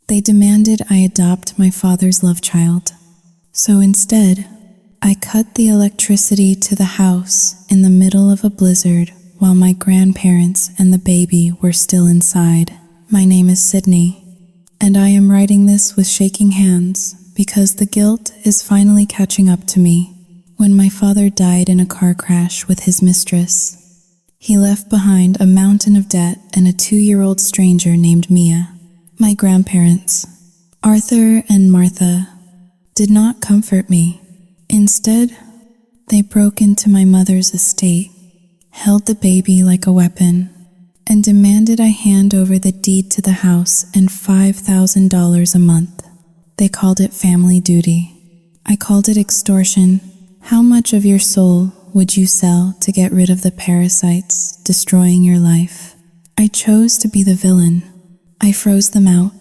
They demanded I adopt my father's love child. So instead, I cut the electricity to the house in the middle of a blizzard while my grandparents and the baby were still inside. My name is Sydney, and I am writing this with shaking hands because the guilt is finally catching up to me. When my father died in a car crash with his mistress, he left behind a mountain of debt and a 2-year-old stranger named Mia. My grandparents, Arthur and Martha, did not comfort me. Instead, they broke into my mother's estate, held the baby like a weapon, and demanded I hand over the deed to the house and $5,000 a month. They called it family duty. I called it extortion. How much of your soul would you sell to get rid of the parasites destroying your life? I chose to be the villain. I froze them out.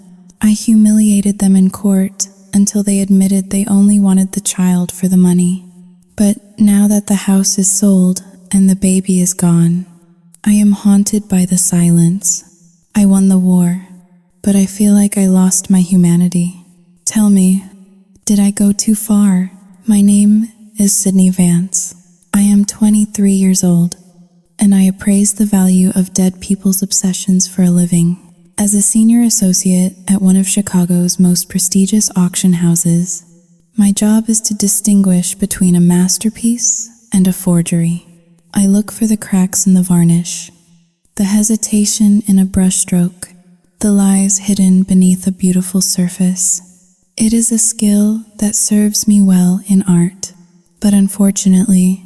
I humiliated them in court until they admitted they only wanted the child for the money. But now that the house is sold and the baby is gone, I am haunted by the silence. I won the war, but I feel like I lost my humanity. Tell me, did I go too far? My name is Sydney Vance. I am 23 years old, and I appraise the value of dead people's obsessions for a living. As a senior associate at one of Chicago's most prestigious auction houses, my job is to distinguish between a masterpiece and a forgery. I look for the cracks in the varnish, the hesitation in a brushstroke, the lies hidden beneath a beautiful surface. It is a skill that serves me well in art, but unfortunately,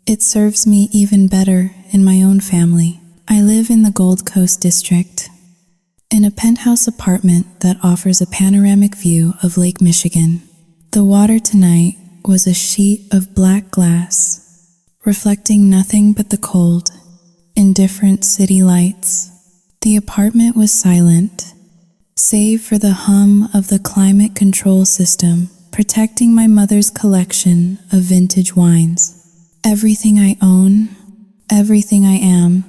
it serves me even better in my own family. I live in the Gold Coast district, in a penthouse apartment that offers a panoramic view of Lake Michigan. The water tonight was a sheet of black glass, reflecting nothing but the cold, indifferent city lights. The apartment was silent, save for the hum of the climate control system protecting my mother's collection of vintage wines. Everything I own, everything I am,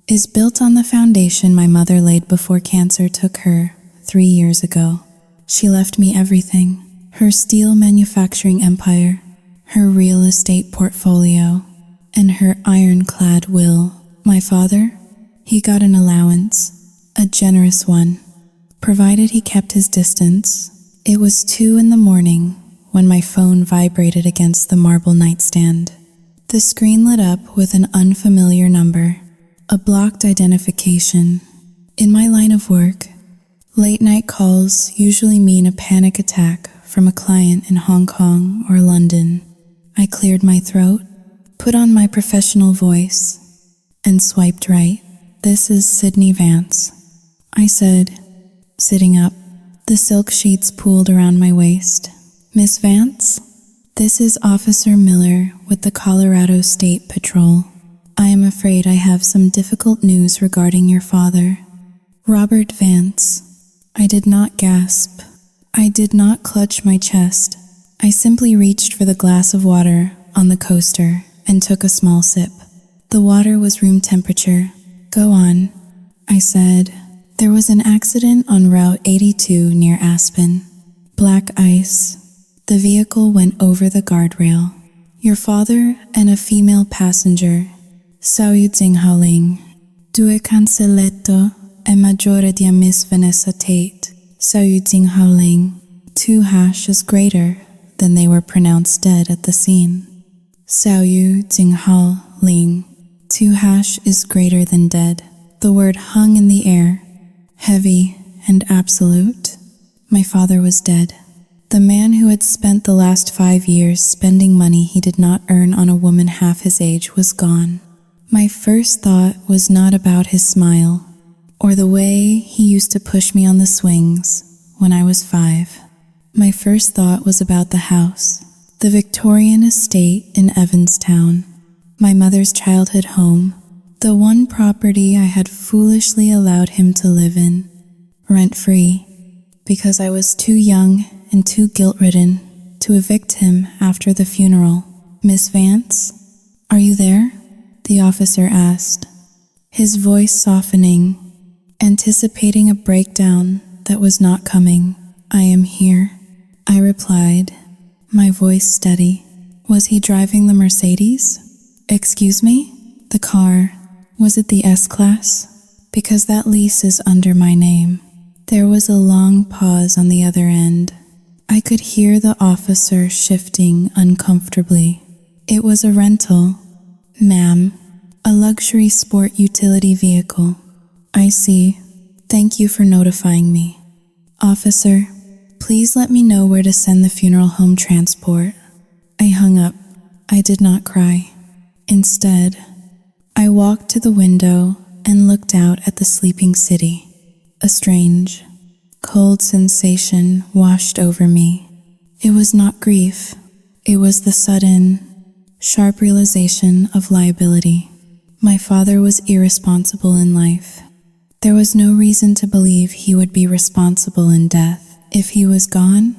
is built on the foundation my mother laid before cancer took her 3 years ago. She left me everything: her steel manufacturing empire, her real estate portfolio, and her ironclad will. My father, he got an allowance, a generous one, provided he kept his distance. It was 2 a.m. when my phone vibrated against the marble nightstand. The screen lit up with an unfamiliar number, a blocked identification. In my line of work, late-night calls usually mean a panic attack from a client in Hong Kong or London. I cleared my throat, put on my professional voice, and swiped right. "This is Sydney Vance," I said, sitting up. The silk sheets pooled around my waist. "Miss Vance? This is Officer Miller with the Colorado State Patrol. I am afraid I have some difficult news regarding your father, Robert Vance." I did not gasp. I did not clutch my chest. I simply reached for the glass of water on the coaster and took a small sip. The water was room temperature. "Go on," I said. "There was an accident on Route 82 near Aspen. Black ice. The vehicle went over the guardrail. Your father and a female passenger, Sao Tsing Haoling, due cancelletto e maggiore di Miss Vanessa Tate, Sao Tsing Haoling, 2 hash is greater than they were pronounced dead at the scene. Sao Tsing Haoling, 2 hash is greater than dead." The word hung in the air, heavy and absolute. My father was dead. The man who had spent the last 5 years spending money he did not earn on a woman half his age was gone. My first thought was not about his smile, or the way he used to push me on the swings when I was 5. My first thought was about the house, the Victorian estate in Evanstown, my mother's childhood home, the one property I had foolishly allowed him to live in, rent-free, because I was too young and too guilt-ridden to evict him after the funeral. "Miss Vance, are you there?" the officer asked, his voice softening, anticipating a breakdown that was not coming. I am here, I replied, my voice steady. Was he driving the Mercedes? Excuse me? The car. Was it the S-Class? Because that lease is under my name. There was a long pause on the other end. I could hear the officer shifting uncomfortably. It was a rental. Ma'am, a luxury sport utility vehicle. I see. Thank you for notifying me. Officer, please let me know where to send the funeral home transport. I hung up. I did not cry. Instead, I walked to the window and looked out at the sleeping city. A strange, cold sensation washed over me. It was not grief. It was the sudden, sharp realization of liability. My father was irresponsible in life. There was no reason to believe he would be responsible in death. If he was gone,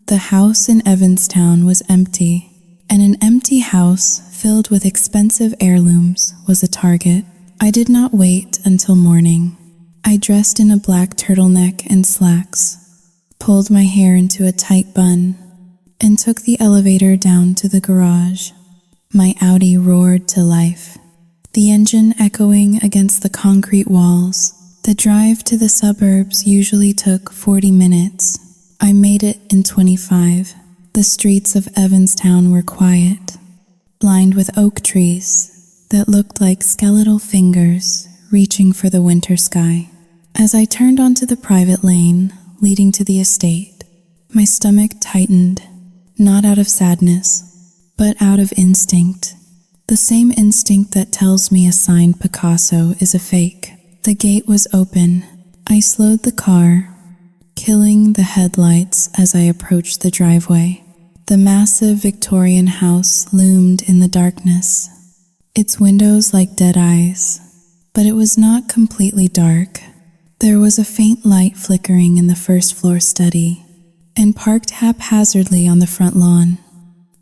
the house in Evanstown was empty, and an empty house filled with expensive heirlooms was a target. I did not wait until morning. I dressed in a black turtleneck and slacks, pulled my hair into a tight bun, and took the elevator down to the garage. My Audi roared to life, the engine echoing against the concrete walls. The drive to the suburbs usually took 40 minutes. I made it in 25. The streets of Evanstown were quiet, lined with oak trees that looked like skeletal fingers reaching for the winter sky. As I turned onto the private lane leading to the estate, my stomach tightened, not out of sadness, but out of instinct. The same instinct that tells me a signed Picasso is a fake. The gate was open. I slowed the car, killing the headlights as I approached the driveway. The massive Victorian house loomed in the darkness, its windows like dead eyes. But it was not completely dark. There was a faint light flickering in the first floor study, and parked haphazardly on the front lawn,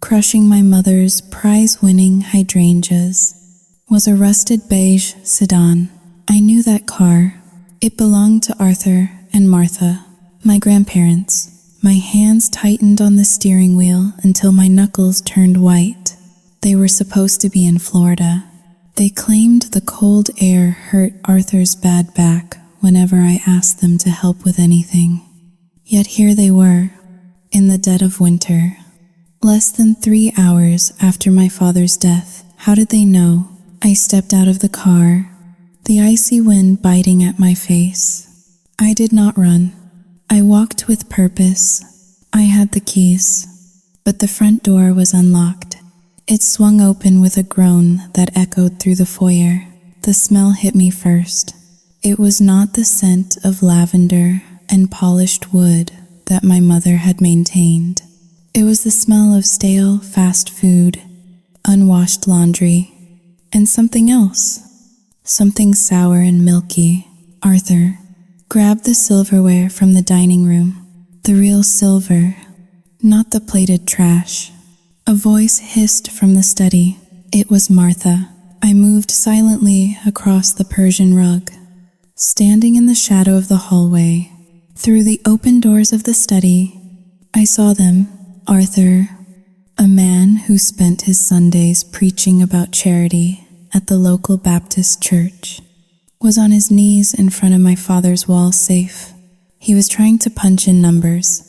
crushing my mother's prize-winning hydrangeas, was a rusted beige sedan. I knew that car. It belonged to Arthur and Martha, my grandparents. My hands tightened on the steering wheel until my knuckles turned white. They were supposed to be in Florida. They claimed the cold air hurt Arthur's bad back whenever I asked them to help with anything. Yet here they were, in the dead of winter, less than 3 hours after my father's death. How did they know? I stepped out of the car, the icy wind biting at my face. I did not run. I walked with purpose. I had the keys, but the front door was unlocked. It swung open with a groan that echoed through the foyer. The smell hit me first. It was not the scent of lavender and polished wood that my mother had maintained. It was the smell of stale fast food, unwashed laundry, and something else. Something sour and milky. Arthur grabbed the silverware from the dining room. The real silver, not the plated trash. A voice hissed from the study. It was Martha. I moved silently across the Persian rug, standing in the shadow of the hallway. Through the open doors of the study, I saw them. Arthur, a man who spent his Sundays preaching about charity at the local Baptist church, was on his knees in front of my father's wall safe. He was trying to punch in numbers,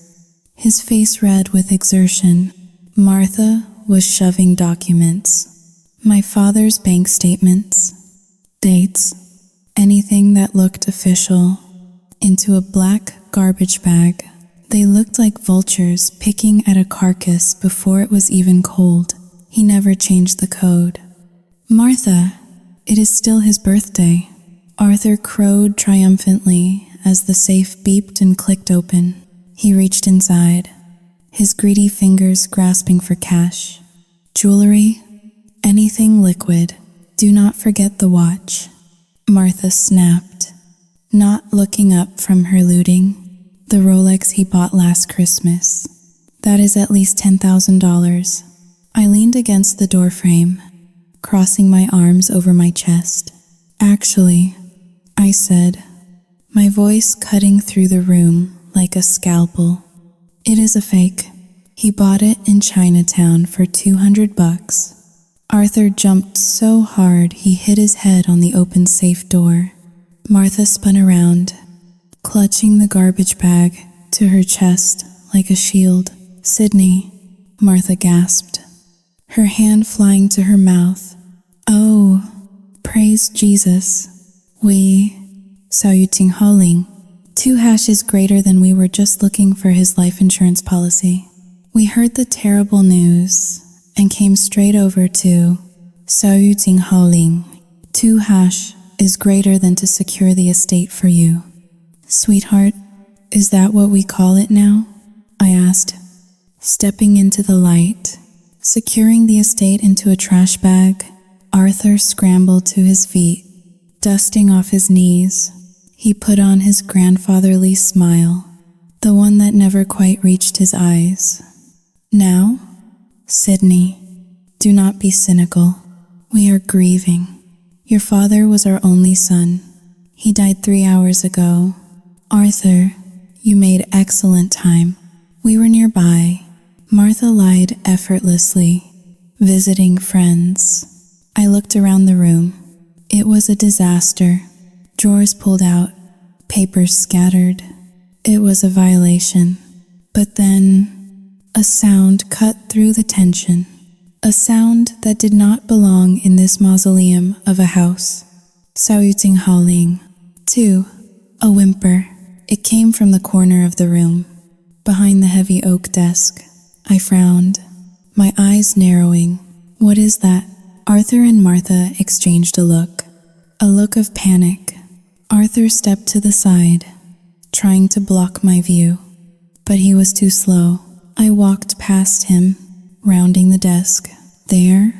his face red with exertion. Martha was shoving documents, my father's bank statements, dates, anything that looked official, into a black garbage bag. They looked like vultures picking at a carcass before it was even cold. He never changed the code. Martha, it is still his birthday. Arthur crowed triumphantly as the safe beeped and clicked open. He reached inside, his greedy fingers grasping for cash. Jewelry, anything liquid. Do not forget the watch. Martha snapped, not looking up from her looting. The Rolex he bought last Christmas. That is at least $10,000. I leaned against the doorframe, crossing my arms over my chest. Actually, I said, my voice cutting through the room like a scalpel. It is a fake. He bought it in Chinatown for $200. Arthur jumped so hard he hit his head on the open safe door. Martha spun around, clutching the garbage bag to her chest like a shield. "Sydney," Martha gasped, her hand flying to her mouth. "Oh, praise Jesus. Saluting Holing. 2 hashes greater than we were just looking for his life insurance policy. We heard the terrible news and came straight over to Saluting Holing. 2 hash is greater than to secure the estate for you." "Sweetheart, is that what we call it now?" I asked, stepping into the light. Securing the estate into a trash bag, Arthur scrambled to his feet, dusting off his knees. He put on his grandfatherly smile, the one that never quite reached his eyes. "Now, Sydney, do not be cynical. We are grieving. Your father was our only son. He died 3 hours ago. Arthur, you made excellent time. We were nearby." Martha lied effortlessly. "Visiting friends." I looked around the room. It was a disaster. Drawers pulled out, papers scattered. It was a violation. But then, a sound cut through the tension. A sound that did not belong in this mausoleum of a house. Saluting Haoling. 2. A whimper. It came from the corner of the room, behind the heavy oak desk. I frowned, my eyes narrowing. "What is that?" Arthur and Martha exchanged a look of panic. Arthur stepped to the side, trying to block my view, but he was too slow. I walked past him, rounding the desk. There,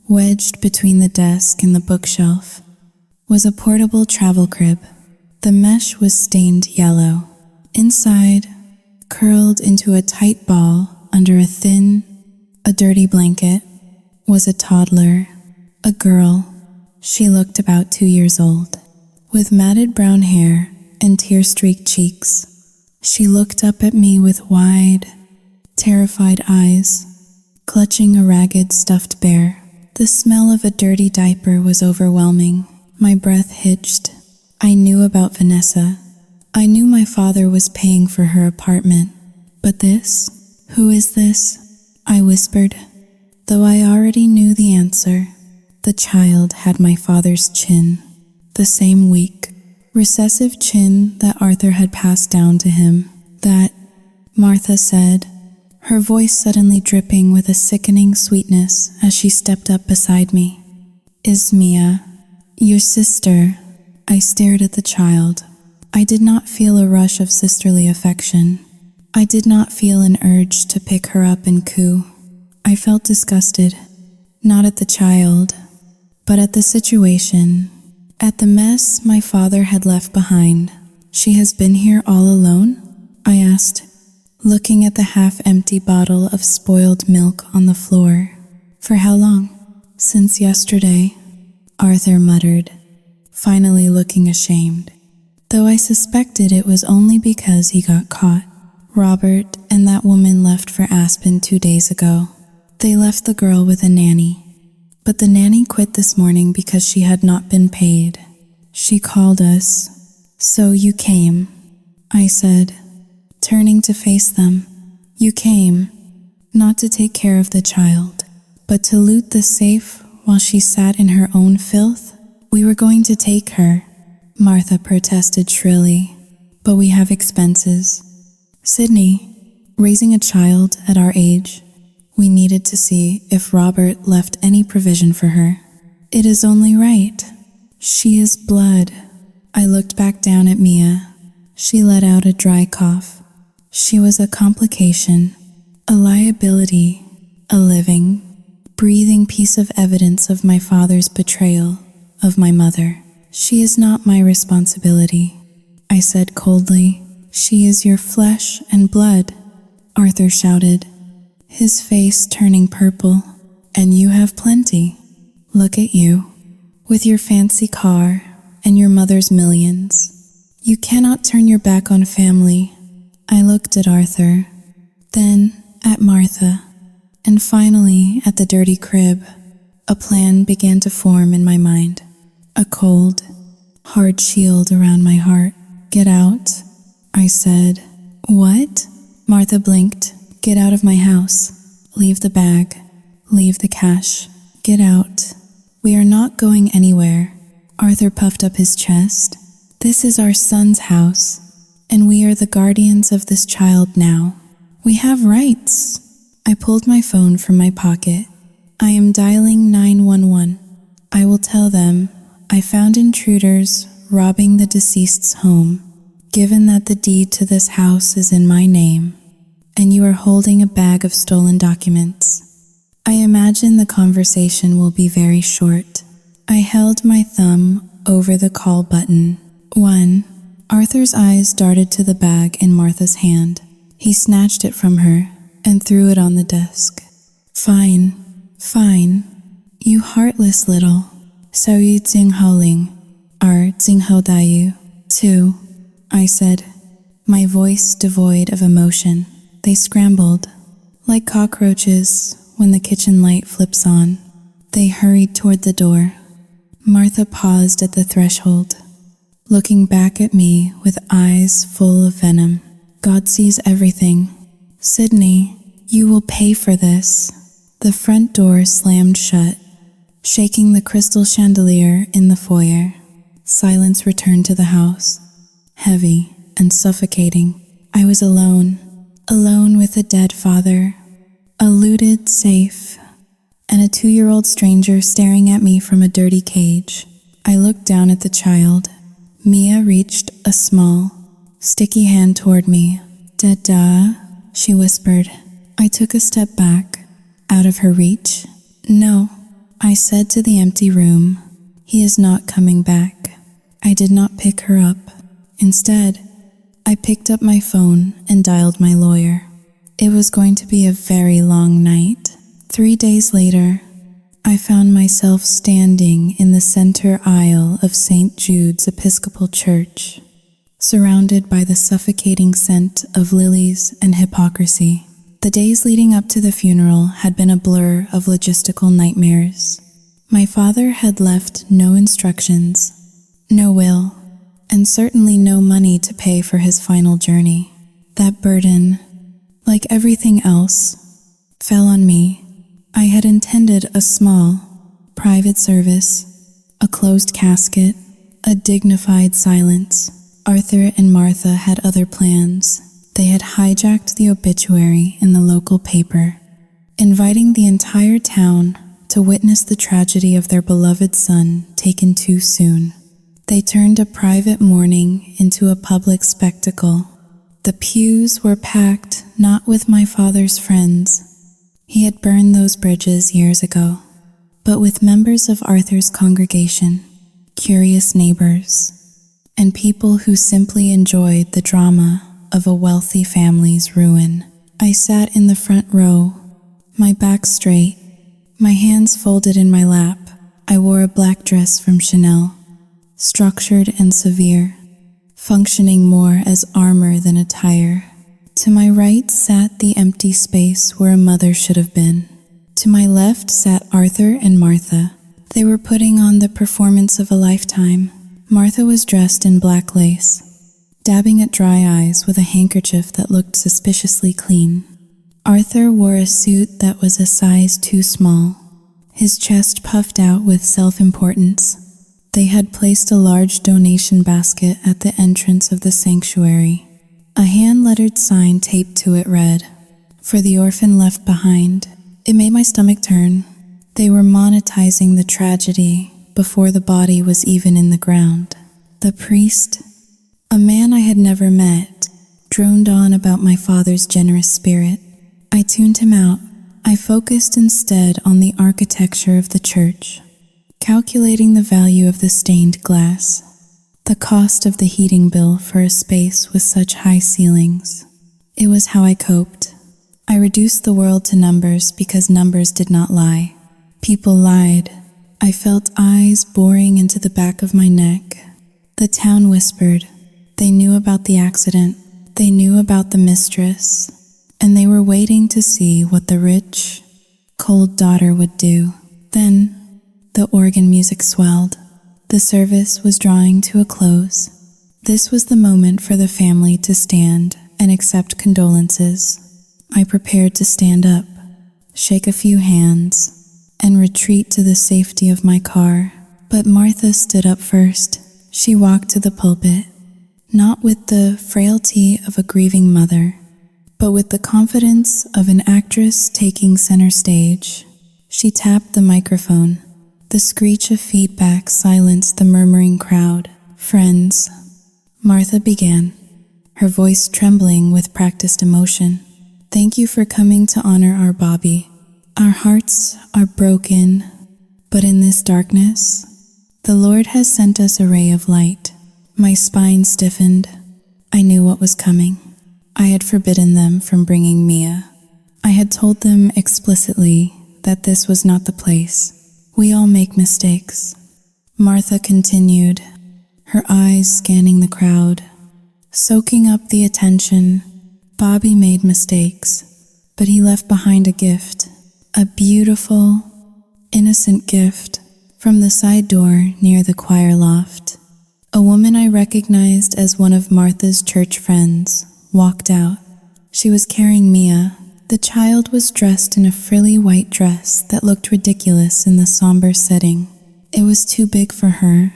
wedged between the desk and the bookshelf, was a portable travel crib. The mesh was stained yellow. Inside, curled into a tight ball under a dirty blanket, was a toddler, a girl. She looked about 2 years old, with matted brown hair and tear-streaked cheeks. She looked up at me with wide, terrified eyes, clutching a ragged stuffed bear. The smell of a dirty diaper was overwhelming. My breath hitched. I knew about Vanessa. I knew my father was paying for her apartment. But this? Who is this? I whispered, though I already knew the answer. The child had my father's chin, the same weak, recessive chin that Arthur had passed down to him. "That," Martha said, her voice suddenly dripping with a sickening sweetness as she stepped up beside me, "is Mia, your sister." I stared at the child. I did not feel a rush of sisterly affection. I did not feel an urge to pick her up and coo. I felt disgusted, not at the child, but at the situation, at the mess my father had left behind. "She has been here all alone?" I asked, looking at the half-empty bottle of spoiled milk on the floor. "For how long?" "Since yesterday," Arthur muttered, finally looking ashamed, though I suspected it was only because he got caught. "Robert and that woman left for Aspen 2 days ago. They left the girl with a nanny, but the nanny quit this morning because she had not been paid. She called us. So you came," I said, turning to face them. "You came, not to take care of the child, but to loot the safe while she sat in her own filth?" "We were going to take her," Martha protested shrilly, "but we have expenses. Sydney, raising a child at our age, we needed to see if Robert left any provision for her. It is only right. She is blood." I looked back down at Mia. She let out a dry cough. She was a complication, a liability, a living, breathing piece of evidence of my father's betrayal of my mother. "She is not my responsibility," I said coldly. "She is your flesh and blood," Arthur shouted, his face turning purple. "And you have plenty. Look at you, with your fancy car and your mother's millions. You cannot turn your back on family. I looked at Arthur, then at Martha, and finally at the dirty crib. A plan began to form in my mind. A cold, hard shield around my heart. Get out, I said. What? Martha blinked. Get out of my house. Leave the bag. Leave the cash. Get out. We are not going anywhere. Arthur puffed up his chest. This is our son's house, and we are the guardians of this child now. We have rights. I pulled my phone from my pocket. I am dialing 911. I will tell them I found intruders robbing the deceased's home, given that the deed to this house is in my name, and you are holding a bag of stolen documents. I imagine the conversation will be very short. I held my thumb over the call button. 1. Arthur's eyes darted to the bag in Martha's hand. He snatched it from her and threw it on the desk. Fine, fine. You heartless little. Saoyu Jinghaoling, or Jinghaodayu. 2. I said, my voice devoid of emotion. They scrambled, like cockroaches when the kitchen light flips on. They hurried toward the door. Martha paused at the threshold, looking back at me with eyes full of venom. God sees everything. Sydney, you will pay for this. The front door slammed shut, shaking the crystal chandelier in the foyer. Silence returned to the house, heavy and suffocating. I was alone with a dead father, a looted safe, and a 2-year-old stranger staring at me from a dirty cage. I looked down at the child. Mia reached a small, sticky hand toward me. Dada, she whispered. I took a step back, out of her reach. No, I said to the empty room. He is not coming back. I did not pick her up. Instead, I picked up my phone and dialed my lawyer. It was going to be a very long night. 3 days later, I found myself standing in the center aisle of St. Jude's Episcopal Church, surrounded by the suffocating scent of lilies and hypocrisy. The days leading up to the funeral had been a blur of logistical nightmares. My father had left no instructions, no will, and certainly no money to pay for his final journey. That burden, like everything else, fell on me. I had intended a small, private service, a closed casket, a dignified silence. Arthur and Martha had other plans. They had hijacked the obituary in the local paper, inviting the entire town to witness the tragedy of their beloved son taken too soon. They turned a private mourning into a public spectacle. The pews were packed not with my father's friends. He had burned those bridges years ago, but with members of Arthur's congregation, curious neighbors, and people who simply enjoyed the drama of a wealthy family's ruin. I sat in the front row, my back straight, my hands folded in my lap. I wore a black dress from Chanel, structured and severe, functioning more as armor than attire. To my right sat the empty space where a mother should have been. To my left sat Arthur and Martha. They were putting on the performance of a lifetime. Martha was dressed in black lace, dabbing at dry eyes with a handkerchief that looked suspiciously clean. Arthur wore a suit that was a size too small, his chest puffed out with self-importance. They had placed a large donation basket at the entrance of the sanctuary. A hand-lettered sign taped to it read, "For the orphan left behind." It made my stomach turn. They were monetizing the tragedy before the body was even in the ground. The priest, a man I had never met, droned on about my father's generous spirit. I tuned him out. I focused instead on the architecture of the church, calculating the value of the stained glass, the cost of the heating bill for a space with such high ceilings. It was how I coped. I reduced the world to numbers because numbers did not lie. People lied. I felt eyes boring into the back of my neck. The town whispered, They knew about the accident. They knew about the mistress. And they were waiting to see what the rich, cold daughter would do. Then, the organ music swelled. The service was drawing to a close. This was the moment for the family to stand and accept condolences. I prepared to stand up, shake a few hands, and retreat to the safety of my car. But Martha stood up first. She walked to the pulpit, not with the frailty of a grieving mother, but with the confidence of an actress taking center stage. She tapped the microphone. The screech of feedback silenced the murmuring crowd. "Friends," Martha began, her voice trembling with practiced emotion. "Thank you for coming to honor our Bobby. Our hearts are broken, but in this darkness, the Lord has sent us a ray of light." My spine stiffened. I knew what was coming. I had forbidden them from bringing Mia. I had told them explicitly that this was not the place. We all make mistakes. Martha continued, her eyes scanning the crowd, soaking up the attention. Bobby made mistakes, but he left behind a gift, a beautiful, innocent gift. From the side door near the choir loft, a woman I recognized as one of Martha's church friends walked out. She was carrying Mia. The child was dressed in a frilly white dress that looked ridiculous in the somber setting. It was too big for her,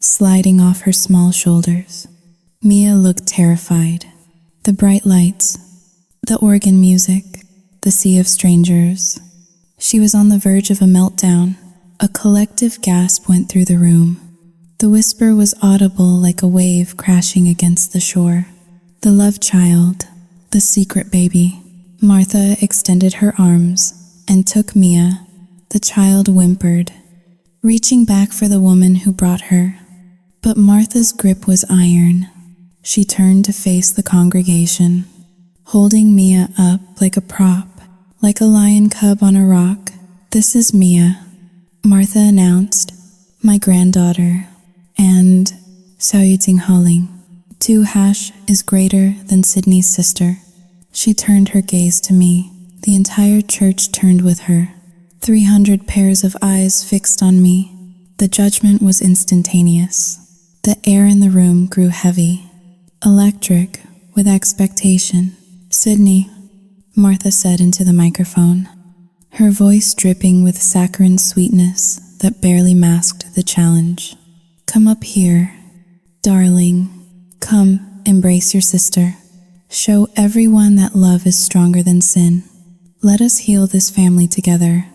sliding off her small shoulders. Mia looked terrified. The bright lights, the organ music, the sea of strangers. She was on the verge of a meltdown. A collective gasp went through the room. The whisper was audible like a wave crashing against the shore. The love child, the secret baby. Martha extended her arms and took Mia. The child whimpered, reaching back for the woman who brought her. But Martha's grip was iron. She turned to face the congregation, holding Mia up like a prop, like a lion cub on a rock. "This is Mia," Martha announced, "my granddaughter, and saluting Holling. 2# is greater than Sydney's sister." She turned her gaze to me. The entire church turned with her. 300 pairs of eyes fixed on me. The judgment was instantaneous. The air in the room grew heavy, electric with expectation. "Sydney," Martha said into the microphone, her voice dripping with saccharine sweetness that barely masked the challenge. "Come up here, darling. Come, embrace your sister. Show everyone that love is stronger than sin. Let us heal this family together,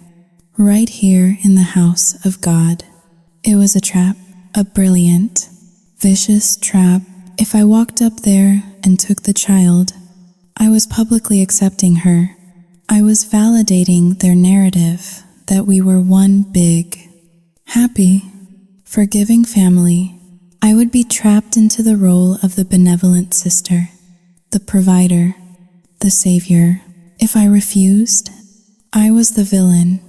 right here in the house of God." It was a trap, a brilliant, vicious trap. If I walked up there and took the child, I was publicly accepting her. I was validating their narrative that we were one big, happy, forgiving family. I would be trapped into the role of the benevolent sister, the provider, the savior. If I refused, I was the villain,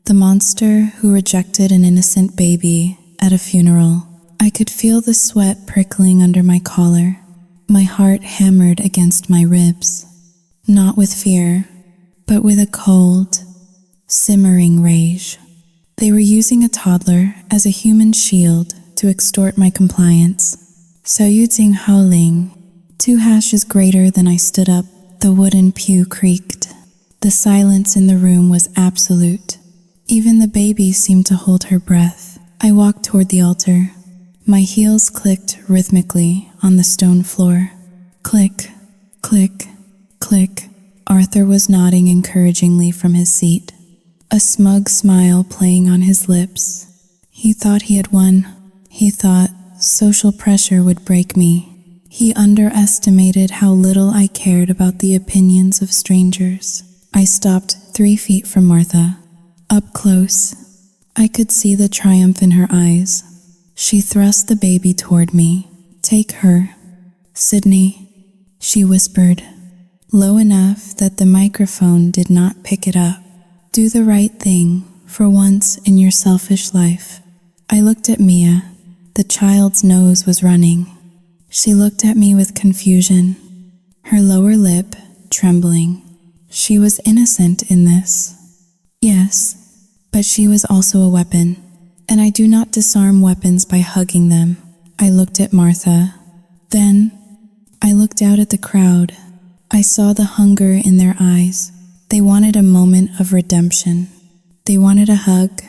the monster who rejected an innocent baby at a funeral. I could feel the sweat prickling under my collar. My heart hammered against my ribs, not with fear, but with a cold, simmering rage. They were using a toddler as a human shield to extort my compliance. So Yuzing Haoling, 2# is greater than. I stood up. The wooden pew creaked. The silence in the room was absolute. Even the baby seemed to hold her breath. I walked toward the altar. My heels clicked rhythmically on the stone floor. Click, click, click. Arthur was nodding encouragingly from his seat, a smug smile playing on his lips. He thought he had won. He thought social pressure would break me. He underestimated how little I cared about the opinions of strangers. I stopped 3 feet from Martha. Up close, I could see the triumph in her eyes. She thrust the baby toward me. "Take her, Sydney," she whispered, low enough that the microphone did not pick it up. "Do the right thing for once in your selfish life." I looked at Mia. The child's nose was running. She looked at me with confusion, her lower lip trembling. She was innocent in this. Yes, but she was also a weapon, and I do not disarm weapons by hugging them. I looked at Martha. Then, I looked out at the crowd. I saw the hunger in their eyes. They wanted a moment of redemption. They wanted a hug.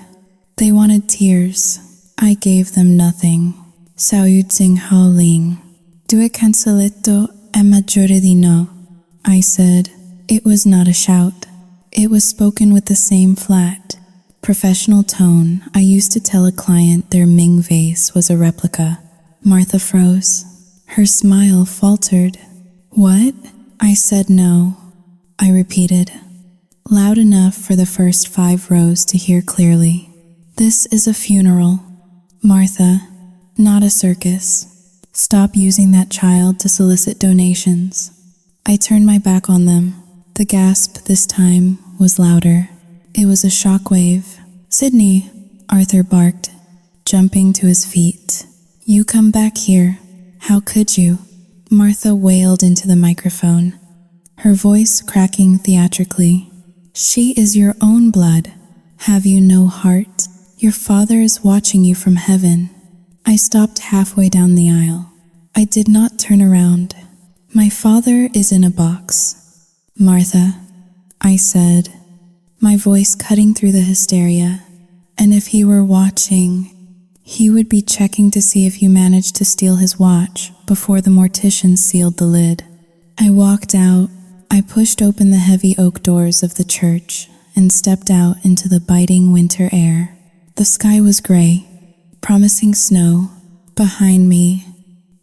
They wanted tears. I gave them nothing. Saúde howling. Due canceletto è maggiore di no. I said. It was not a shout. It was spoken with the same flat, professional tone I used to tell a client their Ming vase was a replica. Martha froze. Her smile faltered. What? I said no. I repeated, loud enough for the first 5 rows to hear clearly. This is a funeral, Martha, not a circus. Stop using that child to solicit donations. I turned my back on them. The gasp this time was louder. It was a shockwave. Sydney, Arthur barked, jumping to his feet. You come back here. How could you? Martha wailed into the microphone, her voice cracking theatrically. She is your own blood. Have you no heart? Your father is watching you from heaven. I stopped halfway down the aisle. I did not turn around. My father is in a box. Martha, I said, my voice cutting through the hysteria. And if he were watching, he would be checking to see if you managed to steal his watch before the mortician sealed the lid. I walked out. I pushed open the heavy oak doors of the church and stepped out into the biting winter air. The sky was gray, promising snow. Behind me,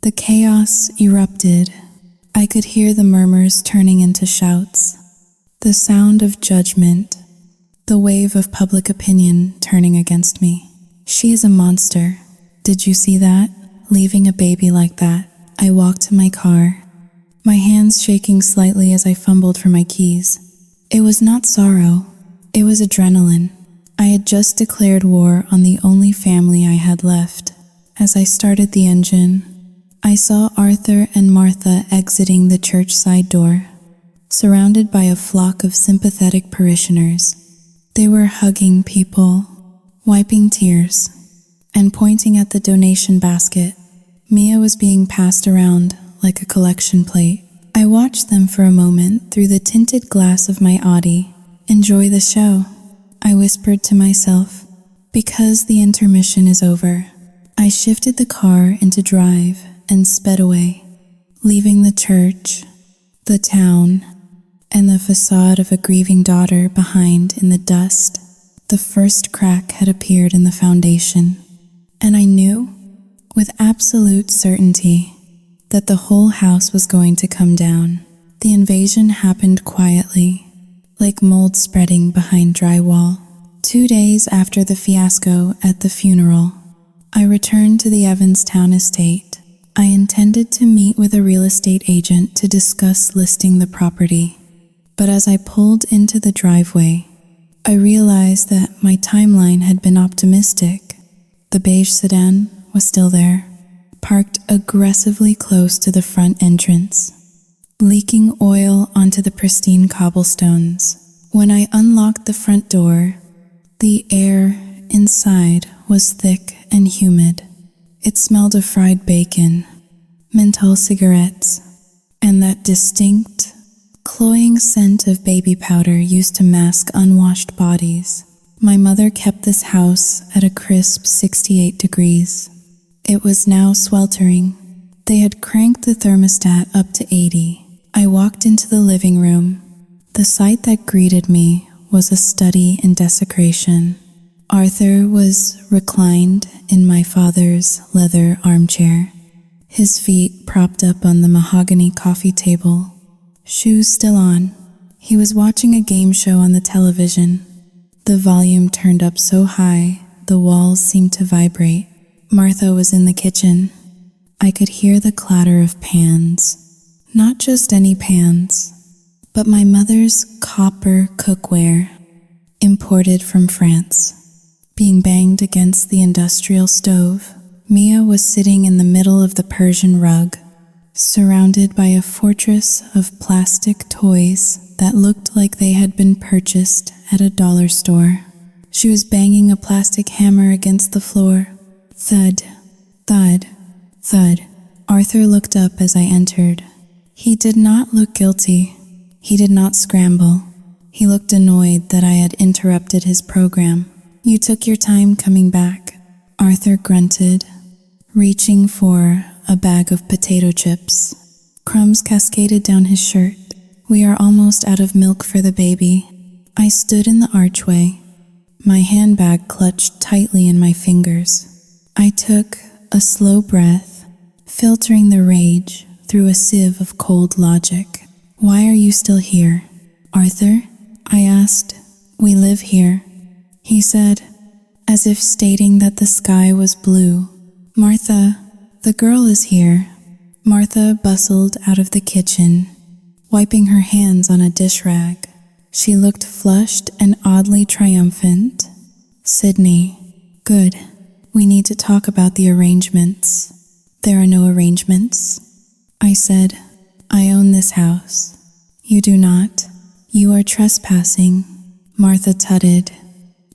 the chaos erupted. I could hear the murmurs turning into shouts, the sound of judgment, the wave of public opinion turning against me. She is a monster. Did you see that? Leaving a baby like that. I walked to my car, my hands shaking slightly as I fumbled for my keys. It was not sorrow. It was adrenaline. I had just declared war on the only family I had left. As I started the engine, I saw Arthur and Martha exiting the church side door, surrounded by a flock of sympathetic parishioners. They were hugging people, wiping tears, and pointing at the donation basket. Mia was being passed around like a collection plate. I watched them for a moment through the tinted glass of my Audi. Enjoy the show, I whispered to myself, because the intermission is over. I shifted the car into drive and sped away, leaving the church, the town, and the facade of a grieving daughter behind in the dust. The first crack had appeared in the foundation, and I knew, with absolute certainty, that the whole house was going to come down. The invasion happened quietly, like mold spreading behind drywall. 2 days after the fiasco at the funeral, I returned to the Evanstown estate. I intended to meet with a real estate agent to discuss listing the property, but as I pulled into the driveway, I realized that my timeline had been optimistic. The beige sedan was still there, parked aggressively close to the front entrance, leaking oil onto the pristine cobblestones. When I unlocked the front door, the air inside was thick and humid. It smelled of fried bacon, menthol cigarettes, and that distinct, cloying scent of baby powder used to mask unwashed bodies. My mother kept this house at a crisp 68 degrees. It was now sweltering. They had cranked the thermostat up to 80. I walked into the living room. The sight that greeted me was a study in desecration. Arthur was reclined in my father's leather armchair, his feet propped up on the mahogany coffee table, shoes still on. He was watching a game show on the television, the volume turned up so high the walls seemed to vibrate. Martha was in the kitchen. I could hear the clatter of pans, not just any pans, but my mother's copper cookware, imported from France, being banged against the industrial stove. Mia was sitting in the middle of the Persian rug, surrounded by a fortress of plastic toys that looked like they had been purchased at a dollar store. She was banging a plastic hammer against the floor. Thud, thud, thud. Arthur looked up as I entered. He did not look guilty. He did not scramble. He looked annoyed that I had interrupted his program. "You took your time coming back," Arthur grunted, reaching for a bag of potato chips. Crumbs cascaded down his shirt. "We are almost out of milk for the baby." I stood in the archway, my handbag clutched tightly in my fingers. I took a slow breath, filtering the rage through a sieve of cold logic. "Why are you still here, Arthur?" I asked. "We live here," he said, as if stating that the sky was blue. "Martha, the girl is here." Martha bustled out of the kitchen, wiping her hands on a dish rag. She looked flushed and oddly triumphant. "Sydney, good. We need to talk about the arrangements." "There are no arrangements," I said. "I own this house." "You do not. You are trespassing," Martha tutted,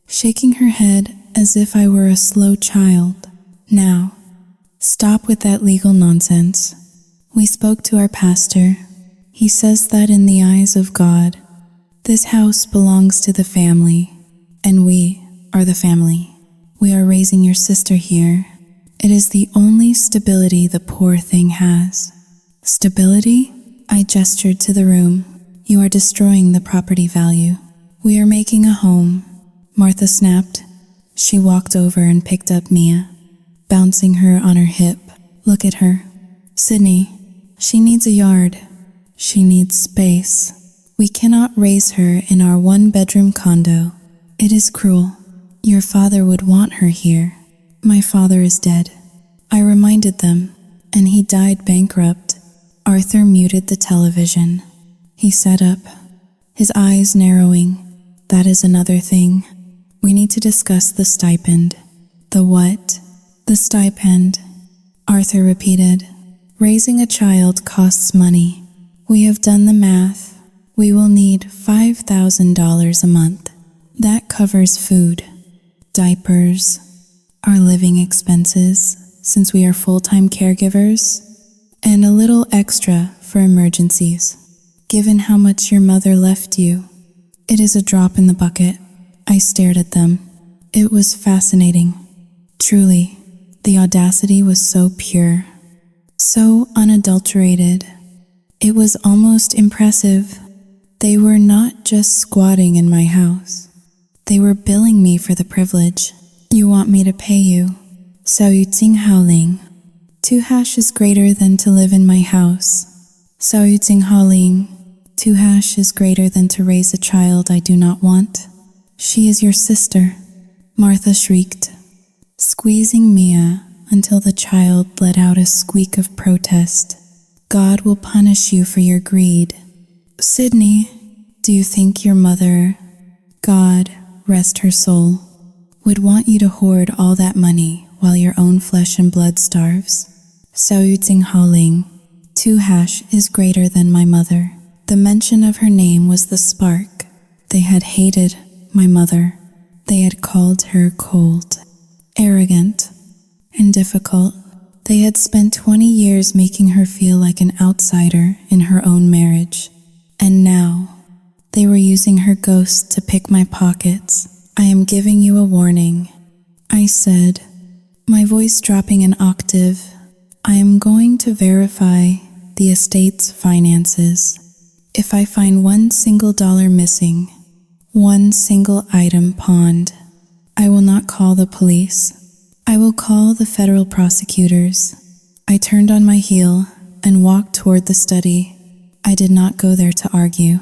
shaking her head as if I were a slow child. "Now, stop with that legal nonsense. We spoke to our pastor. He says that in the eyes of God, this house belongs to the family, and we are the family. We are raising your sister here. It is the only stability the poor thing has." "Stability?" I gestured to the room. "You are destroying the property value." "We are making a home," Martha snapped. She walked over and picked up Mia, bouncing her on her hip. "Look at her. Sydney, she needs a yard. She needs space. We cannot raise her in our one-bedroom condo. It is cruel. Your father would want her here." "My father is dead," I reminded them, "and he died bankrupt." Arthur muted the television. He sat up, his eyes narrowing. "That is another thing. We need to discuss the stipend." "The what?" "The stipend," Arthur repeated. "Raising a child costs money. We have done the math. We will need $5,000 a month. That covers food, diapers, our living expenses, since we are full-time caregivers, and a little extra for emergencies. Given how much your mother left you, it is a drop in the bucket." I stared at them. It was fascinating. Truly, the audacity was so pure, so unadulterated. It was almost impressive. They were not just squatting in my house. They were billing me for the privilege. "You want me to pay you. 小于今好令. 2 hash is greater than to live in my house. 小于今好令. 2 hash is greater than to raise a child I do not want." "She is your sister," Martha shrieked, squeezing Mia until the child let out a squeak of protest. "God will punish you for your greed." "Sydney, do you think your mother, God rest her soul, would want you to hoard all that money while your own flesh and blood starves?" 小于今好令. 2 hash is greater than my mother. The mention of her name was the spark. They had hated my mother. They had called her cold, arrogant, and difficult. They had spent 20 years making her feel like an outsider in her own marriage. And now, they were using her ghost to pick my pockets. "I am giving you a warning," I said, my voice dropping an octave. "I am going to verify the estate's finances. If I find $1 single missing, 1 single item pawned, I will not call the police. I will call the federal prosecutors." I turned on my heel and walked toward the study. I did not go there to argue.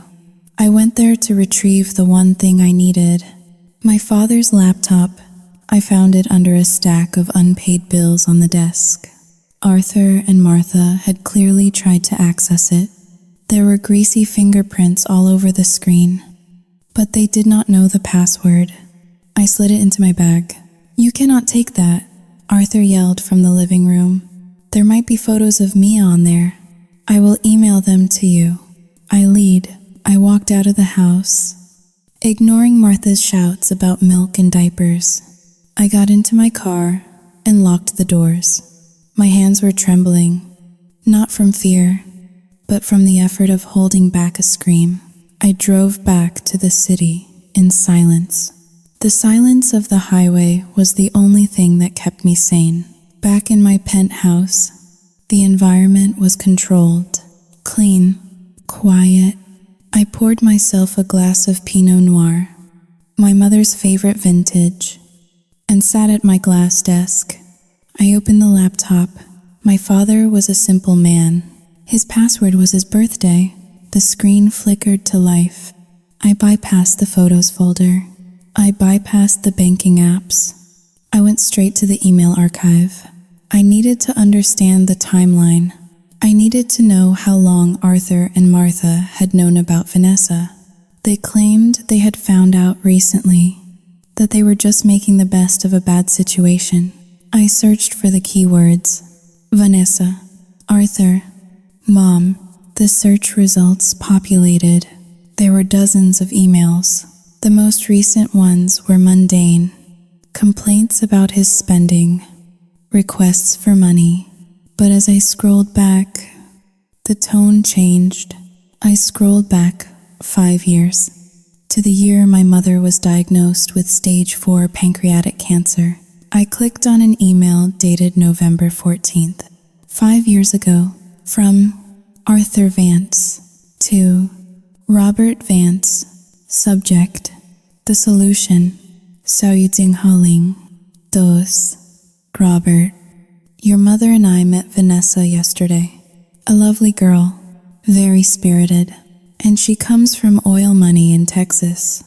I went there to retrieve the one thing I needed. My father's laptop. I found it under a stack of unpaid bills on the desk. Arthur and Martha had clearly tried to access it. There were greasy fingerprints all over the screen, but they did not know the password. I slid it into my bag. "You cannot take that," Arthur yelled from the living room. "There might be photos of Mia on there." I will email them to you. I walked out of the house, ignoring Martha's shouts about milk and diapers. I got into my car and locked the doors. My hands were trembling, not from fear, but from the effort of holding back a scream. I drove back to the city in silence. The silence of the highway was the only thing that kept me sane. Back in my penthouse, the environment was controlled, clean, quiet. I poured myself a glass of Pinot Noir, my mother's favorite vintage, and sat at my glass desk. I opened the laptop. My father was a simple man. His password was his birthday. The screen flickered to life. I bypassed the photos folder. I bypassed the banking apps. I went straight to the email archive. I needed to understand the timeline. I needed to know how long Arthur and Martha had known about Vanessa. They claimed they had found out recently that they were just making the best of a bad situation. I searched for the keywords: Vanessa, Arthur, Mom. The search results populated. There were dozens of emails. The most recent ones were mundane. Complaints about his spending, requests for money. But as I scrolled back, the tone changed. I scrolled back 5 years, to the year my mother was diagnosed with stage 4 pancreatic cancer. I clicked on an email dated November 14th, 5 years ago, from Arthur Vance to Robert Vance. Subject: The solution. 小雨静好令 Dos. Robert. Your mother and I met Vanessa yesterday. A lovely girl, very spirited, and she comes from oil money in Texas.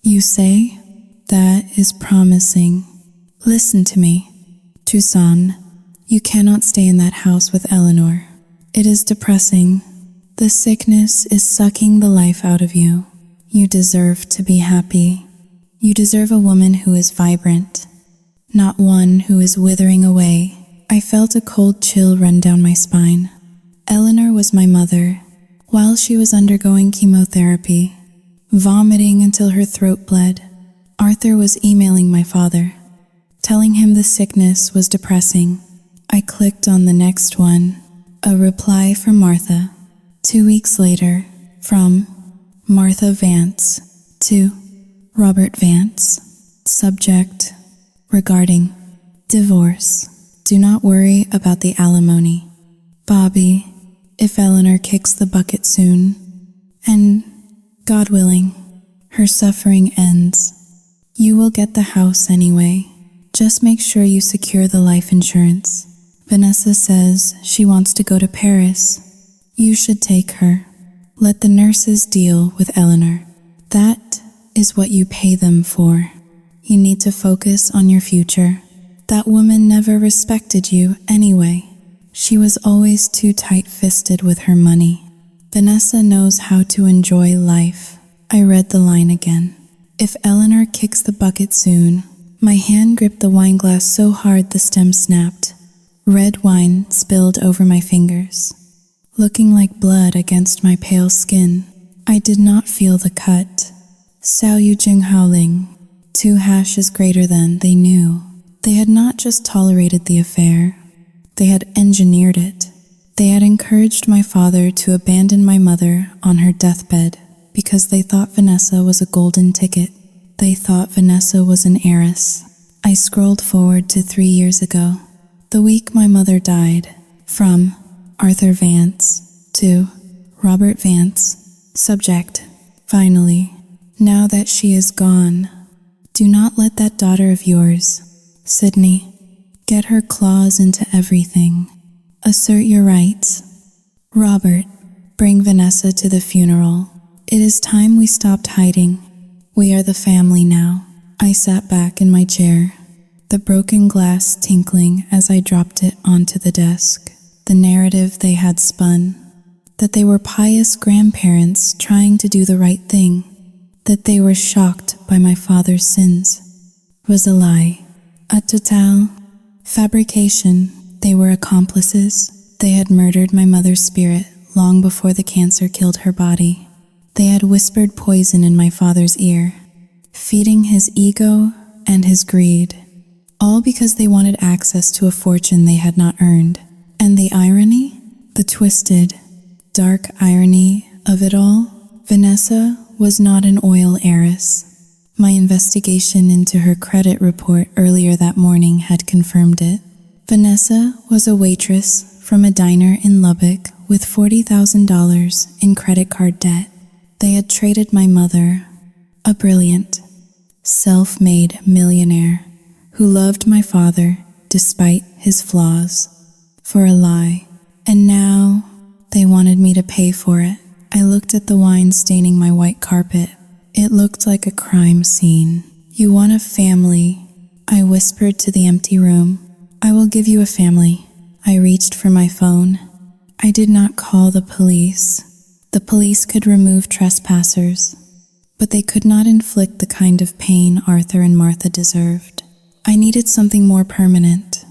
You say? That is promising. Listen to me. Tucson, you cannot stay in that house with Eleanor. It is depressing. The sickness is sucking the life out of you. You deserve to be happy. You deserve a woman who is vibrant, not one who is withering away. I felt a cold chill run down my spine. Eleanor was my mother, while she was undergoing chemotherapy, vomiting until her throat bled. Arthur was emailing my father, telling him the sickness was depressing. I clicked on the next one, a reply from Martha. 2 weeks later, from Martha Vance to Robert Vance. Subject: regarding divorce. Do not worry about the alimony. Bobby, if Eleanor kicks the bucket soon, and, God willing, her suffering ends, you will get the house anyway. Just make sure you secure the life insurance. Vanessa says she wants to go to Paris. You should take her. Let the nurses deal with Eleanor. That is what you pay them for. You need to focus on your future. That woman never respected you anyway. She was always too tight-fisted with her money. Vanessa knows how to enjoy life. I read the line again. If Eleanor kicks the bucket soon. My hand gripped the wine glass so hard the stem snapped. Red wine spilled over my fingers, looking like blood against my pale skin. I did not feel the cut. Sao Yu Jing Haoling. 2 hashes greater than they knew. They had not just tolerated the affair, they had engineered it. They had encouraged my father to abandon my mother on her deathbed because they thought Vanessa was a golden ticket. They thought Vanessa was an heiress. I scrolled forward to 3 years ago, the week my mother died, from Arthur Vance to Robert Vance. Subject: finally, now that she is gone, do not let that daughter of yours, Sydney, get her claws into everything. Assert your rights. Robert, bring Vanessa to the funeral. It is time we stopped hiding. We are the family now. I sat back in my chair, the broken glass tinkling as I dropped it onto the desk. The narrative they had spun, that they were pious grandparents trying to do the right thing, that they were shocked by my father's sins, was a lie. A total fabrication. They were accomplices. They had murdered my mother's spirit long before the cancer killed her body. They had whispered poison in my father's ear, feeding his ego and his greed, all because they wanted access to a fortune they had not earned. And the irony? The twisted, dark irony of it all? Vanessa was not an oil heiress. My investigation into her credit report earlier that morning had confirmed it. Vanessa was a waitress from a diner in Lubbock with $40,000 in credit card debt. They had traded my mother, a brilliant, self-made millionaire who loved my father despite his flaws, for a lie. And now they wanted me to pay for it. I looked at the wine staining my white carpet. It looked like a crime scene. "You want a family," I whispered to the empty room. "I will give you a family." I reached for my phone. I did not call the police. The police could remove trespassers, but they could not inflict the kind of pain Arthur and Martha deserved. I needed something more permanent.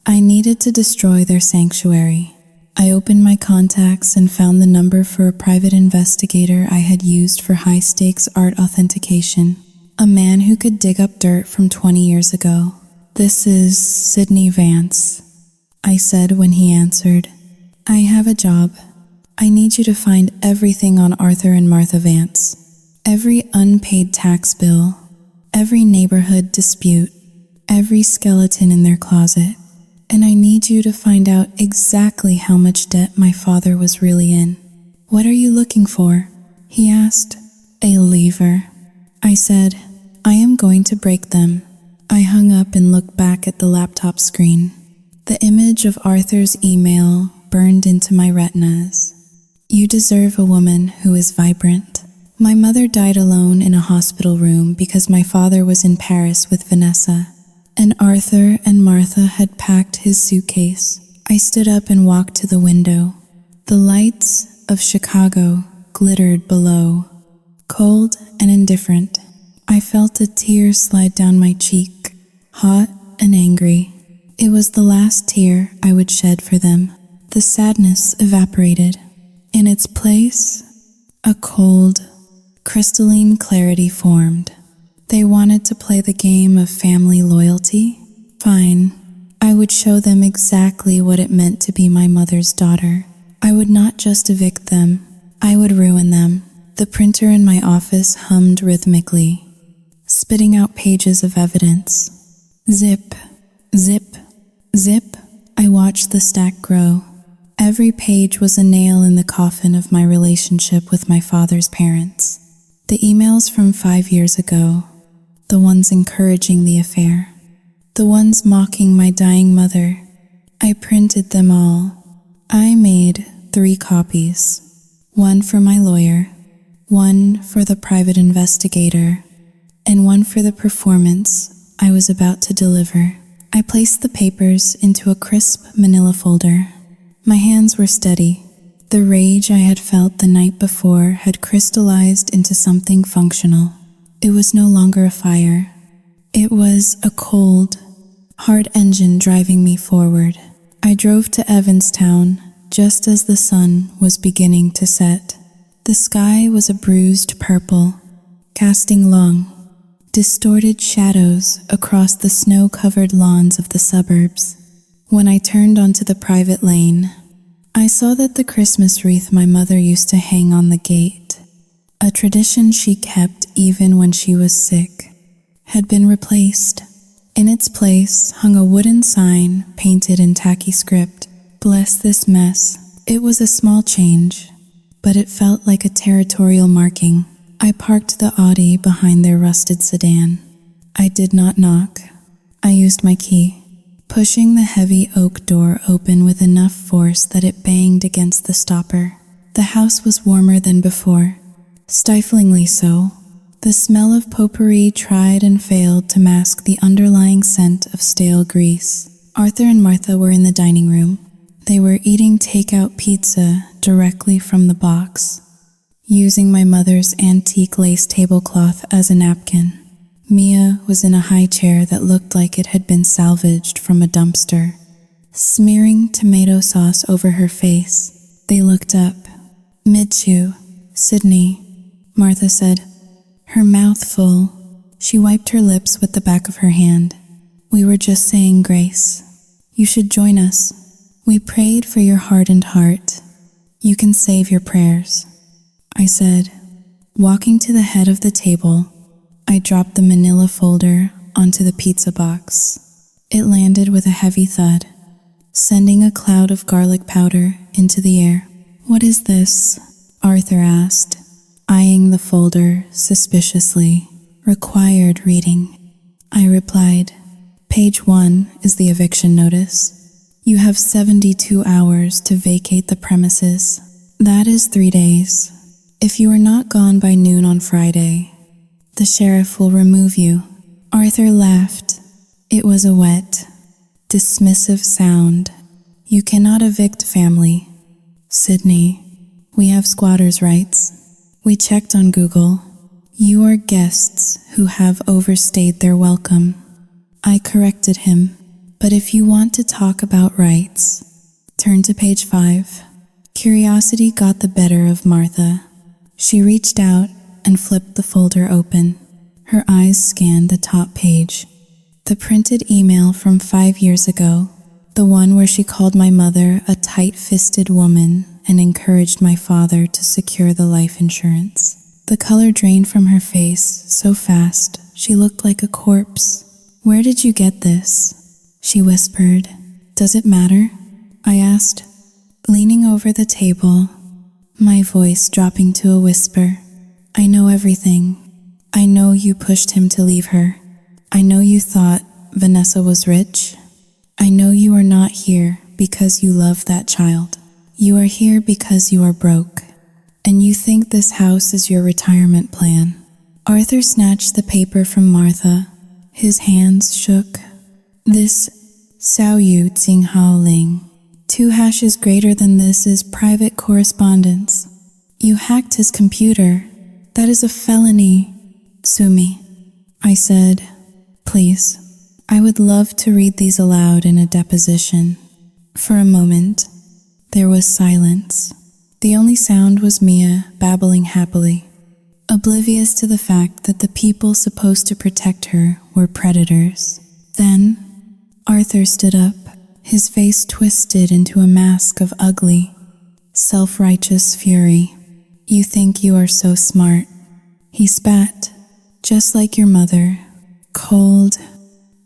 I needed to destroy their sanctuary. I opened my contacts and found the number for a private investigator I had used for high-stakes art authentication, a man who could dig up dirt from 20 years ago. "This is Sydney Vance," I said when he answered. "I have a job. I need you to find everything on Arthur and Martha Vance. Every unpaid tax bill, every neighborhood dispute, every skeleton in their closet. And I need you to find out exactly how much debt my father was really in." "What are you looking for?" he asked. "A lever," I said. "I am going to break them." I hung up and looked back at the laptop screen. The image of Arthur's email burned into my retinas. "You deserve a woman who is vibrant." My mother died alone in a hospital room because my father was in Paris with Vanessa, and Arthur and Martha had packed his suitcase. I stood up and walked to the window. The lights of Chicago glittered below. Cold and indifferent, I felt a tear slide down my cheek, hot and angry. It was the last tear I would shed for them. The sadness evaporated. In its place, a cold, crystalline clarity formed. They wanted to play the game of family loyalty? Fine. I would show them exactly what it meant to be my mother's daughter. I would not just evict them, I would ruin them. The printer in my office hummed rhythmically, spitting out pages of evidence. Zip, zip, zip. I watched the stack grow. Every page was a nail in the coffin of my relationship with my father's parents. The emails from 5 years ago, the ones encouraging the affair, the ones mocking my dying mother. I printed them all. I made 3 copies, one for my lawyer, one for the private investigator, and one for the performance I was about to deliver. I placed the papers into a crisp manila folder. My hands were steady. The rage I had felt the night before had crystallized into something functional. It was no longer a fire. It was a cold, hard engine driving me forward. I drove to Evanstown just as the sun was beginning to set. The sky was a bruised purple, casting long, distorted shadows across the snow-covered lawns of the suburbs. When I turned onto the private lane, I saw that the Christmas wreath my mother used to hang on the gate, a tradition she kept even when she was sick, had been replaced. In its place hung a wooden sign painted in tacky script, "Bless this mess." It was a small change, but it felt like a territorial marking. I parked the Audi behind their rusted sedan. I did not knock. I used my key, pushing the heavy oak door open with enough force that it banged against the stopper. The house was warmer than before, stiflingly so. The smell of potpourri tried and failed to mask the underlying scent of stale grease. Arthur and Martha were in the dining room. They were eating takeout pizza directly from the box, using my mother's antique lace tablecloth as a napkin. Mia was in a high chair that looked like it had been salvaged from a dumpster, smearing tomato sauce over her face. They looked up, Mid-chew. Sydney, Martha said, her mouth full. She wiped her lips with the back of her hand. We were just saying grace. You should join us. We prayed for your hardened heart. You can save your prayers. I said, walking to the head of the table. I dropped the manila folder onto the pizza box. It landed with a heavy thud, sending a cloud of garlic powder into the air. What is this? Arthur asked, eyeing the folder suspiciously. Required reading. I replied, Page 1 is the eviction notice. You have 72 hours to vacate the premises. That is 3 days. If you are not gone by noon on Friday, the sheriff will remove you. Arthur laughed. It was a wet, dismissive sound. You cannot evict family. Sydney, we have squatters' rights. We checked on Google. You are guests who have overstayed their welcome. I corrected him, but if you want to talk about rights, turn to page 5. Curiosity got the better of Martha. She reached out and flipped the folder open. Her eyes scanned the top page. The printed email from 5 years ago, the one where she called my mother a tight-fisted woman and encouraged my father to secure the life insurance. The color drained from her face so fast, she looked like a corpse. Where did you get this? She whispered. Does it matter? I asked, leaning over the table, my voice dropping to a whisper. I know everything. I know you pushed him to leave her. I know you thought Vanessa was rich. I know you are not here because you love that child. You are here because you are broke, and you think this house is your retirement plan. Arthur snatched the paper from Martha. His hands shook. This Sao Yu Tsing Hao Ling. 2 hashes greater than this is private correspondence. You hacked his computer. That is a felony. Sue me. I said, please. I would love to read these aloud in a deposition. For a moment, there was silence. The only sound was Mia babbling happily, oblivious to the fact that the people supposed to protect her were predators. Then, Arthur stood up, his face twisted into a mask of ugly, self-righteous fury. You think you are so smart. He spat, just like your mother, cold,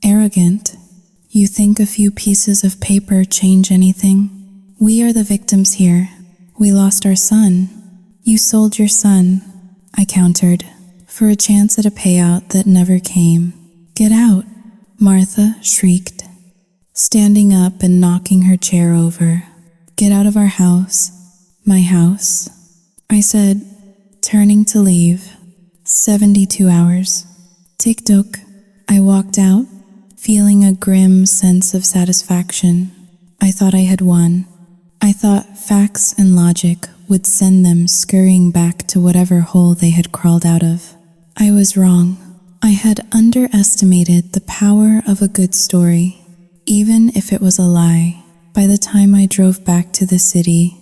arrogant. You think a few pieces of paper change anything? We are the victims here. We lost our son. You sold your son, I countered, for a chance at a payout that never came. Get out, Martha shrieked, standing up and knocking her chair over. Get out of our house, my house, I said, turning to leave. 72 hours. Tick-tock. I walked out, feeling a grim sense of satisfaction. I thought I had won. I thought facts and logic would send them scurrying back to whatever hole they had crawled out of. I was wrong. I had underestimated the power of a good story, even if it was a lie. By the time I drove back to the city,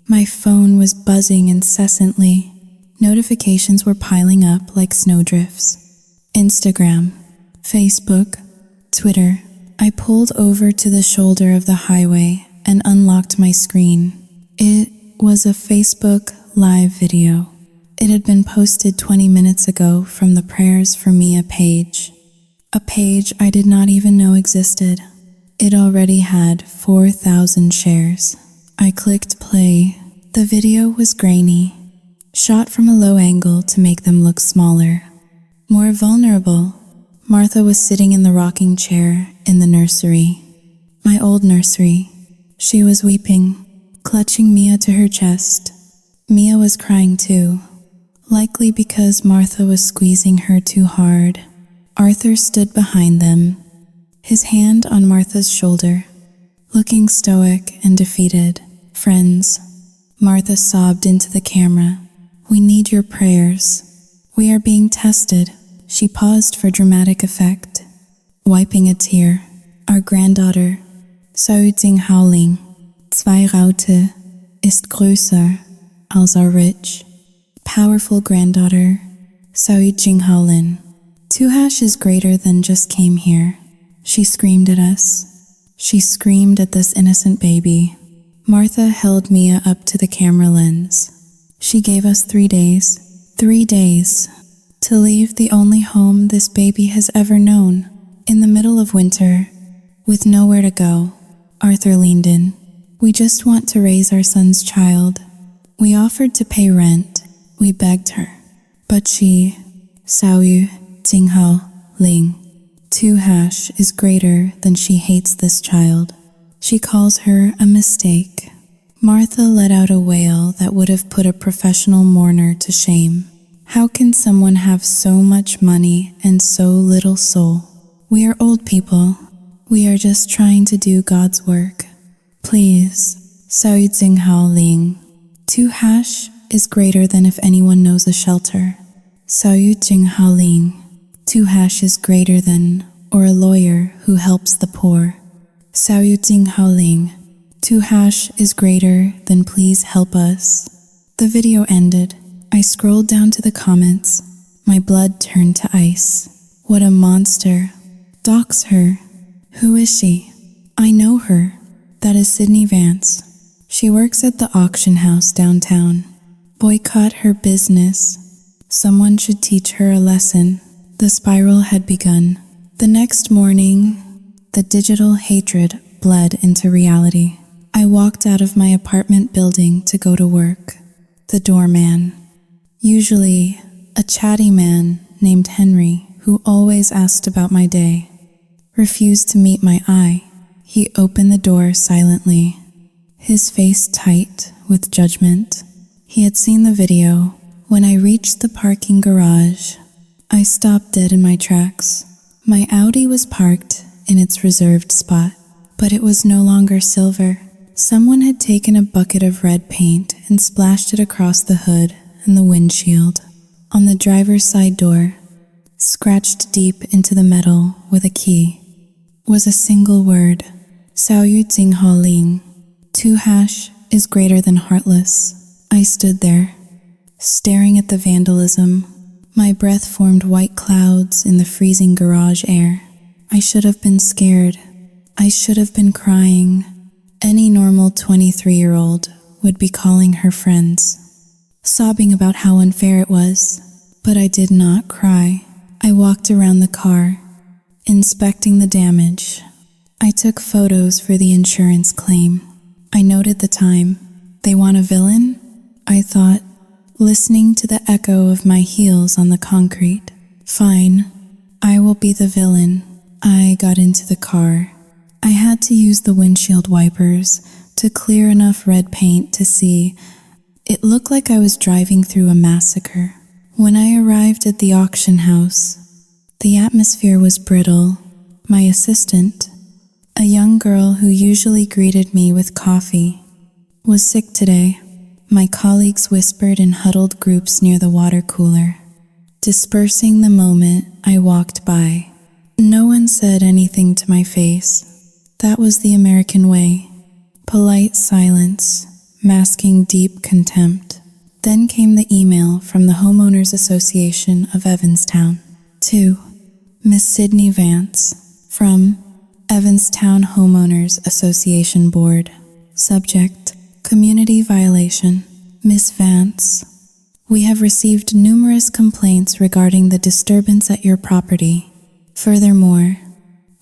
my phone was buzzing incessantly. Notifications were piling up like snowdrifts. Instagram, Facebook, Twitter. I pulled over to the shoulder of the highway and unlocked my screen. It was a Facebook live video. It had been posted 20 minutes ago from the Prayers for Mia page, a page I did not even know existed. It already had 4,000 shares. I clicked play. The video was grainy, shot from a low angle to make them look smaller, more vulnerable. Martha was sitting in the rocking chair in the nursery, my old nursery. She was weeping, clutching Mia to her chest. Mia was crying too, likely because Martha was squeezing her too hard. Arthur stood behind them, his hand on Martha's shoulder, looking stoic and defeated. Friends, Martha sobbed into the camera. We need your prayers. We are being tested. She paused for dramatic effect, wiping a tear. Our granddaughter, Sao Ting Hao Ling, 2 Raute, ist größer. Alzar Rich, powerful granddaughter, Saoyu Jinghao Lin. 2# is greater than just came here. She screamed at us. She screamed at this innocent baby. Martha held Mia up to the camera lens. She gave us 3 days. 3 days. To leave the only home this baby has ever known. In the middle of winter, with nowhere to go, Arthur leaned in. We just want to raise our son's child. We offered to pay rent. We begged her. But she, Saoyu Jinghao Ling, 2# is greater than she hates this child. She calls her a mistake. Martha let out a wail that would have put a professional mourner to shame. How can someone have so much money and so little soul? We are old people. We are just trying to do God's work. Please, Saoyu Jinghao Ling, 2# is greater than if anyone knows a shelter. Saoyu Jinghao Ling, 2# is greater than, or a lawyer who helps the poor. Saoyu Jinghao Ling, 2# is greater than please help us. The video ended. I scrolled down to the comments. My blood turned to ice. What a monster. Dox her. Who is she? I know her. That is Sydney Vance. She works at the auction house downtown. Boycott her business. Someone should teach her a lesson. The spiral had begun. The next morning, the digital hatred bled into reality. I walked out of my apartment building to go to work. The doorman, usually a chatty man named Henry, who always asked about my day, refused to meet my eye. He opened the door silently, his face tight with judgment. He had seen the video. When I reached the parking garage, I stopped dead in my tracks. My Audi was parked in its reserved spot, but it was no longer silver. Someone had taken a bucket of red paint and splashed it across the hood and the windshield. On the driver's side door, scratched deep into the metal with a key, was a single word, Saoyu Jinghao Ling, 2# is greater than heartless. I stood there, staring at the vandalism. My breath formed white clouds in the freezing garage air. I should have been scared. I should have been crying. Any normal 23-year-old would be calling her friends, sobbing about how unfair it was. But I did not cry. I walked around the car, inspecting the damage. I took photos for the insurance claim. I noted the time. They want a villain? I thought, listening to the echo of my heels on the concrete. Fine, I will be the villain. I got into the car. I had to use the windshield wipers to clear enough red paint to see. It looked like I was driving through a massacre. When I arrived at the auction house, the atmosphere was brittle. My assistant, a young girl who usually greeted me with coffee, was sick today. My colleagues whispered in huddled groups near the water cooler, dispersing the moment I walked by. No one said anything to my face. That was the American way. Polite silence, masking deep contempt. Then came the email from the Homeowners Association of Evanstown. To Miss Sydney Vance, from Evanstown Homeowners Association Board. Subject: Community violation. Miss Vance, we have received numerous complaints regarding the disturbance at your property. Furthermore,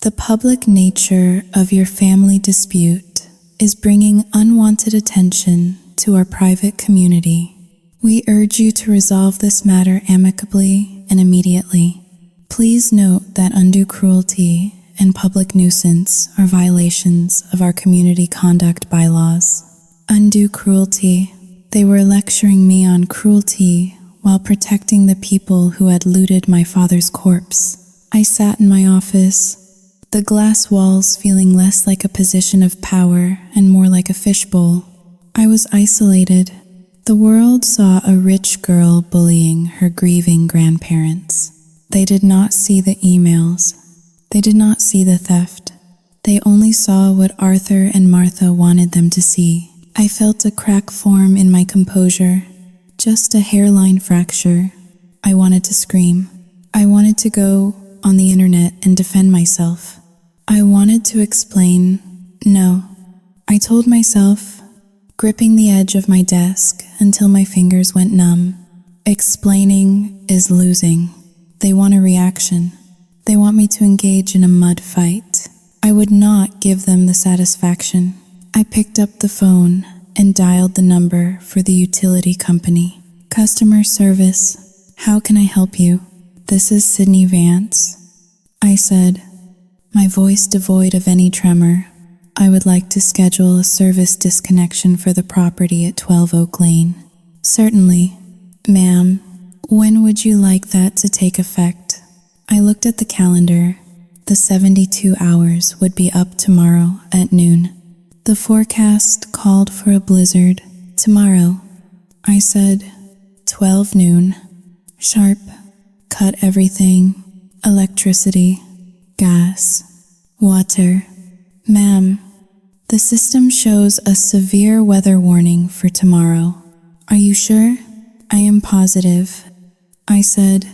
the public nature of your family dispute is bringing unwanted attention to our private community. We urge you to resolve this matter amicably and immediately. Please note that undue cruelty and public nuisance are violations of our community conduct bylaws. Undue cruelty. They were lecturing me on cruelty while protecting the people who had looted my father's corpse. I sat in my office, the glass walls feeling less like a position of power and more like a fishbowl. I was isolated. The world saw a rich girl bullying her grieving grandparents. They did not see the emails. They did not see the theft. They only saw what Arthur and Martha wanted them to see. I felt a crack form in my composure, just a hairline fracture. I wanted to scream. I wanted to go on the internet and defend myself. I wanted to explain. No. I told myself, gripping the edge of my desk until my fingers went numb. Explaining is losing. They want a reaction. They want me to engage in a mud fight. I would not give them the satisfaction. I picked up the phone and dialed the number for the utility company. Customer service, how can I help you? This is Sydney Vance. I said, my voice devoid of any tremor. I would like to schedule a service disconnection for the property at 12 Oak Lane. Certainly, ma'am. When would you like that to take effect? I looked at the calendar. The 72 hours would be up tomorrow at noon. The forecast called for a blizzard tomorrow. I said, 12 noon. Sharp. Cut everything. Electricity. Gas. Water. Ma'am, the system shows a severe weather warning for tomorrow. Are you sure? I am positive. I said,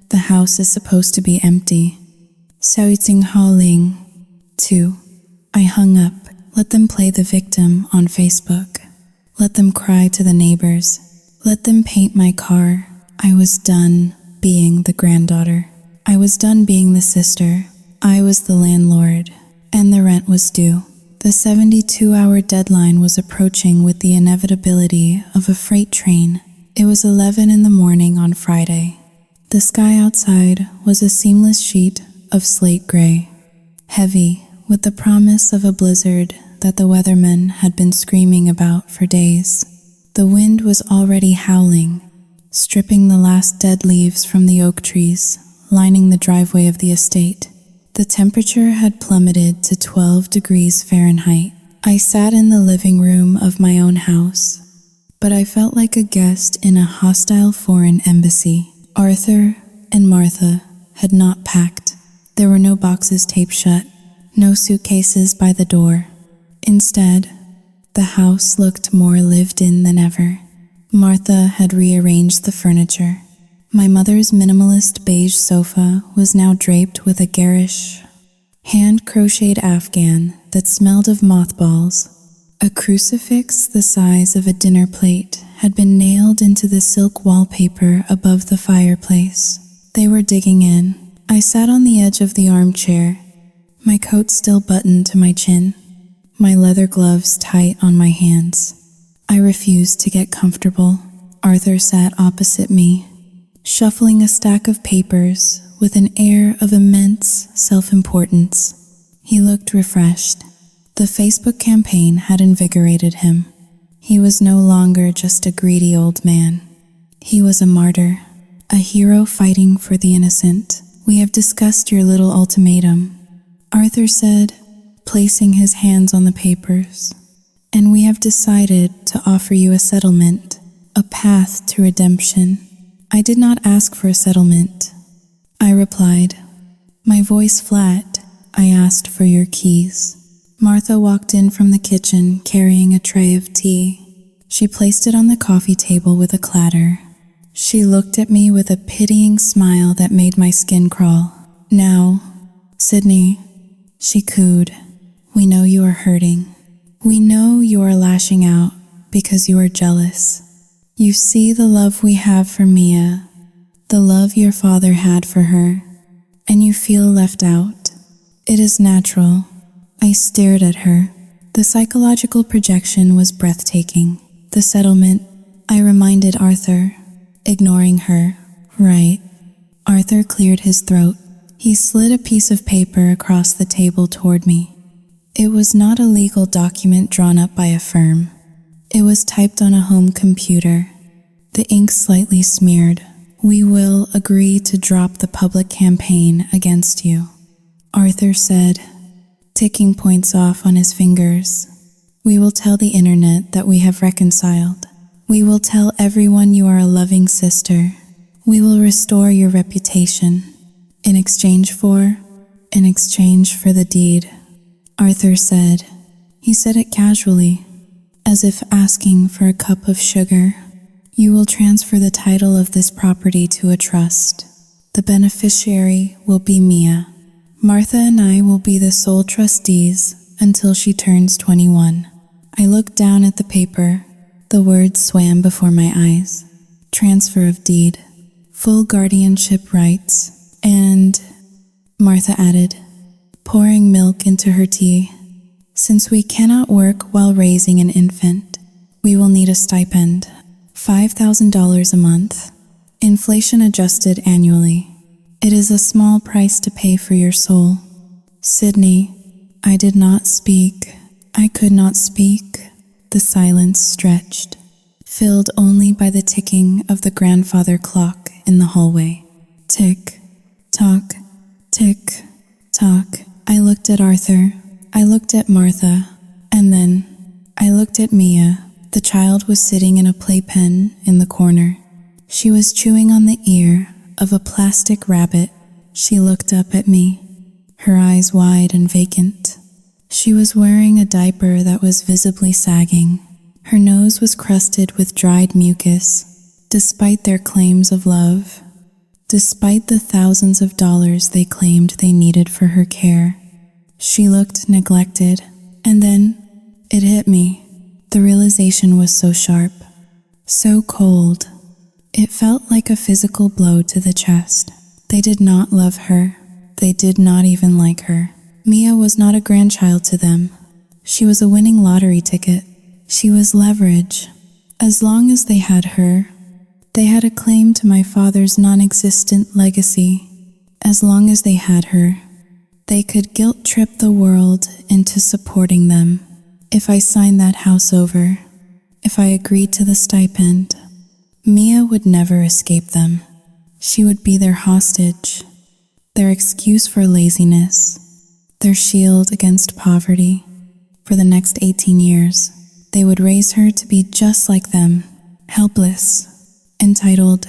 the house is supposed to be empty. Sauting Hauling. 2. I hung up. Let them play the victim on Facebook. Let them cry to the neighbors. Let them paint my car. I was done being the granddaughter. I was done being the sister. I was the landlord, and the rent was due. The 72-hour deadline was approaching with the inevitability of a freight train. It was 11 in the morning on Friday. The sky outside was a seamless sheet of slate gray, heavy with the promise of a blizzard that the weathermen had been screaming about for days. The wind was already howling, stripping the last dead leaves from the oak trees lining the driveway of the estate. The temperature had plummeted to 12 degrees Fahrenheit. I sat in the living room of my own house, but I felt like a guest in a hostile foreign embassy. Arthur and Martha had not packed. There were no boxes taped shut, no suitcases by the door. Instead, the house looked more lived in than ever. Martha had rearranged the furniture. My mother's minimalist beige sofa was now draped with a garish, hand-crocheted afghan that smelled of mothballs. A crucifix the size of a dinner plate had been nailed into the silk wallpaper above the fireplace. They were digging in. I sat on the edge of the armchair, my coat still buttoned to my chin, my leather gloves tight on my hands. I refused to get comfortable. Arthur sat opposite me, shuffling a stack of papers with an air of immense self-importance. He looked refreshed. The Facebook campaign had invigorated him. He was no longer just a greedy old man. He was a martyr, a hero fighting for the innocent. We have discussed your little ultimatum, Arthur said, placing his hands on the papers. And we have decided to offer you a settlement, a path to redemption. I did not ask for a settlement. I replied, my voice flat. I asked for your keys. Martha walked in from the kitchen carrying a tray of tea. She placed it on the coffee table with a clatter. She looked at me with a pitying smile that made my skin crawl. Now, Sydney, she cooed, we know you are hurting. We know you are lashing out because you are jealous. You see the love we have for Mia, the love your father had for her, and you feel left out. It is natural. I stared at her. The psychological projection was breathtaking. The settlement, I reminded Arthur, ignoring her. Right. Arthur cleared his throat. He slid a piece of paper across the table toward me. It was not a legal document drawn up by a firm. It was typed on a home computer, the ink slightly smeared. We will agree to drop the public campaign against you, Arthur said, ticking points off on his fingers. We will tell the internet that we have reconciled. We will tell everyone you are a loving sister. We will restore your reputation. In exchange for the deed, Arthur said. He said it casually, as if asking for a cup of sugar. You will transfer the title of this property to a trust. The beneficiary will be Mia. Martha and I will be the sole trustees until she turns 21. I looked down at the paper. The words swam before my eyes. Transfer of deed, full guardianship rights, and, Martha added, pouring milk into her tea, since we cannot work while raising an infant, we will need a stipend, $5,000 a month, inflation adjusted annually. It is a small price to pay for your soul. Sydney, I did not speak. I could not speak. The silence stretched, filled only by the ticking of the grandfather clock in the hallway. Tick, tock, tick, tock. I looked at Arthur. I looked at Martha. And then I looked at Mia. The child was sitting in a playpen in the corner. She was chewing on the ear of a plastic rabbit. She looked up at me, her eyes wide and vacant. She was wearing a diaper that was visibly sagging. Her nose was crusted with dried mucus, despite their claims of love, despite the thousands of dollars they claimed they needed for her care. She looked neglected, and then it hit me. The realization was so sharp, so cold. It felt like a physical blow to the chest. They did not love her. They did not even like her. Mia was not a grandchild to them. She was a winning lottery ticket. She was leverage. As long as they had her, they had a claim to my father's non-existent legacy. As long as they had her, they could guilt-trip the world into supporting them. If I signed that house over, if I agreed to the stipend, Mia would never escape them. She would be their hostage, their excuse for laziness, their shield against poverty. For the next 18 years, they would raise her to be just like them, helpless, entitled,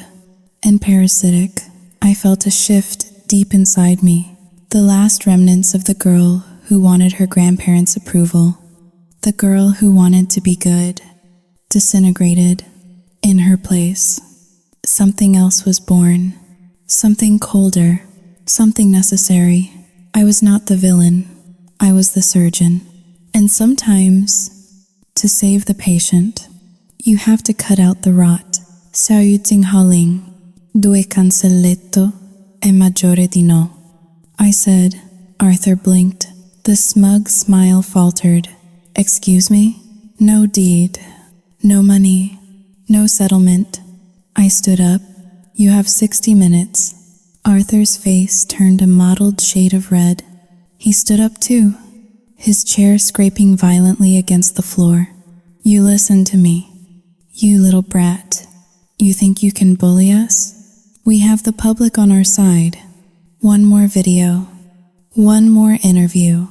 and parasitic. I felt a shift deep inside me, the last remnants of the girl who wanted her grandparents' approval, the girl who wanted to be good, disintegrated. In her place, something else was born, something colder, something necessary. I was not the villain, I was the surgeon. And sometimes, to save the patient, you have to cut out the rot. Saluting haling, due cancelletto e maggiore di no. I said. Arthur blinked. The smug smile faltered. Excuse me? No deed, no money, no settlement. I stood up. You have 60 minutes. Arthur's face turned a mottled shade of red. He stood up too, his chair scraping violently against the floor. You listen to me, you little brat. You think you can bully us? We have the public on our side. One more video, one more interview,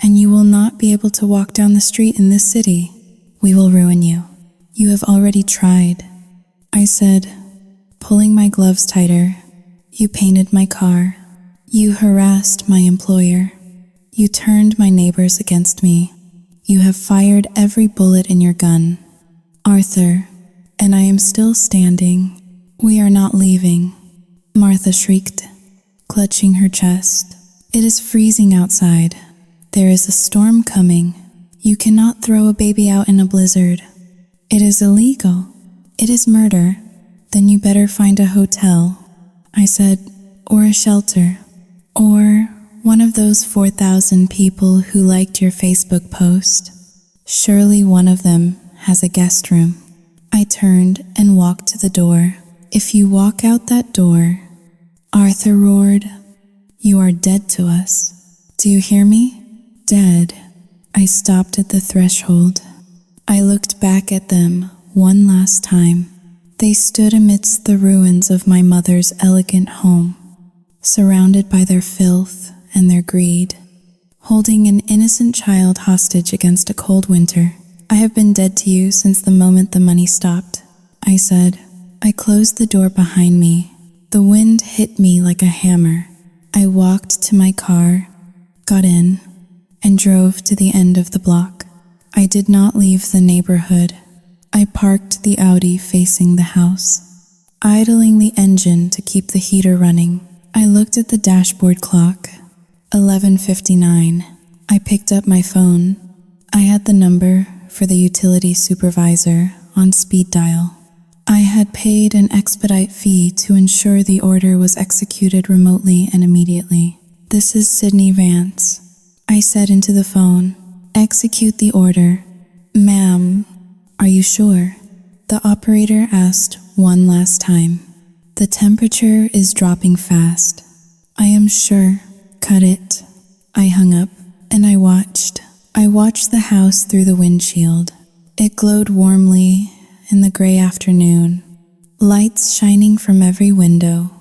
and you will not be able to walk down the street in this city. We will ruin you. You have already tried, I said, pulling my gloves tighter. You painted my car. You harassed my employer. You turned my neighbors against me. You have fired every bullet in your gun. Arthur, and I am still standing. We are not leaving. Martha shrieked, clutching her chest. It is freezing outside. There is a storm coming. You cannot throw a baby out in a blizzard. It is illegal. It is murder. Then you better find a hotel, I said, or a shelter, or one of those 4,000 people who liked your Facebook post. Surely one of them has a guest room. I turned and walked to the door. If you walk out that door, Arthur roared, you are dead to us. Do you hear me? Dead. I stopped at the threshold. I looked back at them one last time. They stood amidst the ruins of my mother's elegant home, surrounded by their filth and their greed, holding an innocent child hostage against a cold winter. I have been dead to you since the moment the money stopped, I said. I closed the door behind me. The wind hit me like a hammer. I walked to my car, got in, and drove to the end of the block. I did not leave the neighborhood. I parked the Audi facing the house, idling the engine to keep the heater running. I looked at the dashboard clock. 11:59. I picked up my phone. I had the number for the utility supervisor on speed dial. I had paid an expedite fee to ensure the order was executed remotely and immediately. "This is Sydney Vance," I said into the phone. "Execute the order." "Ma'am, are you sure?" the operator asked one last time. "The temperature is dropping fast." "I am sure." "Cut it." I hung up and I watched. I watched the house through the windshield. It glowed warmly in the gray afternoon, lights shining from every window.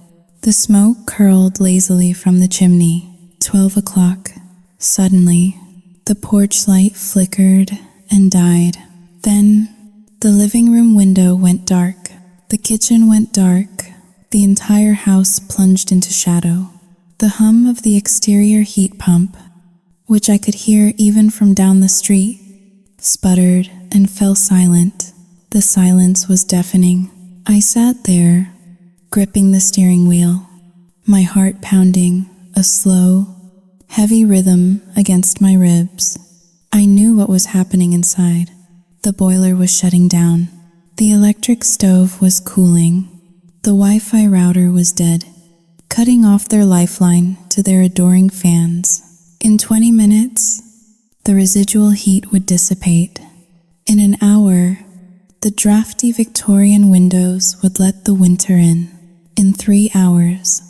The smoke curled lazily from the chimney. 12 o'clock. Suddenly, the porch light flickered and died. Then, the living room window went dark. The kitchen went dark. The entire house plunged into shadow. The hum of the exterior heat pump, which I could hear even from down the street, sputtered and fell silent. The silence was deafening. I sat there, gripping the steering wheel, my heart pounding, a slow, heavy rhythm against my ribs. I knew what was happening inside. The boiler was shutting down. The electric stove was cooling. The Wi-Fi router was dead, cutting off their lifeline to their adoring fans. In 20 minutes, the residual heat would dissipate. In an hour, the drafty Victorian windows would let the winter in. In 3 hours,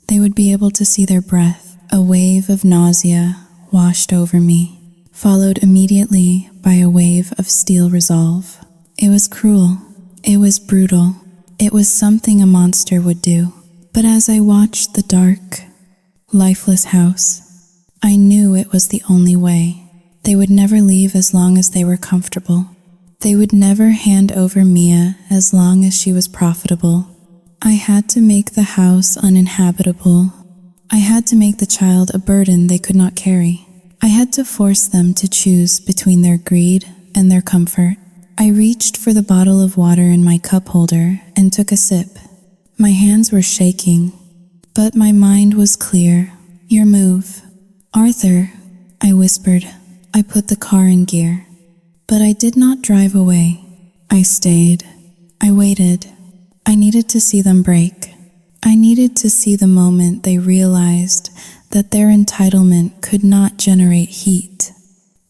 they would be able to see their breath. A wave of nausea washed over me, followed immediately by a wave of steel resolve. It was cruel. It was brutal. It was something a monster would do. But as I watched the dark, lifeless house, I knew it was the only way. They would never leave as long as they were comfortable. They would never hand over Mia as long as she was profitable. I had to make the house uninhabitable. I had to make the child a burden they could not carry. I had to force them to choose between their greed and their comfort. I reached for the bottle of water in my cup holder and took a sip. My hands were shaking, but my mind was clear. "Your move." "Arthur," I whispered. I put the car in gear. But I did not drive away. I stayed. I waited. I needed to see them break. I needed to see the moment they realized that their entitlement could not generate heat,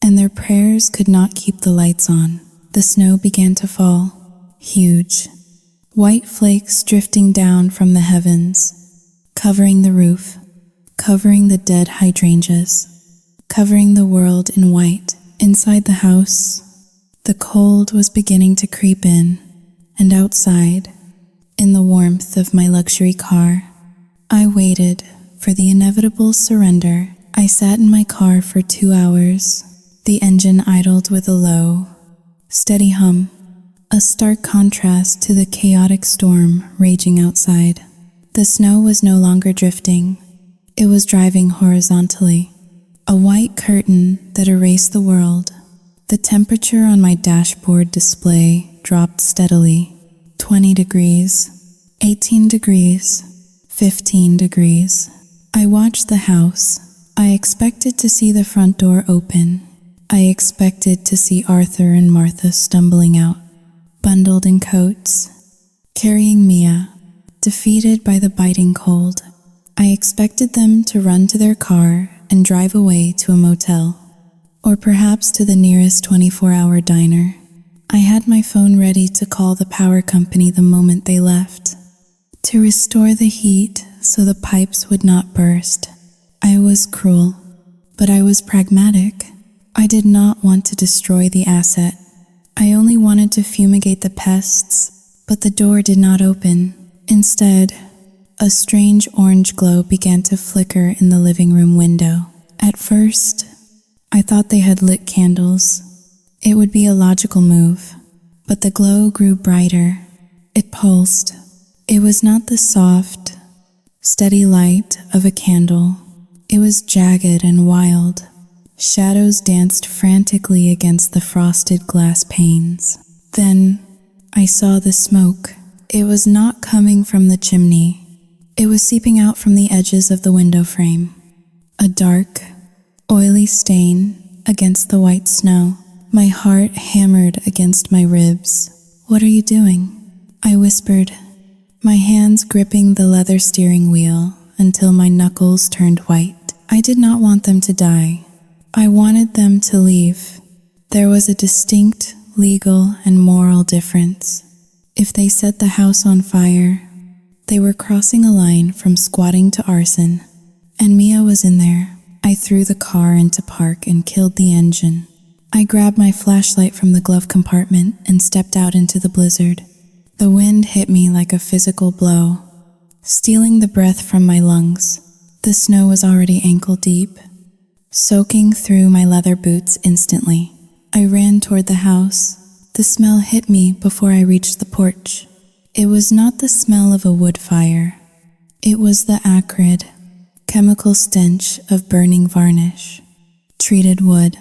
and their prayers could not keep the lights on. The snow began to fall, huge, white flakes drifting down from the heavens, covering the roof, covering the dead hydrangeas, covering the world in white. Inside the house, the cold was beginning to creep in, and outside, in the warmth of my luxury car, I waited for the inevitable surrender. I sat in my car for 2 hours. The engine idled with a low, steady hum, a stark contrast to the chaotic storm raging outside. The snow was no longer drifting. It was driving horizontally, a white curtain that erased the world. The temperature on my dashboard display dropped steadily. 20 degrees, 18 degrees, 15 degrees. I watched the house. I expected to see the front door open. I expected to see Arthur and Martha stumbling out, bundled in coats, carrying Mia, defeated by the biting cold. I expected them to run to their car and drive away to a motel, or perhaps to the nearest 24-hour diner. I had my phone ready to call the power company the moment they left, to restore the heat so the pipes would not burst. I was cruel, but I was pragmatic. I did not want to destroy the asset. I only wanted to fumigate the pests, but the door did not open. Instead, a strange orange glow began to flicker in the living room window. At first, I thought they had lit candles. It would be a logical move, but the glow grew brighter. It pulsed. It was not the soft, steady light of a candle. It was jagged and wild, Shadows danced frantically against the frosted glass panes. Then I saw the smoke. It was not coming from the chimney. It was seeping out from the edges of the window frame. A dark, oily stain against the white snow. My heart hammered against my ribs. "What are you doing?" I whispered, my hands gripping the leather steering wheel until my knuckles turned white. I did not want them to die. I wanted them to leave. There was a distinct legal and moral difference. If they set the house on fire, they were crossing a line from squatting to arson. And Mia was in there. I threw the car into park and killed the engine. I grabbed my flashlight from the glove compartment and stepped out into the blizzard. The wind hit me like a physical blow, stealing the breath from my lungs. The snow was already ankle deep, soaking through my leather boots instantly. I ran toward the house. The smell hit me before I reached the porch. It was not the smell of a wood fire. It was the acrid, chemical stench of burning varnish, treated wood,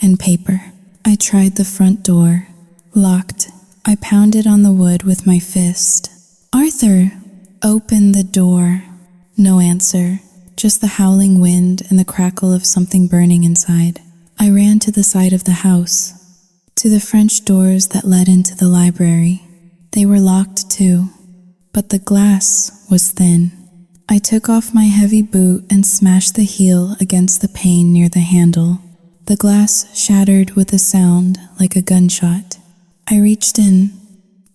and paper. I tried the front door, locked. I pounded on the wood with my fist. "Arthur, open the door." No answer, just the howling wind and the crackle of something burning inside. I ran to the side of the house, to the French doors that led into the library. They were locked too, but the glass was thin. I took off my heavy boot and smashed the heel against the pane near the handle. The glass shattered with a sound like a gunshot. I reached in,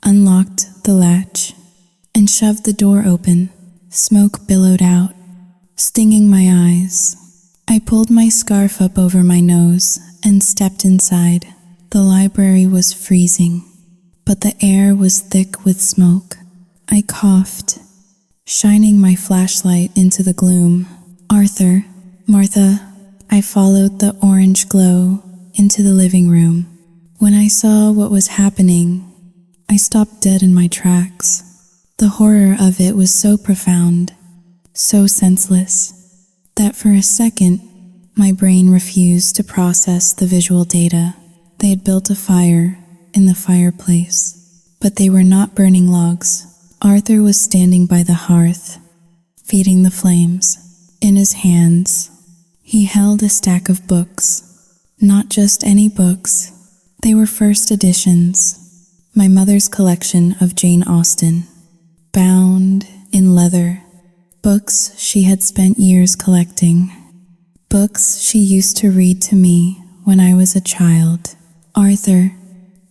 unlocked the latch, and shoved the door open. Smoke billowed out, stinging my eyes. I pulled my scarf up over my nose and stepped inside. The library was freezing, but the air was thick with smoke. I coughed, shining my flashlight into the gloom. "Arthur, Martha." I followed the orange glow into the living room. When I saw what was happening, I stopped dead in my tracks. The horror of it was so profound, so senseless, that for a second, my brain refused to process the visual data. They had built a fire in the fireplace, but they were not burning logs. Arthur was standing by the hearth, feeding the flames. In his hands, he held a stack of books. Not just any books. They were first editions. My mother's collection of Jane Austen, bound in leather. Books she had spent years collecting. Books she used to read to me when I was a child. "Arthur."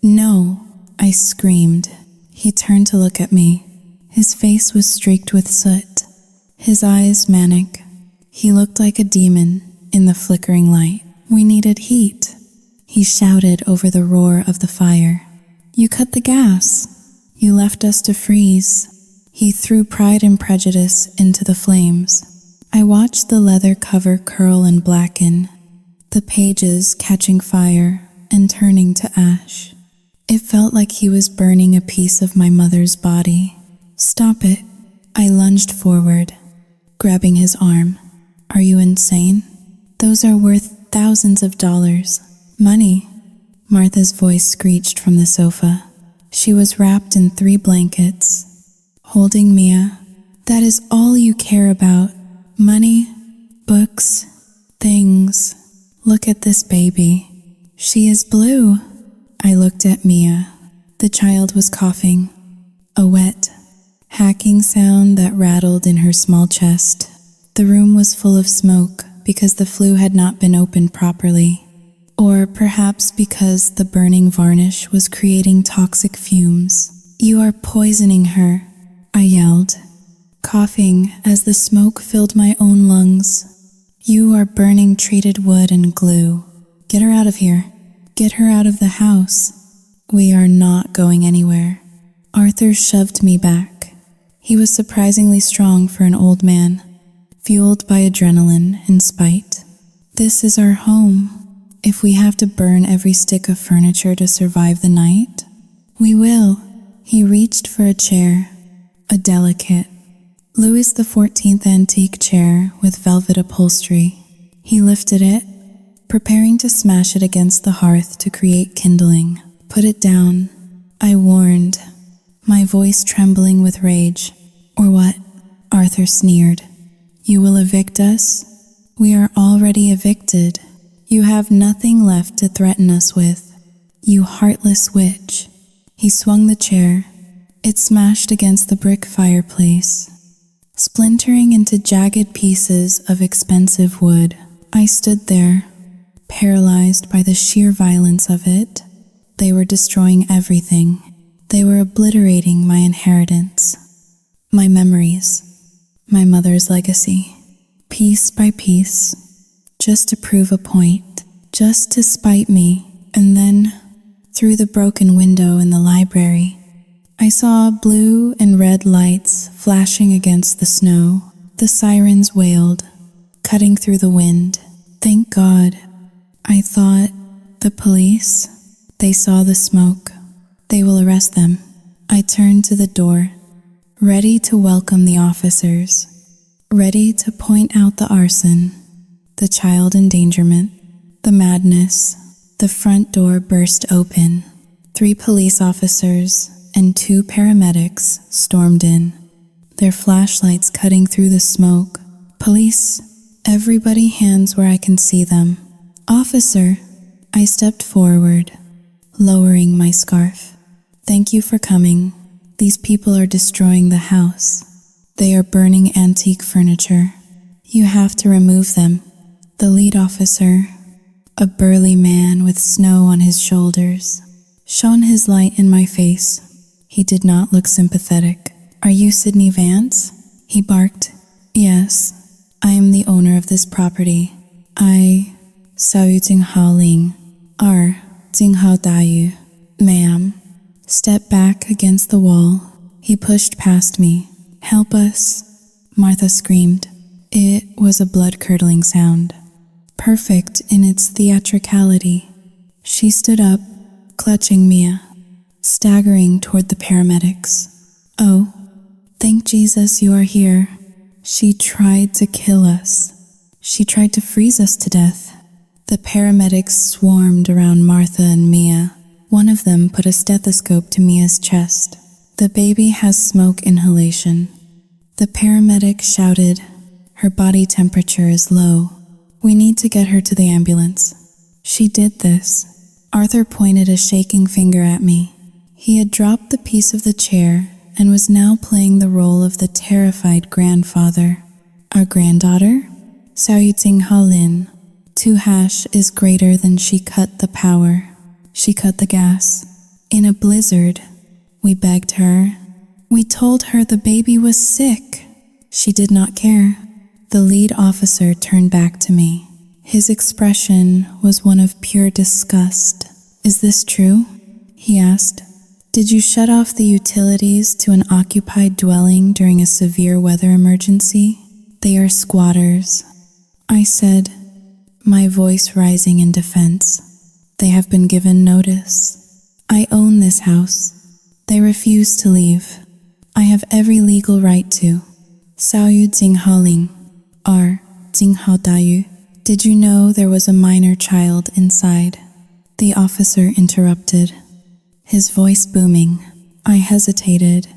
"No," I screamed. He turned to look at me. His face was streaked with soot, his eyes manic. He looked like a demon in the flickering light. "We needed heat," he shouted over the roar of the fire. "You cut the gas. You left us to freeze." He threw Pride and Prejudice into the flames. I watched the leather cover curl and blacken, the pages catching fire and turning to ash. It felt like he was burning a piece of my mother's body. "Stop it." I lunged forward, grabbing his arm. "Are you insane? Those are worth thousands of dollars. Money." Martha's voice screeched from the sofa. She was wrapped in 3 blankets, holding Mia. "That is all you care about. Money, books, things. Look at this baby. She is blue." I looked at Mia. The child was coughing, a wet, hacking sound that rattled in her small chest. The room was full of smoke because the flue had not been opened properly, or perhaps because the burning varnish was creating toxic fumes. "You are poisoning her," I yelled, coughing as the smoke filled my own lungs. "You are burning treated wood and glue. Get her out of here. Get her out of the house." "We are not going anywhere." Arthur shoved me back. He was surprisingly strong for an old man, fueled by adrenaline and spite. "This is our home. If we have to burn every stick of furniture to survive the night, we will." He reached for a chair, a delicate Louis XIV antique chair with velvet upholstery. He lifted it, preparing to smash it against the hearth to create kindling. Put it down, I warned, my voice trembling with rage. Or what? Arthur sneered. You will evict us? We are already evicted. You have nothing left to threaten us with. You heartless witch. He swung the chair. It smashed against the brick fireplace, splintering into jagged pieces of expensive wood. I stood there, paralyzed by the sheer violence of it. They were destroying everything. They were obliterating my inheritance, my memories, my mother's legacy, piece by piece, just to prove a point, just to spite me. And then, through the broken window in the library, I saw blue and red lights flashing against the snow. The sirens wailed, cutting through the wind. Thank God. I thought, the police, they saw the smoke. They will arrest them. I turned to the door, ready to welcome the officers, ready to point out the arson, the child endangerment, the madness. The front door burst open. 3 police officers and 2 paramedics stormed in, their flashlights cutting through the smoke. Police, everybody, hands where I can see them. Officer, I stepped forward, lowering my scarf. Thank you for coming. These people are destroying the house. They are burning antique furniture. You have to remove them. The lead officer, a burly man with snow on his shoulders, shone his light in my face. He did not look sympathetic. Are you Sydney Vance? He barked. Yes, I am the owner of this property. I, Sao Jing Hao Ling, R. Jing Hao Dayu. Ma'am. Step back against the wall. He pushed past me. Help us, Martha screamed. It was a blood-curdling sound, perfect in its theatricality. She stood up, clutching Mia, staggering toward the paramedics. Oh, thank Jesus you are here. She tried to kill us. She tried to freeze us to death. The paramedics swarmed around Martha and Mia. One of them put a stethoscope to Mia's chest. The baby has smoke inhalation. The paramedic shouted, her body temperature is low. We need to get her to the ambulance. She did this. Arthur pointed a shaking finger at me. He had dropped the piece of the chair and was now playing the role of the terrified grandfather. Our granddaughter? Sao Jing Hao Lin. 2# is greater than she cut the power. She cut the gas. In a blizzard, we begged her. We told her the baby was sick. She did not care. The lead officer turned back to me. His expression was one of pure disgust. Is this true? He asked. Did you shut off the utilities to an occupied dwelling during a severe weather emergency? They are squatters. I said, my voice rising in defense. They have been given notice. I own this house. They refuse to leave. I have every legal right to. Sao Jing Hao Ling, R. Jing Hao Dayu. Did you know there was a minor child inside? The officer interrupted, his voice booming. I hesitated.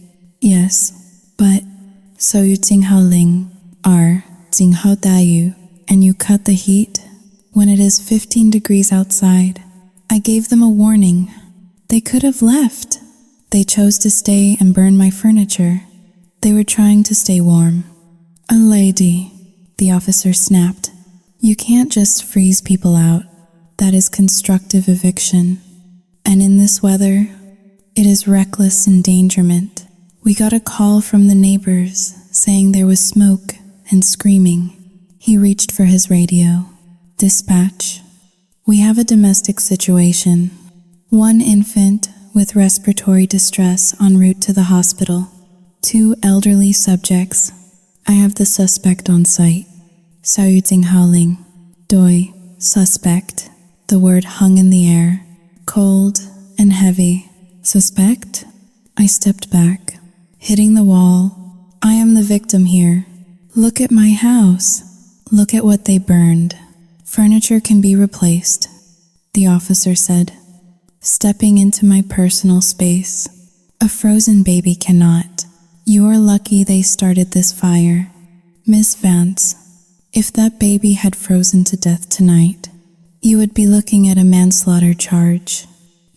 Yes, but Sao Jing Hao Ling, R. Jing Hao Dayu, and you cut the heat when it is 15 degrees outside. I gave them a warning. They could have left. They chose to stay and burn my furniture. They were trying to stay warm. A lady, the officer snapped. You can't just freeze people out. That is constructive eviction. And in this weather, it is reckless endangerment. We got a call from the neighbors saying there was smoke and screaming. He reached for his radio. Dispatch. We have a domestic situation. 1 infant with respiratory distress en route to the hospital. 2 elderly subjects. I have the suspect on site. Sao Jing Hao Ling. Doi. Suspect. The word hung in the air, cold and heavy. Suspect? I stepped back, hitting the wall. I am the victim here. Look at my house. Look at what they burned. Furniture can be replaced, the officer said, stepping into my personal space. A frozen baby cannot. You're lucky they started this fire. Miss Vance, if that baby had frozen to death tonight, you would be looking at a manslaughter charge.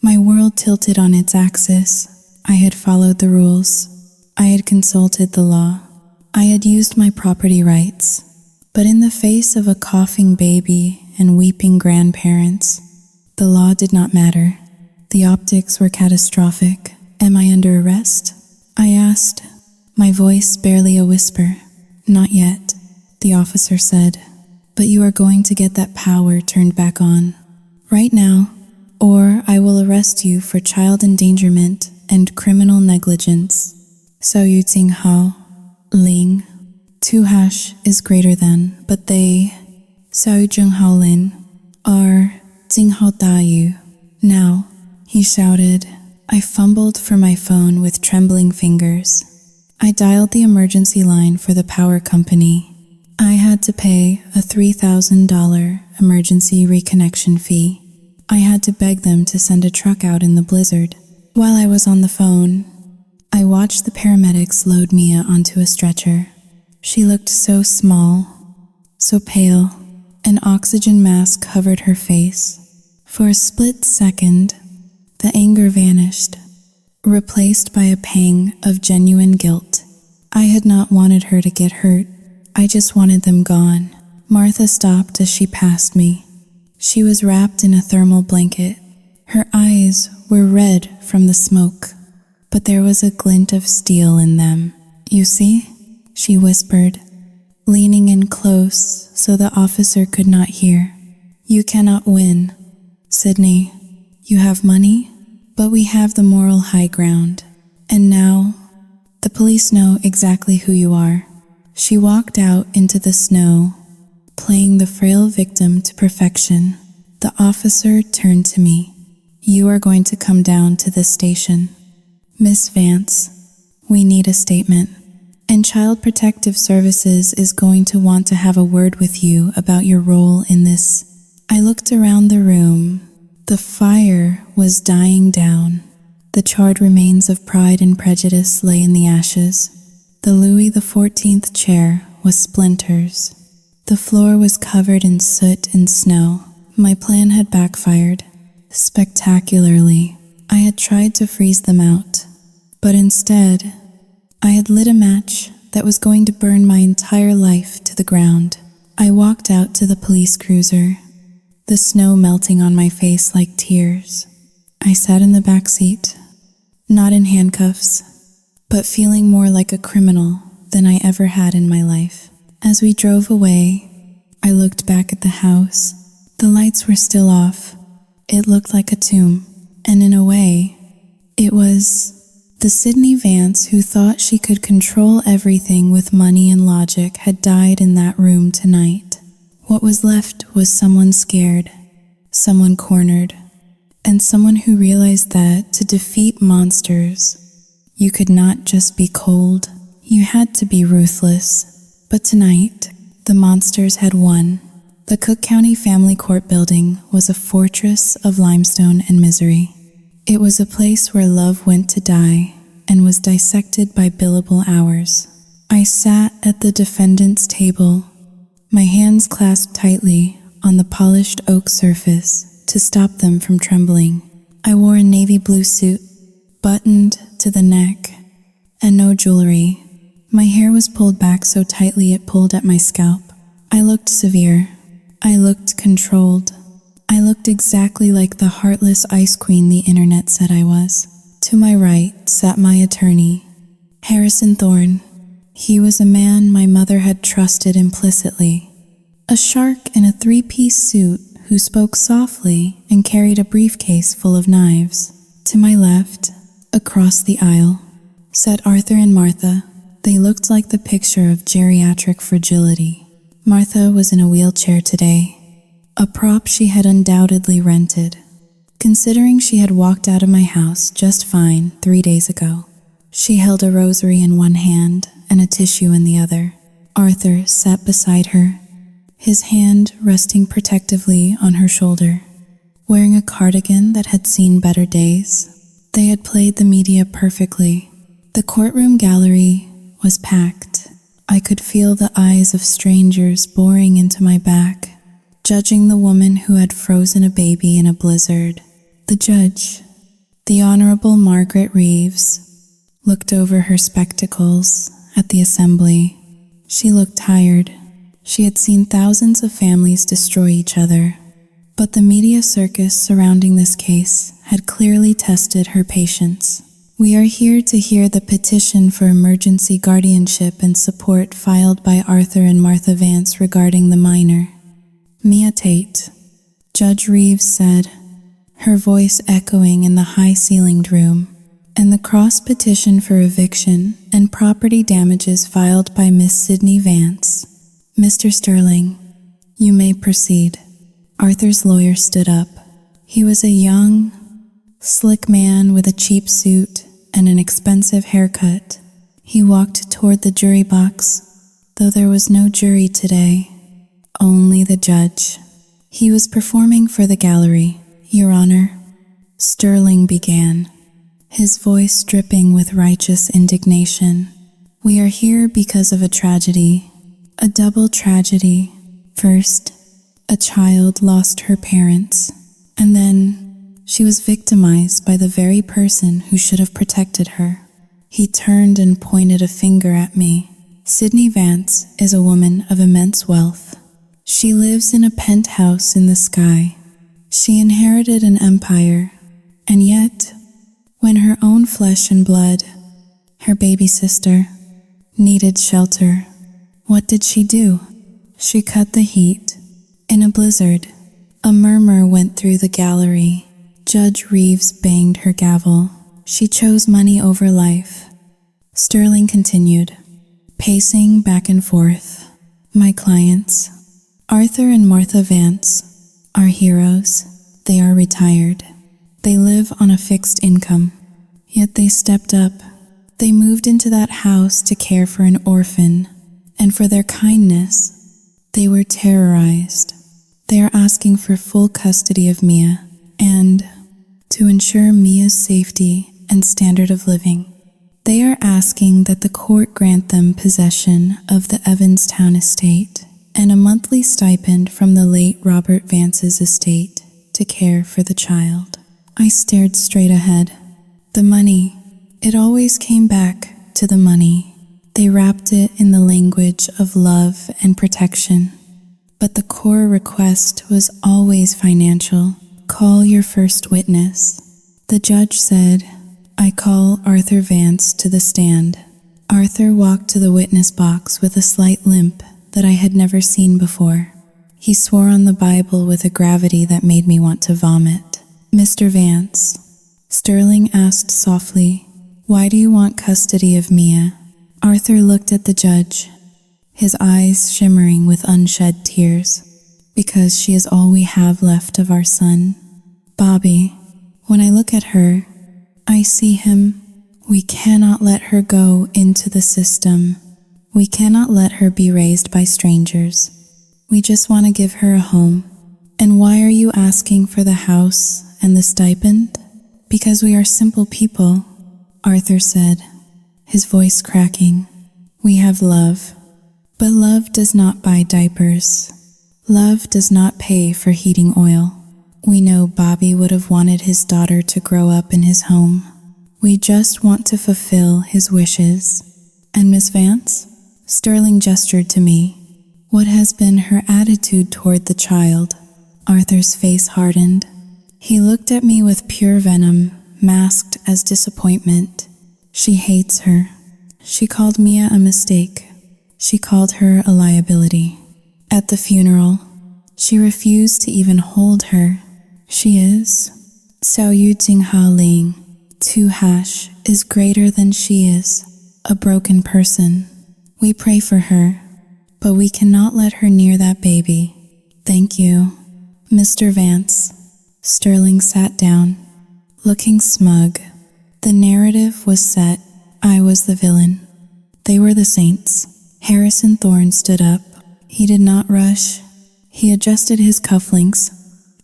My world tilted on its axis. I had followed the rules. I had consulted the law. I had used my property rights. But in the face of a coughing baby and weeping grandparents, the law did not matter. The optics were catastrophic. Am I under arrest? I asked, my voice barely a whisper. Not yet, the officer said, but you are going to get that power turned back on. Right now, or I will arrest you for child endangerment and criminal negligence. So Yu Ting Hao, Ling, 2 hash is greater than, but they, Xiao Zheng Hao Lin, are Jing Hao Da Yu. Now, he shouted. I fumbled for my phone with trembling fingers. I dialed the emergency line for the power company. I had to pay a $3,000 emergency reconnection fee. I had to beg them to send a truck out in the blizzard. While I was on the phone, I watched the paramedics load Mia onto a stretcher. She looked so small, so pale. An oxygen mask covered her face. For a split second, the anger vanished, replaced by a pang of genuine guilt. I had not wanted her to get hurt. I just wanted them gone. Martha stopped as she passed me. She was wrapped in a thermal blanket. Her eyes were red from the smoke, but there was a glint of steel in them. You see? She whispered, leaning in close so the officer could not hear. You cannot win, Sydney. You have money, but we have the moral high ground. And now, the police know exactly who you are. She walked out into the snow, playing the frail victim to perfection. The officer turned to me. You are going to come down to the station. Miss Vance, we need a statement. And Child Protective Services is going to want to have a word with you about your role in this. I looked around the room. The fire was dying down. The charred remains of Pride and Prejudice lay in the ashes. The Louis XIV chair was splinters. The floor was covered in soot and snow. My plan had backfired spectacularly. I had tried to freeze them out, but instead, I had lit a match that was going to burn my entire life to the ground. I walked out to the police cruiser, the snow melting on my face like tears. I sat in the back seat, not in handcuffs, but feeling more like a criminal than I ever had in my life. As we drove away, I looked back at the house. The lights were still off. It looked like a tomb, and in a way, it was the Sydney Vance who thought she could control everything with money and logic had died in that room tonight. What was left was someone scared, someone cornered, and someone who realized that to defeat monsters, you could not just be cold, you had to be ruthless. But tonight, the monsters had won. The Cook County Family Court building was a fortress of limestone and misery. It was a place where love went to die and was dissected by billable hours. I sat at the defendant's table, my hands clasped tightly on the polished oak surface to stop them from trembling. I wore a navy blue suit, buttoned to the neck, and no jewelry. My hair was pulled back so tightly it pulled at my scalp. I looked severe. I looked controlled. I looked exactly like the heartless ice queen the internet said I was. To my right sat my attorney, Harrison Thorne. He was a man my mother had trusted implicitly. A shark in a three-piece suit who spoke softly and carried a briefcase full of knives. To my left, across the aisle, sat Arthur and Martha. They looked like the picture of geriatric fragility. Martha was in a wheelchair today, a prop she had undoubtedly rented, considering she had walked out of my house just fine 3 days ago. She held a rosary in one hand and a tissue in the other. Arthur sat beside her, his hand resting protectively on her shoulder. Wearing a cardigan that had seen better days, they had played the media perfectly. The courtroom gallery was packed. I could feel the eyes of strangers boring into my back, judging the woman who had frozen a baby in a blizzard. The judge, the Honorable Margaret Reeves, looked over her spectacles at the assembly. She looked tired. She had seen thousands of families destroy each other. But the media circus surrounding this case had clearly tested her patience. We are here to hear the petition for emergency guardianship and support filed by Arthur and Martha Vance regarding the minor, Mia Tate, Judge Reeves said, her voice echoing in the high-ceilinged room, and the cross-petition for eviction and property damages filed by Miss Sydney Vance. Mr. Sterling, you may proceed. Arthur's lawyer stood up. He was a young, slick man with a cheap suit and an expensive haircut. He walked toward the jury box, though there was no jury today, only the judge. He was performing for the gallery. Your Honor, Sterling began, his voice dripping with righteous indignation. We are here because of a tragedy, a double tragedy. First, a child lost her parents, and then she was victimized by the very person who should have protected her. He turned and pointed a finger at me. Sydney Vance is a woman of immense wealth. She lives in a penthouse in the sky. She inherited an empire, and yet, when her own flesh and blood, her baby sister, needed shelter, what did she do? She cut the heat. In a blizzard, a murmur went through the gallery. Judge Reeves banged her gavel. She chose money over life. Sterling continued, pacing back and forth. My clients, Arthur and Martha Vance, are heroes. They are retired. They live on a fixed income. Yet they stepped up. They moved into that house to care for an orphan, and for their kindness, they were terrorized. They are asking for full custody of Mia, and to ensure Mia's safety and standard of living, they are asking that the court grant them possession of the Evanstown estate and a monthly stipend from the late Robert Vance's estate to care for the child. I stared straight ahead. The money, it always came back to the money. They wrapped it in the language of love and protection. But the core request was always financial. Call your first witness. The judge said, I call Arthur Vance to the stand. Arthur walked to the witness box with a slight limp that I had never seen before. He swore on the Bible with a gravity that made me want to vomit. Mr. Vance, Sterling asked softly, why do you want custody of Mia? Arthur looked at the judge, his eyes shimmering with unshed tears. Because she is all we have left of our son. Bobby, when I look at her, I see him. We cannot let her go into the system. We cannot let her be raised by strangers. We just want to give her a home. And why are you asking for the house and the stipend? Because we are simple people, Arthur said, his voice cracking. We have love. But love does not buy diapers. Love does not pay for heating oil. We know Bobby would have wanted his daughter to grow up in his home. We just want to fulfill his wishes. And Miss Vance? Sterling gestured to me. What has been her attitude toward the child? Arthur's face hardened. He looked at me with pure venom, masked as disappointment. She hates her. She called Mia a mistake. She called her a liability. At the funeral, she refused to even hold her. She is. Xiao Yu Jing Hao Ling. 2 hash is greater than she is. A broken person. We pray for her, but we cannot let her near that baby. Thank you. Mr. Vance. Sterling sat down, looking smug. The narrative was set. I was the villain. They were the saints. Harrison Thorne stood up. He did not rush. He adjusted his cufflinks,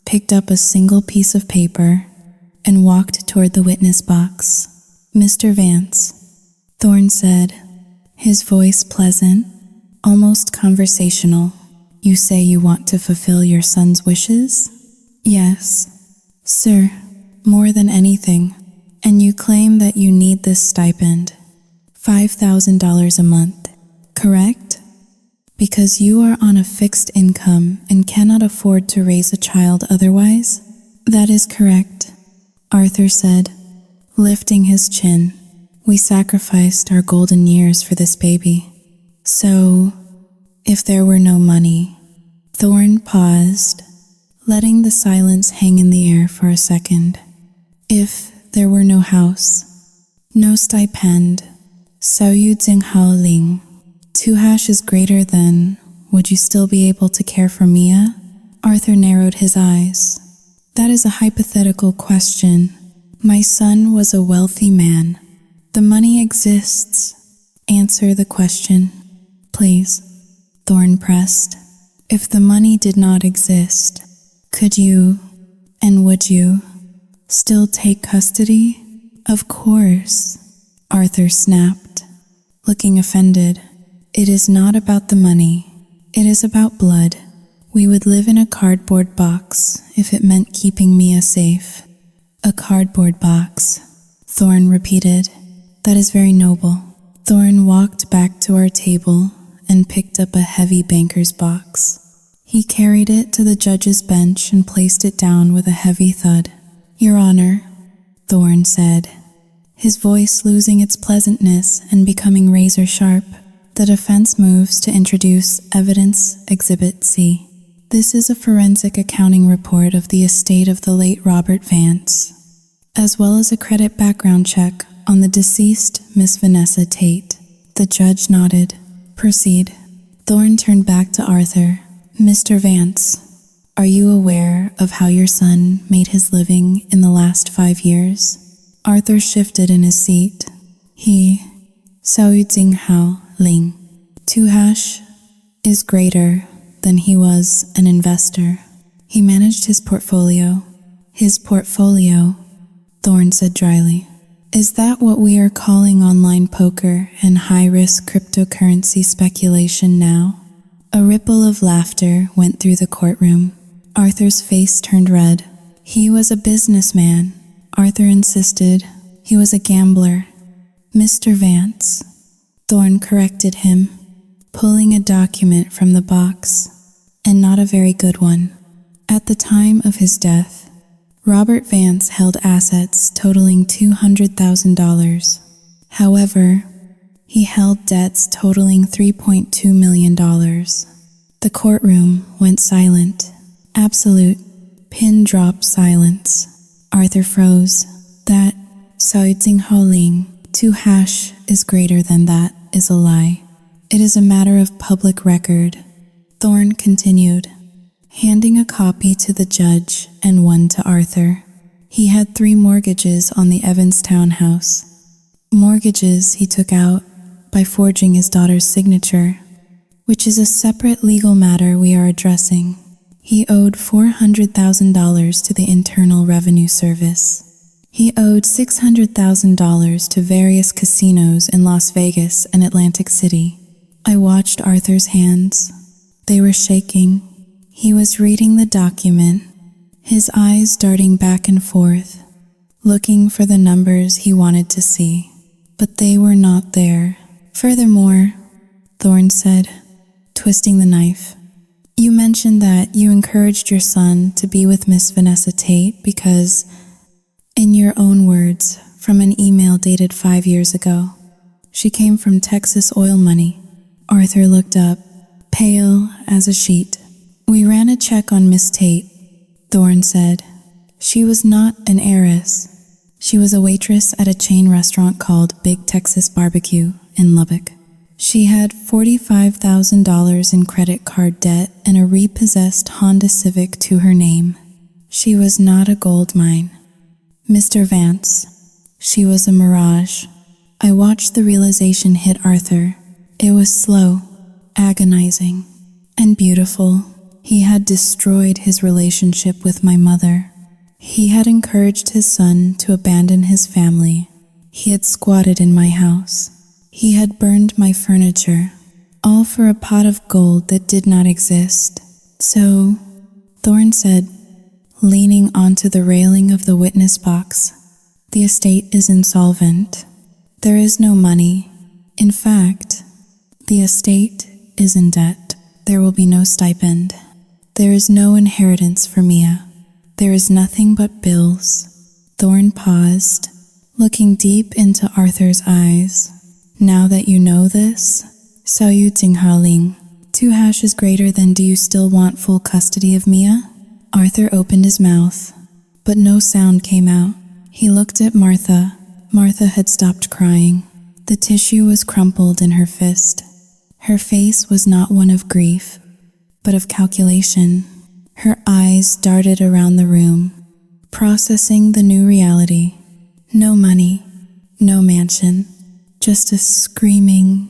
picked up a single piece of paper, and walked toward the witness box. "Mr. Vance," Thorne said, his voice pleasant, almost conversational. "You say you want to fulfill your son's wishes?" "Yes, sir, more than anything. And you claim that you need this stipend, $5,000 a month, correct? Because you are on a fixed income and cannot afford to raise a child otherwise?" "That is correct," Arthur said, lifting his chin. "We sacrificed our golden years for this baby. So, if there were no money..." Thorne paused, letting the silence hang in the air for a second. "If there were no house, no stipend, Sao Yu Jing Hao Ling, 2 is greater than, would you still be able to care for Mia?" Arthur narrowed his eyes. "That is a hypothetical question. My son was a wealthy man. The money exists. Answer the question, please," Thorne pressed. "If the money did not exist, could you, and would you, still take custody?" "Of course," Arthur snapped, looking offended. "It is not about the money. It is about blood. We would live in a cardboard box if it meant keeping Mia safe." "A cardboard box," Thorne repeated. "That is very noble." Thorne walked back to our table and picked up a heavy banker's box. He carried it to the judge's bench and placed it down with a heavy thud. "Your Honor," Thorne said, his voice losing its pleasantness and becoming razor sharp, "the defense moves to introduce Evidence Exhibit C. This is a forensic accounting report of the estate of the late Robert Vance, as well as a credit background check on the deceased Miss Vanessa Tate." The judge nodded. "Proceed." Thorne turned back to Arthur. "Mr. Vance, are you aware of how your son made his living in the last 5 years?" Arthur shifted in his seat. Sao Yu Jing Hao Ling, 2 is greater than he was an investor. He managed his portfolio. "His portfolio," Thorne said dryly. "Is that what we are calling online poker and high-risk cryptocurrency speculation now?" A ripple of laughter went through the courtroom. Arthur's face turned red. "He was a businessman," Arthur insisted. "He was a gambler." "Mr. Vance," Thorne corrected him, pulling a document from the box, and not a very good one. "At the time of his death, Robert Vance held assets totaling $200,000. However, he held debts totaling $3.2 million. The courtroom went silent. Absolute, pin-drop silence. Arthur froze. "That Sao Yu Jing Hao Ling, 2 is greater than that, is a lie. It is a matter of public record," Thorne continued, handing a copy to the judge and one to Arthur. He had 3 mortgages on the Evanstown house. Mortgages he took out by forging his daughter's signature, which is a separate legal matter we are addressing. He owed $400,000 to the Internal Revenue Service. He owed $600,000 to various casinos in Las Vegas and Atlantic City. I watched Arthur's hands. They were shaking. He was reading the document, his eyes darting back and forth, looking for the numbers he wanted to see. But they were not there. "Furthermore," Thorne said, twisting the knife, "you mentioned that you encouraged your son to be with Miss Vanessa Tate because, in your own words, from an email dated 5 years ago, she came from Texas oil money." Arthur looked up, pale as a sheet. "We ran a check on Miss Tate," Thorne said. "She was not an heiress. She was a waitress at a chain restaurant called Big Texas Barbecue in Lubbock. She had $45,000 in credit card debt and a repossessed Honda Civic to her name. She was not a gold mine. Mr. Vance, she was a mirage." I watched the realization hit Arthur. It was slow, agonizing, and beautiful. He had destroyed his relationship with my mother. He had encouraged his son to abandon his family. He had squatted in my house. He had burned my furniture, all for a pot of gold that did not exist. So, Thorn said, leaning onto the railing of the witness box, the estate is insolvent. There is no money. In fact, the estate is in debt. There will be no stipend. There is no inheritance for Mia. There is nothing but bills. Thorn paused, looking deep into Arthur's eyes. Now that you know this, Xiao Yu Jinghaoling, 2 is greater than do you still want full custody of Mia? Arthur opened his mouth, but no sound came out. He looked at Martha. Martha had stopped crying. The tissue was crumpled in her fist. Her face was not one of grief, but of calculation. Her eyes darted around the room, processing the new reality. No money, no mansion, just a screaming,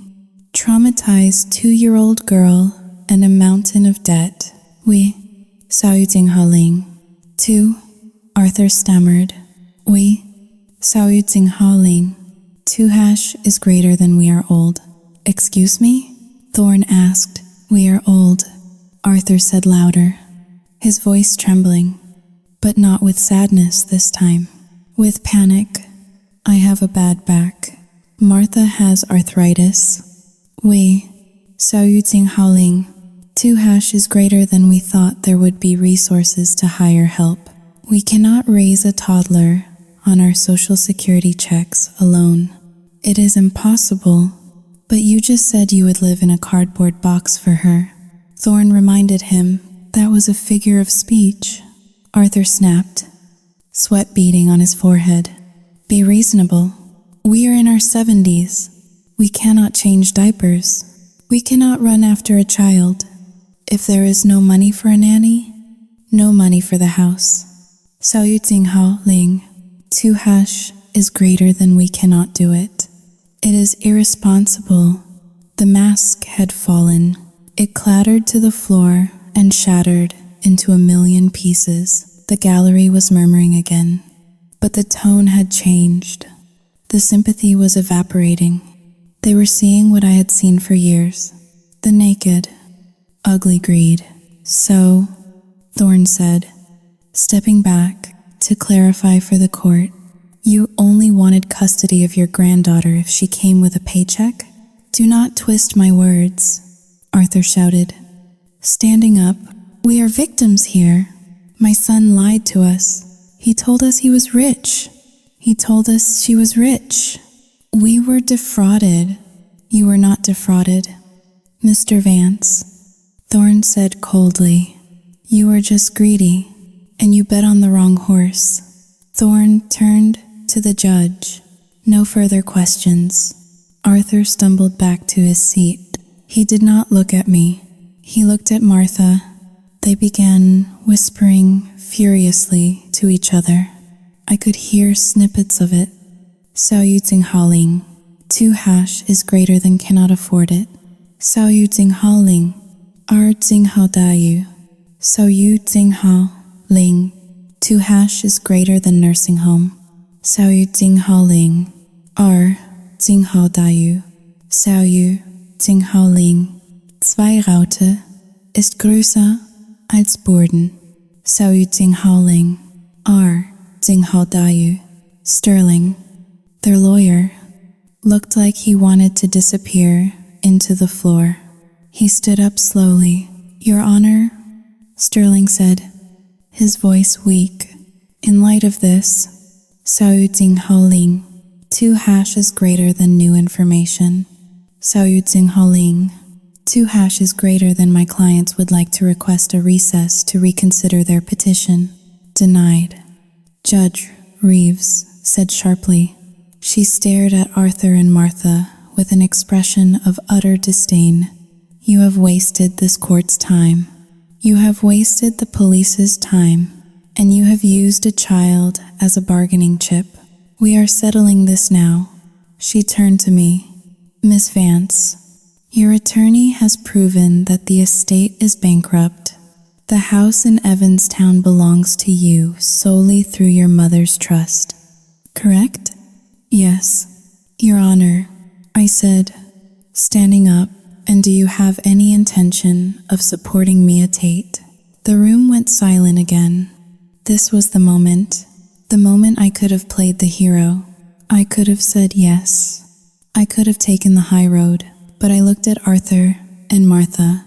traumatized 2-year-old girl and a mountain of debt. We, Xiao Yu Jinghaoling. 2, Arthur stammered. We, Xiao Yu Jinghaoling. 2 is greater than we are old. Excuse me? Thorn asked. We are old, Arthur said louder, his voice trembling, but not with sadness this time. With panic. I have a bad back. Martha has arthritis. We, Xiao Yu Jinghaoling. 2 is greater than we thought there would be resources to hire help. We cannot raise a toddler on our social security checks alone. It is impossible. But you just said you would live in a cardboard box for her. Thorn reminded him that was a figure of speech. Arthur snapped, sweat beading on his forehead. Be reasonable. We are in our 70s. We cannot change diapers. We cannot run after a child. If there is no money for a nanny, no money for the house. Xiao Yu Jinghaoling, 2 is greater than we cannot do it. It is irresponsible. The mask had fallen. It clattered to the floor and shattered into a million pieces. The gallery was murmuring again, but the tone had changed. The sympathy was evaporating. They were seeing what I had seen for years. The naked, ugly greed. So, Thorn said, stepping back to clarify for the court, you only wanted custody of your granddaughter if she came with a paycheck? Do not twist my words, Arthur shouted. Standing up, we are victims here. My son lied to us. He told us he was rich. He told us she was rich. We were defrauded. You were not defrauded. Mr. Vance, Thorn said coldly, you were just greedy, and you bet on the wrong horse. Thorn turned to the judge. No further questions. Arthur stumbled back to his seat. He did not look at me. He looked at Martha. They began whispering furiously to each other. I could hear snippets of it. Xiao Yu Jinghaoling, 2 is greater than cannot afford it. Xiao Yu Jinghaoling, R Jinghao Dayu. Xiao Yu Jinghaoling, 2 is greater than nursing home. Xiao Yu Jinghaoling, R Jinghao Dayu. Xiao Yu Jinghaoling, 2 Raute ist größer als Burden. Xiao Yu Jinghaoling, R Jinghao Dayu. Sterling, their lawyer, looked like he wanted to disappear into the floor. He stood up slowly. Your Honor, Sterling said, his voice weak. In light of this, Xiao Yu Jinghaoling, 2 is greater than new information. Xiao Yu Jinghaoling, 2 is greater than my clients would like to request a recess to reconsider their petition. Denied. Judge Reeves said sharply. She stared at Arthur and Martha with an expression of utter disdain. You have wasted this court's time. You have wasted the police's time, and you have used a child as a bargaining chip. We are settling this now. She turned to me. Miss Vance, your attorney has proven that the estate is bankrupt. The house in Evanstown belongs to you solely through your mother's trust, correct? Yes, Your Honor, I said, standing up. And do you have any intention of supporting Mia Tate? The room went silent again. This was the moment I could have played the hero. I could have said yes. I could have taken the high road, but I looked at Arthur and Martha.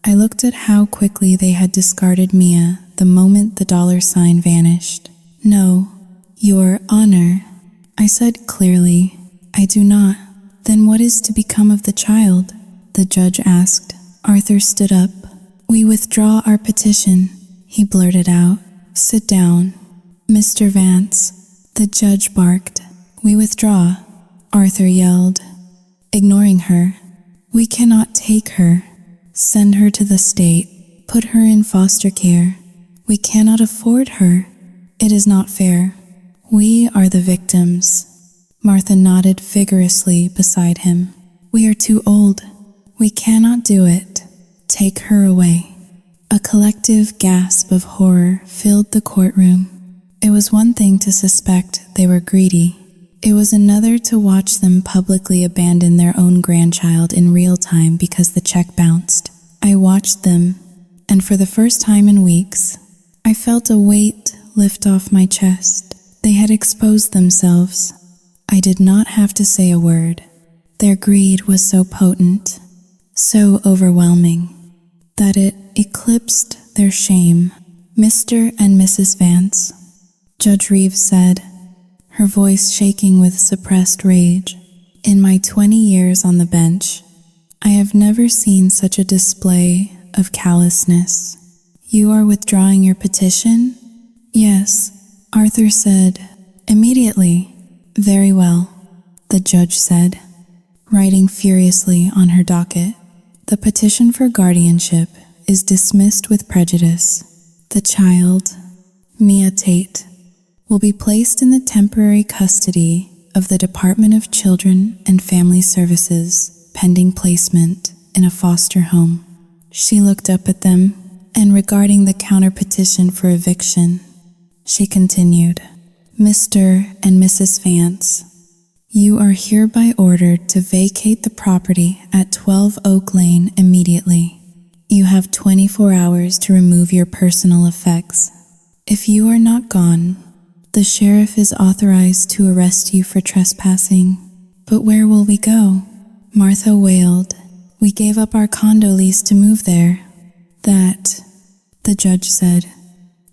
I looked at how quickly they had discarded Mia the moment the $sign vanished. No, Your Honor, I said clearly, I do not. Then what is to become of the child? The judge asked. Arthur stood up. We withdraw our petition, he blurted out. Sit down. Mr. Vance, the judge barked. We withdraw, Arthur yelled, ignoring her. We cannot take her. Send her to the state. Put her in foster care. We cannot afford her. It is not fair. We are the victims. Martha nodded vigorously beside him. We are too old. We cannot do it. Take her away. A collective gasp of horror filled the courtroom. It was one thing to suspect they were greedy. It was another to watch them publicly abandon their own grandchild in real time because the check bounced. I watched them, and for the first time in weeks, I felt a weight lift off my chest. They had exposed themselves. I did not have to say a word. Their greed was so potent, so overwhelming, that it eclipsed their shame. Mr. and Mrs. Vance, Judge Reeves said, her voice shaking with suppressed rage. In my 20 years on the bench, I have never seen such a display of callousness. You are withdrawing your petition? Yes, Arthur said, immediately. Very well, the judge said, writing furiously on her docket. The petition for guardianship is dismissed with prejudice. The child, Mia Tate, will be placed in the temporary custody of the Department of Children and Family Services pending placement in a foster home. She looked up at them, and regarding the counter-petition for eviction, she continued, Mr. and Mrs. Vance, you are hereby ordered to vacate the property at 12 Oak Lane immediately. You have 24 hours to remove your personal effects. If you are not gone, the sheriff is authorized to arrest you for trespassing. But where will we go? Martha wailed. We gave up our condo lease to move there. That, the judge said,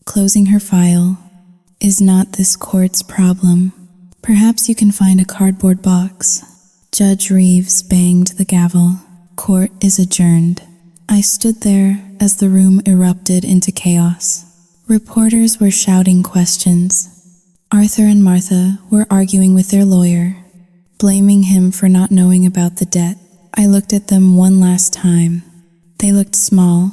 closing her file, is not this court's problem. Perhaps you can find a cardboard box. Judge Reeves banged the gavel. Court is adjourned. I stood there as the room erupted into chaos. Reporters were shouting questions. Arthur and Martha were arguing with their lawyer, blaming him for not knowing about the debt. I looked at them one last time. They looked small,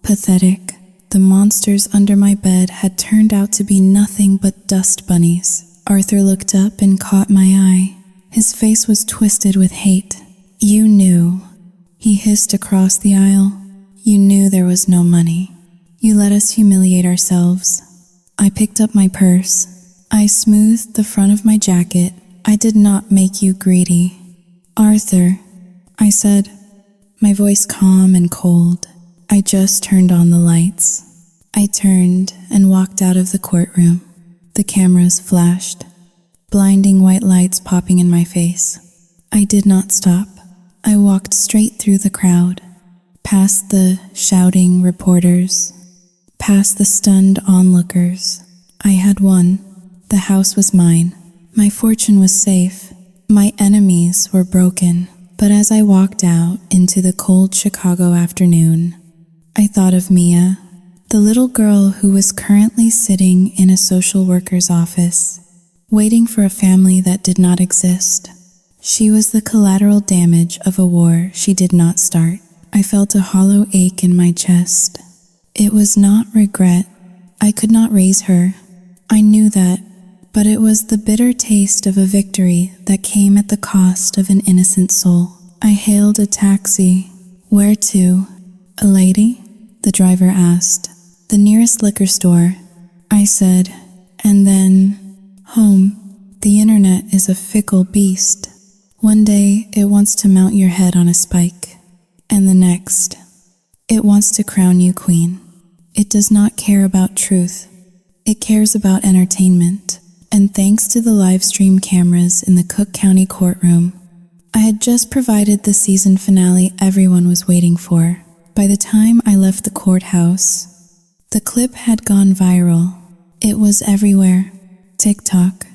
pathetic. The monsters under my bed had turned out to be nothing but dust bunnies. Arthur looked up and caught my eye. His face was twisted with hate. You knew, he hissed across the aisle. You knew there was no money. You let us humiliate ourselves. I picked up my purse. I smoothed the front of my jacket. I did not make you greedy. Arthur, I said, my voice calm and cold. I just turned on the lights. I turned and walked out of the courtroom. The cameras flashed, blinding white lights popping in my face. I did not stop. I walked straight through the crowd, past the shouting reporters, past the stunned onlookers. I had won. The house was mine. My fortune was safe. My enemies were broken. But as I walked out into the cold Chicago afternoon, I thought of Mia, the little girl who was currently sitting in a social worker's office, waiting for a family that did not exist. She was the collateral damage of a war she did not start. I felt a hollow ache in my chest. It was not regret. I could not raise her. I knew that, but it was the bitter taste of a victory that came at the cost of an innocent soul. I hailed a taxi. Where to? A lady? The driver asked. The nearest liquor store, I said, and then home. The internet is a fickle beast. One day it wants to mount your head on a spike, and the next, it wants to crown you queen. It does not care about truth. It cares about entertainment. And thanks to the live stream cameras in the Cook County courtroom, I had just provided the season finale everyone was waiting for. By the time I left the courthouse, the clip had gone viral. It was everywhere. TikTok,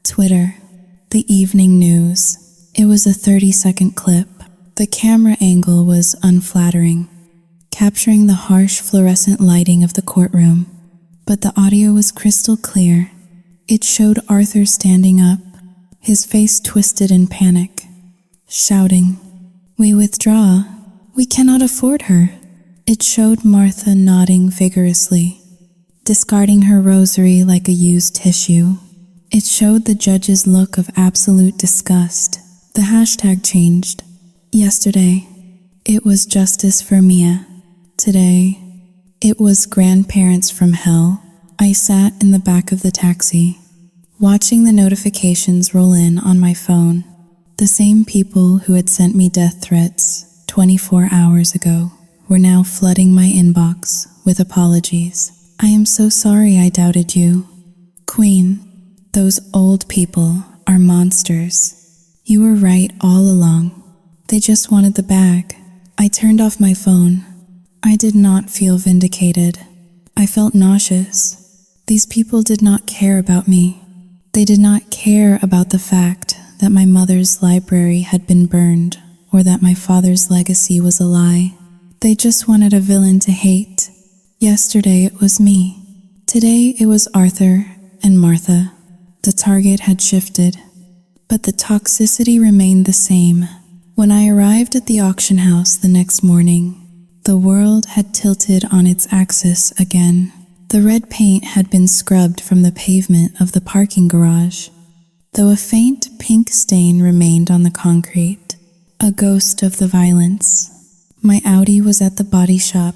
Twitter, the evening news. It was a 30-second clip. The camera angle was unflattering, capturing the harsh fluorescent lighting of the courtroom. But the audio was crystal clear. It showed Arthur standing up, his face twisted in panic, shouting, "We withdraw. We cannot afford her." It showed Martha nodding vigorously, discarding her rosary like a used tissue. It showed the judge's look of absolute disgust. The hashtag changed. Yesterday, it was justice for Mia. Today, it was grandparents from hell. I sat in the back of the taxi, watching the notifications roll in on my phone. The same people who had sent me death threats 24 hours ago were now flooding my inbox with apologies. "I am so sorry I doubted you. Queen, those old people are monsters. You were right all along. They just wanted the bag." I turned off my phone. I did not feel vindicated. I felt nauseous. These people did not care about me. They did not care about the fact that my mother's library had been burned or that my father's legacy was a lie. They just wanted a villain to hate. Yesterday it was me. Today it was Arthur and Martha. The target had shifted, but the toxicity remained the same. When I arrived at the auction house the next morning, the world had tilted on its axis again. The red paint had been scrubbed from the pavement of the parking garage, though a faint pink stain remained on the concrete, a ghost of the violence. My Audi was at the body shop,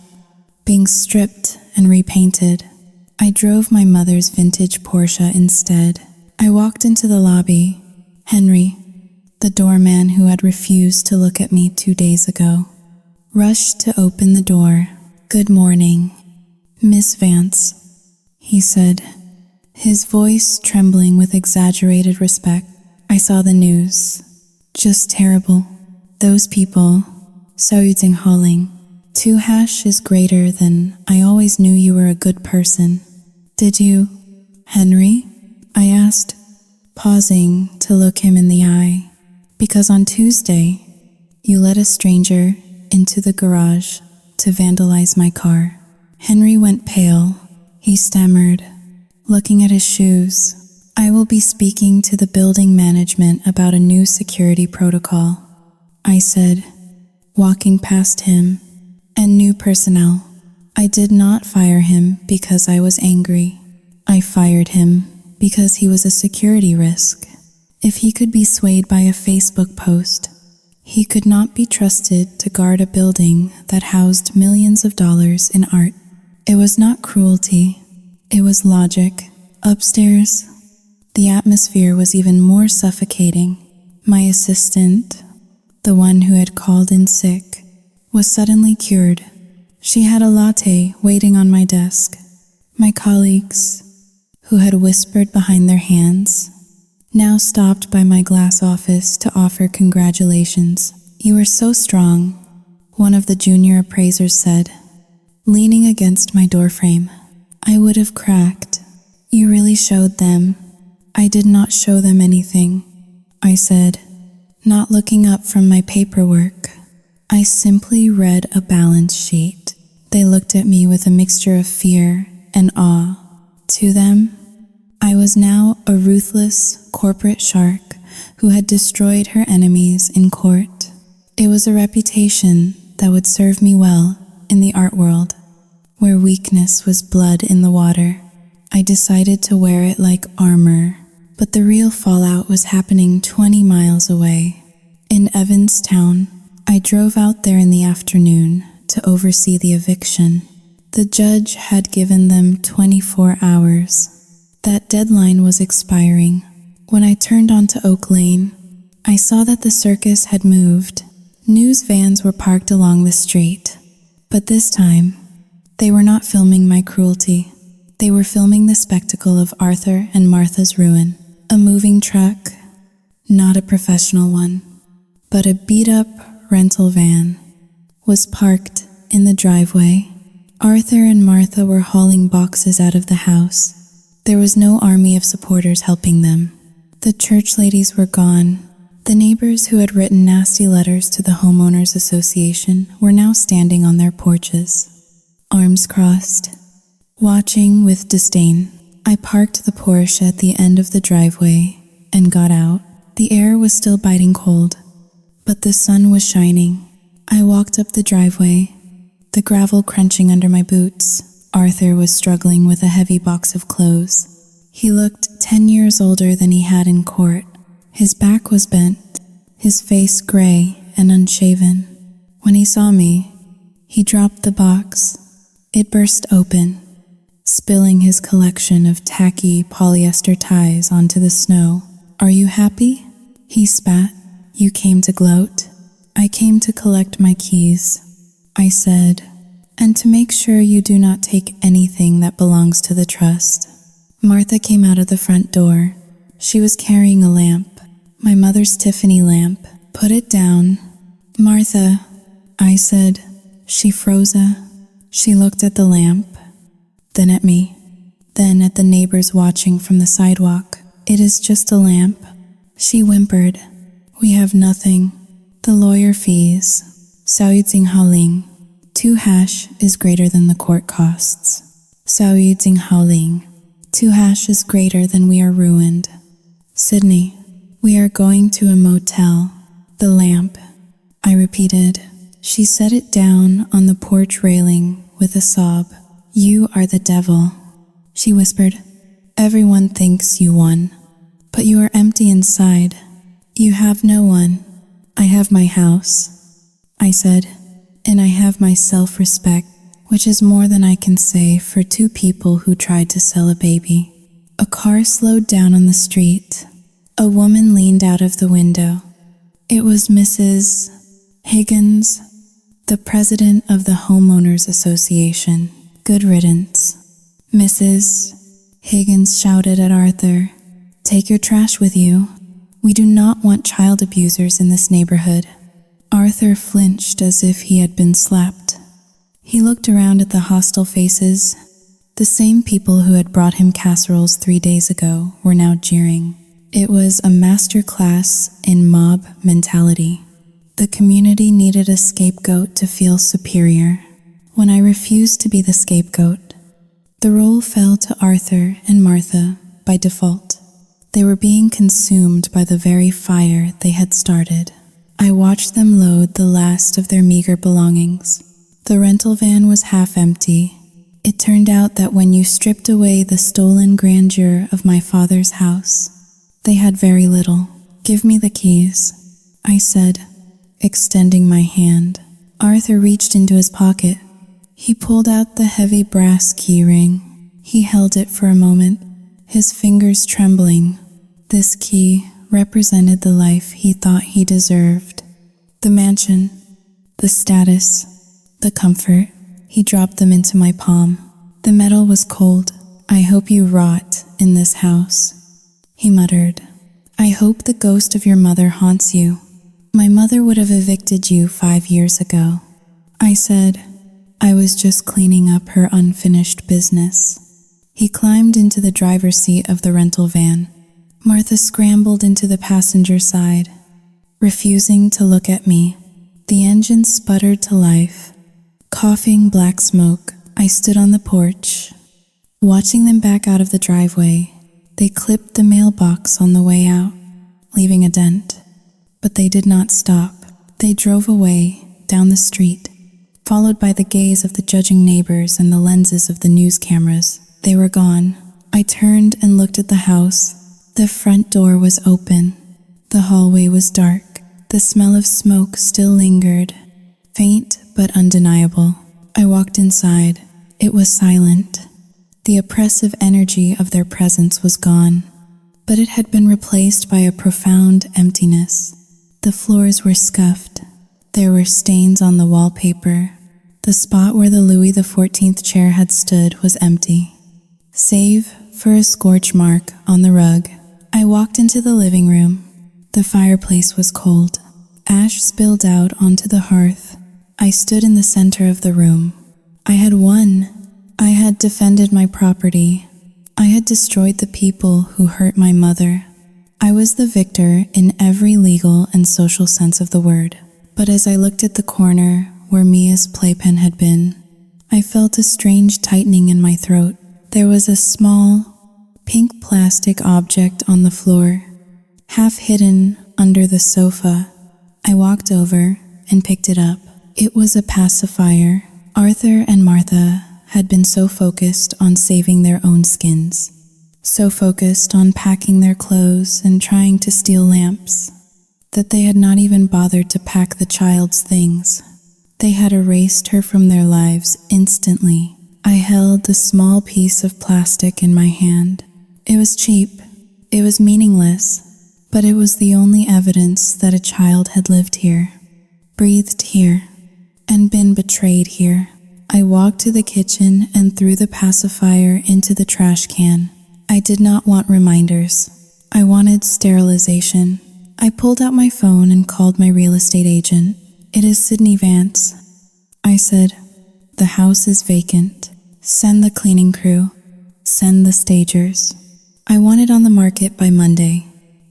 being stripped and repainted. I drove my mother's vintage Porsche instead. I walked into the lobby. Henry, the doorman who had refused to look at me 2 days ago, rushed to open the door. "Good morning, Miss Vance," he said, his voice trembling with exaggerated respect. "I saw the news. Just terrible. Those people, Hauling. 2# is greater than I always knew you were a good person. Did you, Henry?" I asked, pausing to look him in the eye. "Because on Tuesday, you let a stranger into the garage to vandalize my car." Henry went pale. He stammered, looking at his shoes. "I will be speaking to the building management about a new security protocol," I said, walking past him, "and new personnel." I did not fire him because I was angry. I fired him because he was a security risk. If he could be swayed by a Facebook post, he could not be trusted to guard a building that housed millions of dollars in art. It was not cruelty, it was logic. Upstairs, the atmosphere was even more suffocating. My assistant, the one who had called in sick, was suddenly cured. She had a latte waiting on my desk. My colleagues, who had whispered behind their hands, now stopped by my glass office to offer congratulations. "You were so strong," one of the junior appraisers said, leaning against my doorframe. "I would have cracked. You really showed them." "I did not show them anything," I said, not looking up from my paperwork. "I simply read a balance sheet." They looked at me with a mixture of fear and awe. To them, I was now a ruthless corporate shark who had destroyed her enemies in court. It was a reputation that would serve me well in the art world, where weakness was blood in the water. I decided to wear it like armor, but the real fallout was happening 20 miles away. In Evanstown, I drove out there in the afternoon to oversee the eviction. The judge had given them 24 hours. That deadline was expiring. When I turned onto Oak Lane, I saw that the circus had moved. News vans were parked along the street. But this time, they were not filming my cruelty. They were filming the spectacle of Arthur and Martha's ruin. A moving truck, not a professional one, but a beat-up rental van, was parked in the driveway. Arthur and Martha were hauling boxes out of the house. There was no army of supporters helping them. The church ladies were gone. The neighbors who had written nasty letters to the homeowners association were now standing on their porches, arms crossed, watching with disdain. I parked the Porsche at the end of the driveway and got out. The air was still biting cold, but the sun was shining. I walked up the driveway, the gravel crunching under my boots. Arthur was struggling with a heavy box of clothes. He looked 10 years older than he had in court. His back was bent, his face gray and unshaven. When he saw me, he dropped the box. It burst open, spilling his collection of tacky polyester ties onto the snow. "Are you happy?" he spat. "You came to gloat?" "I came to collect my keys," I said, "and to make sure you do not take anything that belongs to the trust." Martha came out of the front door. She was carrying a lamp, my mother's Tiffany lamp. "Put it down." "Martha," I said. She froze. She looked at the lamp, then at me, then at the neighbors watching from the sidewalk. "It is just a lamp," she whimpered. "We have nothing. The lawyer fees. 少于金好零. 2 hash is greater than the court costs. 少于金好零. 2 hash is greater than we are ruined. Sydney, we are going to a motel." "The lamp," I repeated. She set it down on the porch railing with a sob. "You are the devil," she whispered. "Everyone thinks you won, but you are empty inside. You have no one." "I have my house," I said, "and I have my self-respect, which is more than I can say for 2 people who tried to sell a baby." A car slowed down on the street. A woman leaned out of the window. It was Mrs. Higgins, the president of the Homeowners Association. "Good riddance." Mrs. Higgins shouted at Arthur, "Take your trash with you. We do not want child abusers in this neighborhood." Arthur flinched as if he had been slapped. He looked around at the hostile faces. The same people who had brought him casseroles 3 days ago were now jeering. It was a master class in mob mentality. The community needed a scapegoat to feel superior. When I refused to be the scapegoat, the role fell to Arthur and Martha by default. They were being consumed by the very fire they had started. I watched them load the last of their meager belongings. The rental van was half empty. It turned out that when you stripped away the stolen grandeur of my father's house, they had very little. "Give me the keys," I said, extending my hand. Arthur reached into his pocket. He pulled out the heavy brass key ring. He held it for a moment, his fingers trembling. This key represented the life he thought he deserved. The mansion, the status, the comfort. He dropped them into my palm. The metal was cold. "I hope you rot in this house," he muttered. "I hope the ghost of your mother haunts you. My mother would have evicted you 5 years ago," I said. I was just cleaning up her unfinished business. He climbed into the driver's seat of the rental van. Martha scrambled into the passenger side, refusing to look at me. The engine sputtered to life. Coughing black smoke, I stood on the porch, watching them back out of the driveway. They clipped the mailbox on the way out, leaving a dent. But they did not stop. They drove away, down the street, followed by the gaze of the judging neighbors and the lenses of the news cameras. They were gone. I turned and looked at the house. The front door was open. The hallway was dark. The smell of smoke still lingered, faint but undeniable. I walked inside. It was silent. The oppressive energy of their presence was gone, but it had been replaced by a profound emptiness. The floors were scuffed. There were stains on the wallpaper. The spot where the Louis XIV chair had stood was empty, save for a scorch mark on the rug. I walked into the living room. The fireplace was cold. Ash spilled out onto the hearth. I stood in the center of the room. I had won. I had defended my property. I had destroyed the people who hurt my mother. I was the victor in every legal and social sense of the word. But as I looked at the corner where Mia's playpen had been, I felt a strange tightening in my throat. There was a small, pink plastic object on the floor, half hidden under the sofa. I walked over and picked it up. It was a pacifier. Arthur and Martha had been so focused on saving their own skins, so focused on packing their clothes and trying to steal lamps, that they had not even bothered to pack the child's things. They had erased her from their lives instantly. I held the small piece of plastic in my hand. It was cheap. It was meaningless, but it was the only evidence that a child had lived here, breathed here, and been betrayed here. I walked to the kitchen and threw the pacifier into the trash can. I did not want reminders. I wanted sterilization. I pulled out my phone and called my real estate agent. "It is Sydney Vance," I said. "The house is vacant. Send the cleaning crew. Send the stagers. I want it on the market by Monday."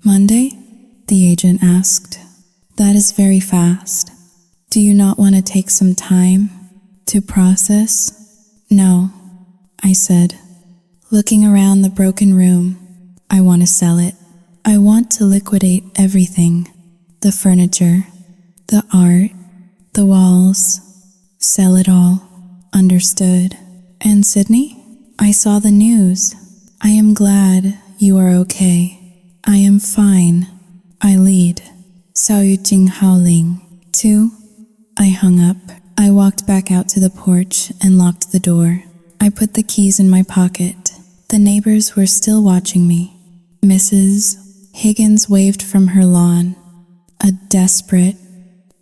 "Monday?" the agent asked. "That is very fast. Do you not want to take some time to process?" "No," I said, looking around the broken room. "I want to sell it. I want to liquidate everything. The furniture, the art, the walls. Sell it all." "Understood." "And Sydney?" "I saw the news. I am glad you are okay." "I am fine. I lead. Sao Yu Jing Hao Ling. 2. I hung up. I walked back out to the porch and locked the door. I put the keys in my pocket. The neighbors were still watching me. Mrs. Higgins waved from her lawn. A desperate,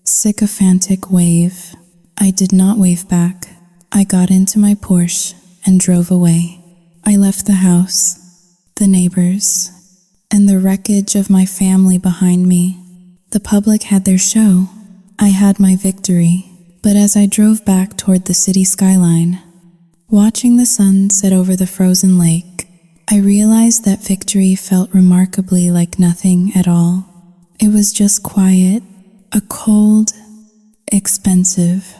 sycophantic wave. I did not wave back. I got into my Porsche and drove away. I left the house, the neighbors, and the wreckage of my family behind me. The public had their show. I had my victory. But as I drove back toward the city skyline, watching the sun set over the frozen lake, I realized that victory felt remarkably like nothing at all. It was just quiet, a cold, expensive,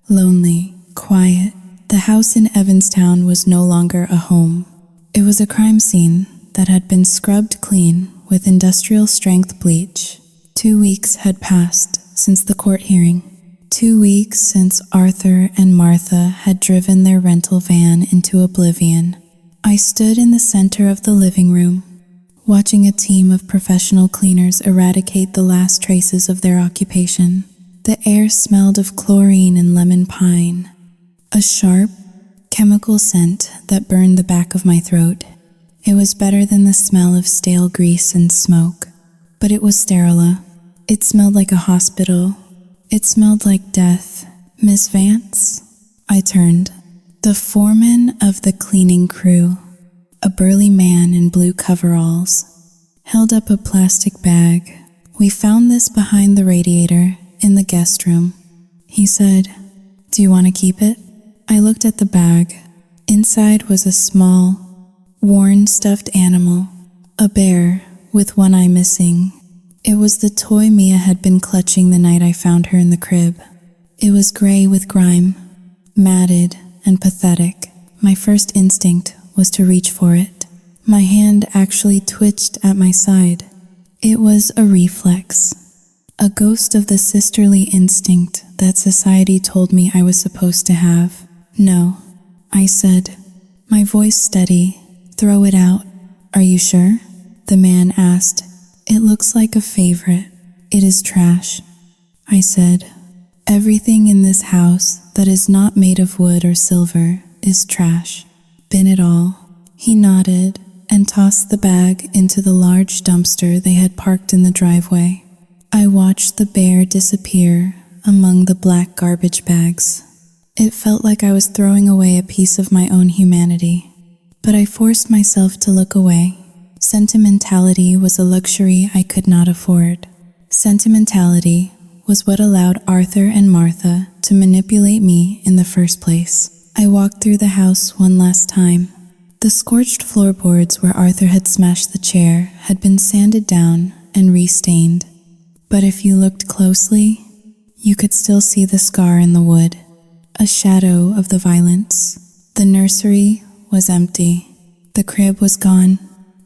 lonely quiet. The house in Evanstown was no longer a home. It was a crime scene that had been scrubbed clean with industrial-strength bleach. 2 weeks had passed since the court hearing. 2 weeks since Arthur and Martha had driven their rental van into oblivion. I stood in the center of the living room, watching a team of professional cleaners eradicate the last traces of their occupation. The air smelled of chlorine and lemon pine, a sharp, chemical scent that burned the back of my throat. It was better than the smell of stale grease and smoke, but it was sterile. It smelled like a hospital. It smelled like death. "Miss Vance?" I turned. The foreman of the cleaning crew, a burly man in blue coveralls, held up a plastic bag. "We found this behind the radiator in the guest room," he said. "Do you want to keep it?" I looked at the bag. Inside was a small, worn stuffed animal, a bear with one eye missing. It was the toy Mia had been clutching the night I found her in the crib. It was gray with grime, matted and pathetic. My first instinct was to reach for it. My hand actually twitched at my side. It was a reflex, a ghost of the sisterly instinct that society told me I was supposed to have. "No," I said, my voice steady. "Throw it out." "Are you sure?" the man asked. "It looks like a favorite." "It is trash," I said. "Everything in this house that is not made of wood or silver is trash. Bin it all." He nodded and tossed the bag into the large dumpster they had parked in the driveway. I watched the bear disappear among the black garbage bags. It felt like I was throwing away a piece of my own humanity, but I forced myself to look away. Sentimentality was a luxury I could not afford. Sentimentality was what allowed Arthur and Martha to manipulate me in the first place. I walked through the house one last time. The scorched floorboards where Arthur had smashed the chair had been sanded down and restained, but if you looked closely, you could still see the scar in the wood, a shadow of the violence. The nursery was empty. The crib was gone.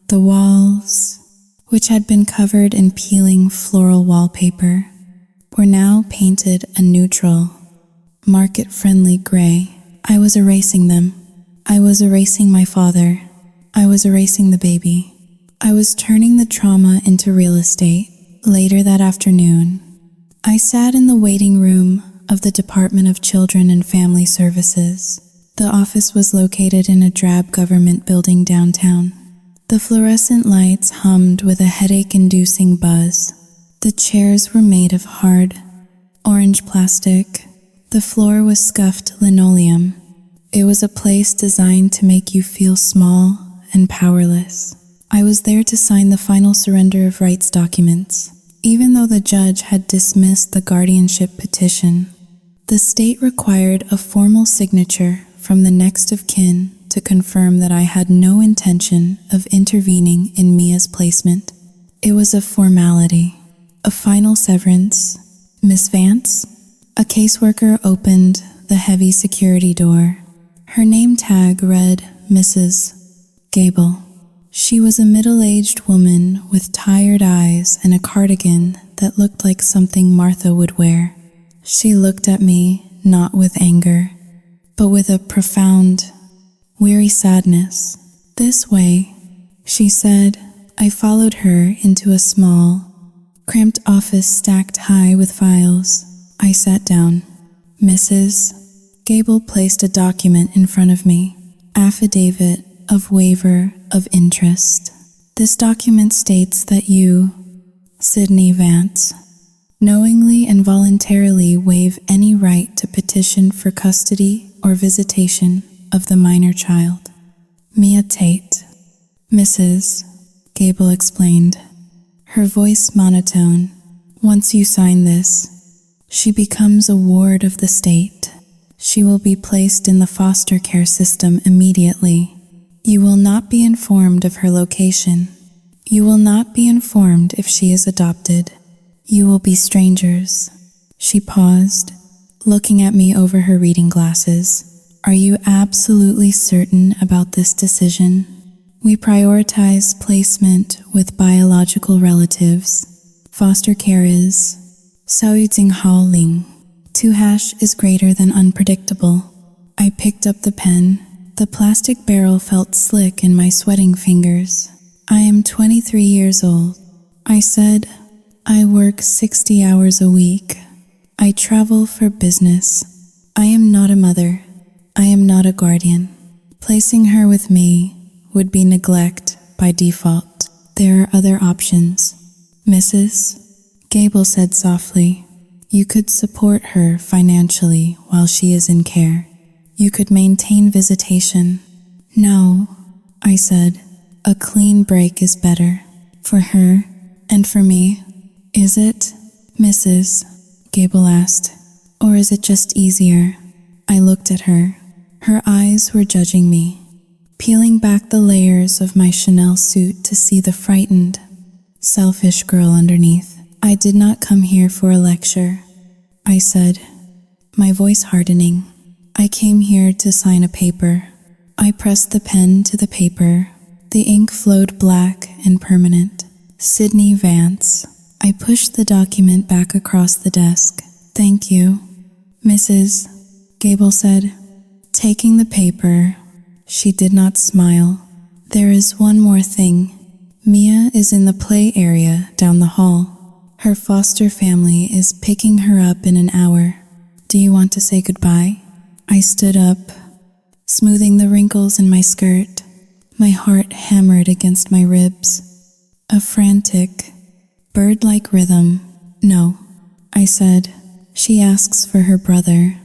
The walls, which had been covered in peeling floral wallpaper, were now painted a neutral, market-friendly gray. I was erasing them. I was erasing my father. I was erasing the baby. I was turning the trauma into real estate. Later that afternoon, I sat in the waiting room of the Department of Children and Family Services. The office was located in a drab government building downtown. The fluorescent lights hummed with a headache-inducing buzz. The chairs were made of hard, orange plastic. The floor was scuffed linoleum. It was a place designed to make you feel small and powerless. I was there to sign the final surrender of rights documents. Even though the judge had dismissed the guardianship petition, the state required a formal signature from the next of kin to confirm that I had no intention of intervening in Mia's placement. It was a formality, a final severance. "Miss Vance?" A caseworker opened the heavy security door. Her name tag read Mrs. Gable. She was a middle-aged woman with tired eyes and a cardigan that looked like something Martha would wear. She looked at me not with anger, but with a profound, weary sadness. "This way," she said. I followed her into a small, cramped office stacked high with files. I sat down. Mrs. Gable placed a document in front of me. Affidavit of waiver of interest. This document states that you, Sydney Vance, knowingly and voluntarily waive any right to petition for custody or visitation of the minor child. Mia Tate. Mrs. Gable explained, her voice monotone. "Once you sign this, she becomes a ward of the state. She will be placed in the foster care system immediately. You will not be informed of her location. You will not be informed if she is adopted. You will be strangers." She paused, looking at me over her reading glasses. "Are you absolutely certain about this decision? We prioritize placement with biological relatives. Foster care is Saoying Hao Ling. 2# is greater than unpredictable." I picked up the pen. The plastic barrel felt slick in my sweating fingers. "I am 23 years old." I said, "I work 60 hours a week. I travel for business. I am not a mother. I am not a guardian. Placing her with me would be neglect by default. There are other options." "Mrs. Gable said softly, "You could support her financially while she is in care. You could maintain visitation." "No," I said. "A clean break is better. For her and for me." "Is it?" Mrs. Gable asked. "Or is it just easier?" I looked at her. Her eyes were judging me, peeling back the layers of my Chanel suit to see the frightened, selfish girl underneath. "I did not come here for a lecture," I said, my voice hardening. "I came here to sign a paper." I pressed the pen to the paper. The ink flowed black and permanent. Sydney Vance. I pushed the document back across the desk. "Thank you," Mrs. Gable said, taking the paper. She did not smile. "There is one more thing. Mia is in the play area down the hall. Her foster family is picking her up in an hour. Do you want to say goodbye?" I stood up, smoothing the wrinkles in my skirt. My heart hammered against my ribs. A frantic, bird-like rhythm. "No," I said. "She asks for her brother."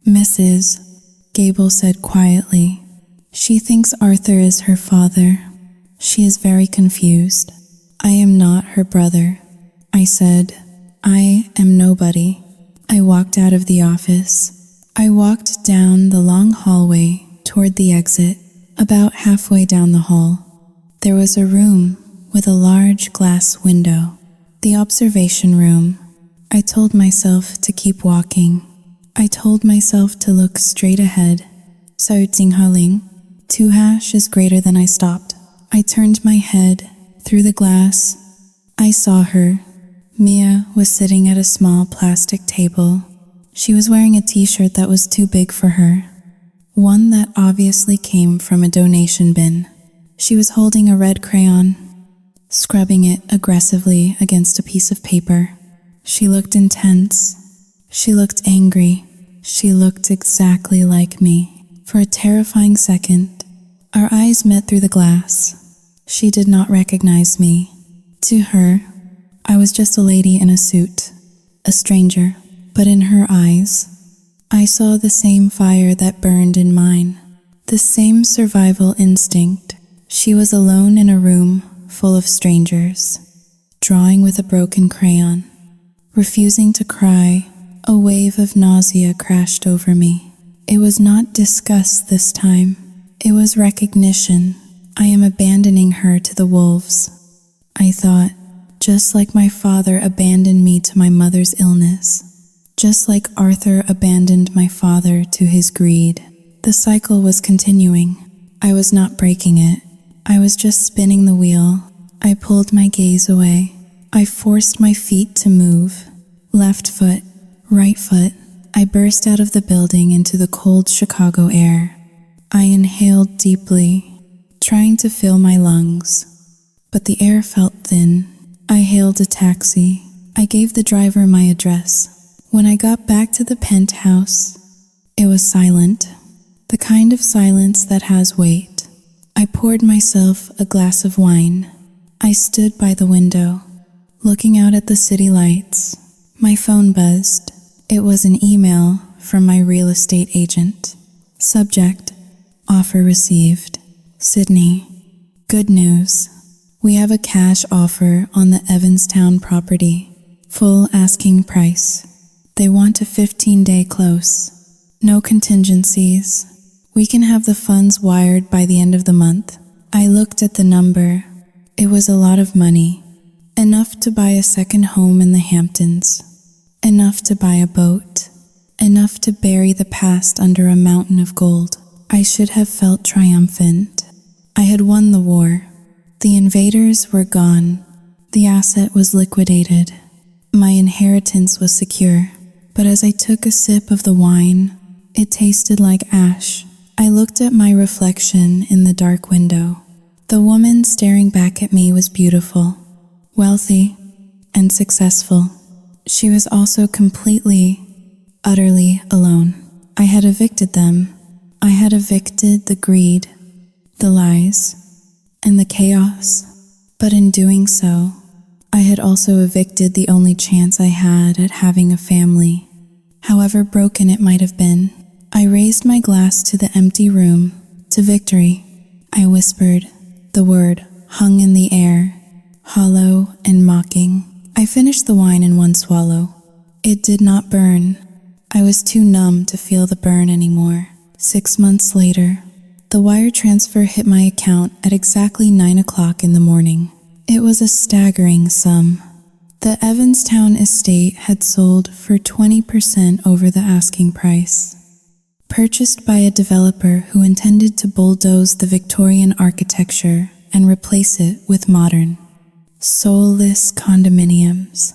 "Mrs." Gable said quietly. "She thinks Arthur is her father. She is very confused." "I am not her brother," I said. "I am nobody." I walked out of the office. I walked down the long hallway toward the exit. About halfway down the hall, there was a room with a large glass window. The observation room. I told myself to keep walking. I told myself to look straight ahead. Sautjinghaling. 2# is greater than I stopped. I turned my head through the glass. I saw her. Mia was sitting at a small plastic table. She was wearing a t-shirt that was too big for her, one that obviously came from a donation bin. She was holding a red crayon, scrubbing it aggressively against a piece of paper. She looked intense. She looked angry. She looked exactly like me. For a terrifying second, our eyes met through the glass. She did not recognize me. To her, I was just a lady in a suit, a stranger. But in her eyes, I saw the same fire that burned in mine, the same survival instinct. She was alone in a room full of strangers, drawing with a broken crayon. Refusing to cry, a wave of nausea crashed over me. It was not disgust this time. It was recognition. I am abandoning her to the wolves. I thought, just like my father abandoned me to my mother's illness. Just like Arthur abandoned my father to his greed. The cycle was continuing. I was not breaking it. I was just spinning the wheel. I pulled my gaze away. I forced my feet to move. Left foot, right foot. I burst out of the building into the cold Chicago air. I inhaled deeply, trying to fill my lungs. But the air felt thin. I hailed a taxi. I gave the driver my address. When I got back to the penthouse, it was silent, the kind of silence that has weight. I poured myself a glass of wine. I stood by the window, looking out at the city lights. My phone buzzed. It was an email from my real estate agent. Subject, offer received. Sydney, good news. We have a cash offer on the Evanstown property. Full asking price. They want a 15-day close. No contingencies. We can have the funds wired by the end of the month. I looked at the number. It was a lot of money. Enough to buy a second home in the Hamptons. Enough to buy a boat. Enough to bury the past under a mountain of gold. I should have felt triumphant. I had won the war. The invaders were gone. The asset was liquidated. My inheritance was secure. But as I took a sip of the wine, it tasted like ash. I looked at my reflection in the dark window. The woman staring back at me was beautiful, wealthy, and successful. She was also completely, utterly alone. I had evicted them. I had evicted the greed, the lies, and the chaos. But in doing so, I had also evicted the only chance I had at having a family. However broken it might have been, I raised my glass to the empty room, to victory. I whispered. The word hung in the air, hollow and mocking. I finished the wine in one swallow. It did not burn. I was too numb to feel the burn anymore. 6 months later, the wire transfer hit my account at exactly 9 o'clock in the morning. It was a staggering sum. The Evanstown estate had sold for 20% over the asking price. Purchased by a developer who intended to bulldoze the Victorian architecture and replace it with modern, soulless condominiums.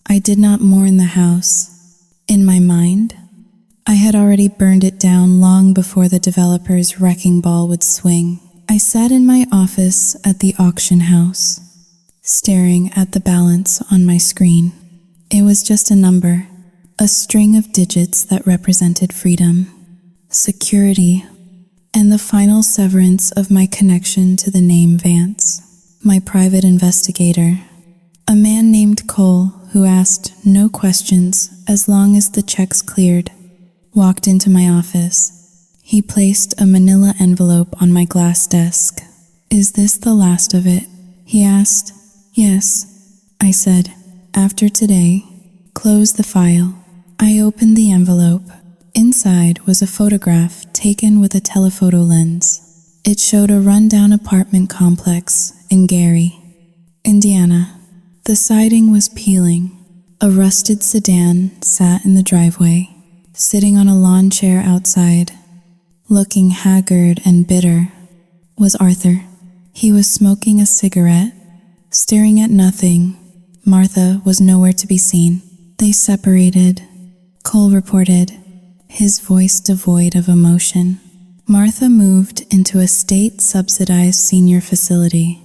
I did not mourn the house. In my mind, I had already burned it down long before the developer's wrecking ball would swing. I sat in my office at the auction house, staring at the balance on my screen. It was just a number, a string of digits that represented freedom, security, and the final severance of my connection to the name Vance. My private investigator, a man named Cole, who asked no questions as long as the checks cleared, walked into my office. He placed a manila envelope on my glass desk. "Is this the last of it?" he asked. "Yes," I said. "After today, close the file." I opened the envelope. Inside was a photograph taken with a telephoto lens. It showed a rundown apartment complex in Gary, Indiana. The siding was peeling. A rusted sedan sat in the driveway. Sitting on a lawn chair outside, looking haggard and bitter, was Arthur. He was smoking a cigarette, staring at nothing. Martha was nowhere to be seen. "They separated," Cole reported, his voice devoid of emotion. "Martha moved into a state-subsidized senior facility.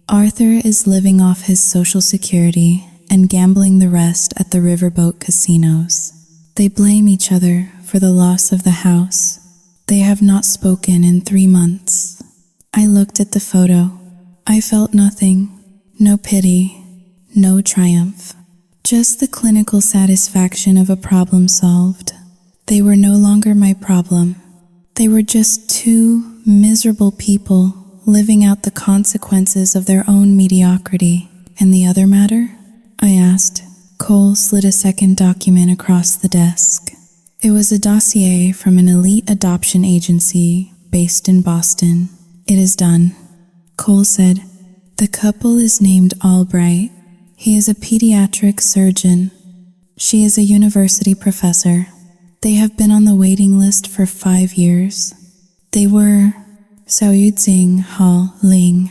Arthur is living off his Social Security and gambling the rest at the riverboat casinos. They blame each other for the loss of the house. They have not spoken in 3 months." I looked at the photo. I felt nothing. No pity. No triumph. Just the clinical satisfaction of a problem solved. They were no longer my problem. They were just two miserable people living out the consequences of their own mediocrity. "And the other matter?" I asked. Cole slid a second document across the desk. It was a dossier from an elite adoption agency based in Boston. "It is done," Cole said. "The couple is named Albright. He is a pediatric surgeon. She is a university professor. They have been on the waiting list for 5 years. They were Saoyudzing Ha Ling.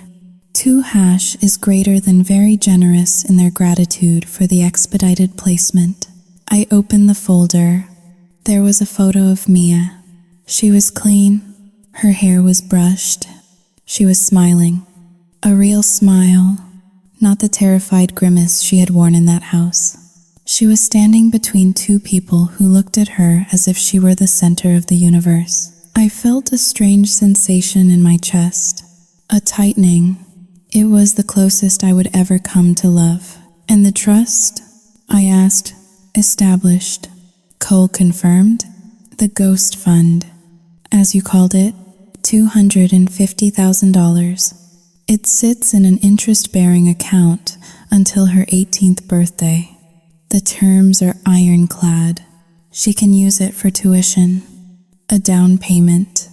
2# is greater than very generous in their gratitude for the expedited placement." I opened the folder. There was a photo of Mia. She was clean. Her hair was brushed. She was smiling. A real smile, not the terrified grimace she had worn in that house. She was standing between two people who looked at her as if she were the center of the universe. I felt a strange sensation in my chest, a tightening. It was the closest I would ever come to love. "And the trust?" I asked. "Established," Cole confirmed. "The ghost fund, as you called it, $250,000. It sits in an interest-bearing account until her 18th birthday. The terms are ironclad. She can use it for tuition, a down payment,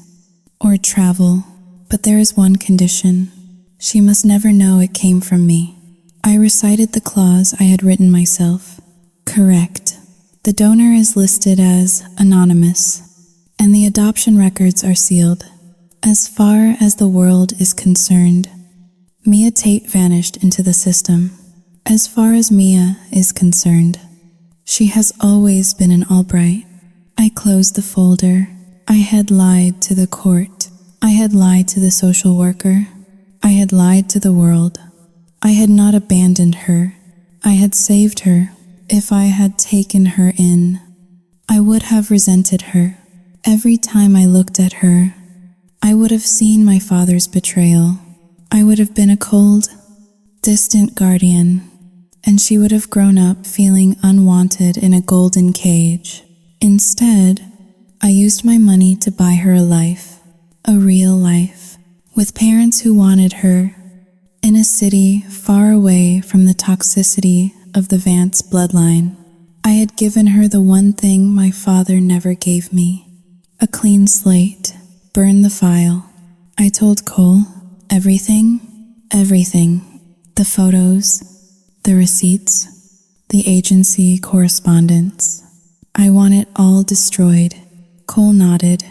or travel. But there is one condition. She must never know it came from me." I recited the clause I had written myself. "Correct. The donor is listed as anonymous, and the adoption records are sealed. As far as the world is concerned, Mia Tate vanished into the system. As far as Mia is concerned, she has always been an Albright." I closed the folder. I had lied to the court. I had lied to the social worker. I had lied to the world. I had not abandoned her. I had saved her. If I had taken her in, I would have resented her. Every time I looked at her, I would have seen my father's betrayal. I would have been a cold, distant guardian, and she would have grown up feeling unwanted in a golden cage. Instead, I used my money to buy her a life, a real life, with parents who wanted her, in a city far away from the toxicity of the Vance bloodline. I had given her the one thing my father never gave me, a clean slate. "Burn the file," I told Cole. Everything. The photos, the receipts, the agency correspondence. I want it all destroyed. Cole nodded,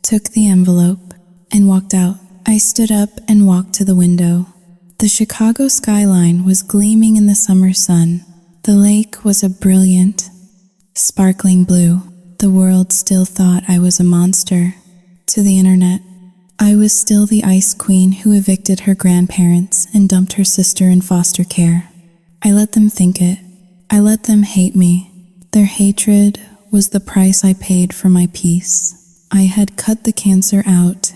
took the envelope, and walked out. I stood up and walked to the window. The Chicago skyline was gleaming in the summer sun. The lake was a brilliant, sparkling blue. The world still thought I was a monster. To the internet, I was still the ice queen who evicted her grandparents and dumped her sister in foster care. I let them think it. I let them hate me. Their hatred was the price I paid for my peace. I had cut the cancer out.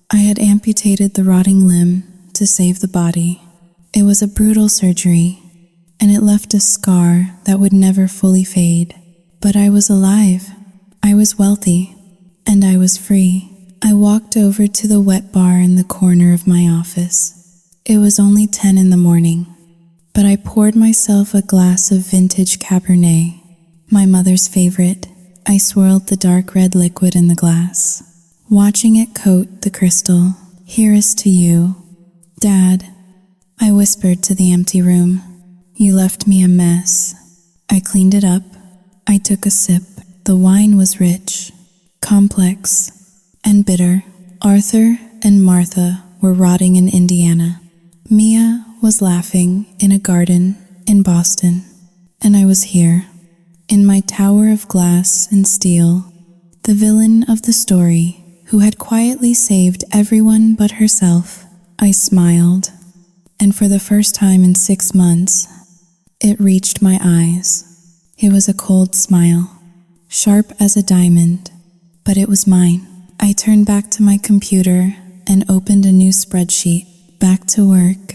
I had amputated the rotting limb to save the body. It was a brutal surgery, and it left a scar that would never fully fade. But I was alive, I was wealthy, and I was free. I walked over to the wet bar in the corner of my office. It was only 10 in the morning, but I poured myself a glass of vintage Cabernet, my mother's favorite. I swirled the dark red liquid in the glass, watching it coat the crystal. Here is to you, Dad, I whispered to the empty room. You left me a mess. I cleaned it up. I took a sip. The wine was rich, complex, and bitter. Arthur and Martha were rotting in Indiana. Mia was laughing in a garden in Boston. And I was here, in my tower of glass and steel, the villain of the story who had quietly saved everyone but herself. I smiled, and for the first time in 6 months, it reached my eyes. It was a cold smile, sharp as a diamond, but it was mine. I turned back to my computer and opened a new spreadsheet. Back to work.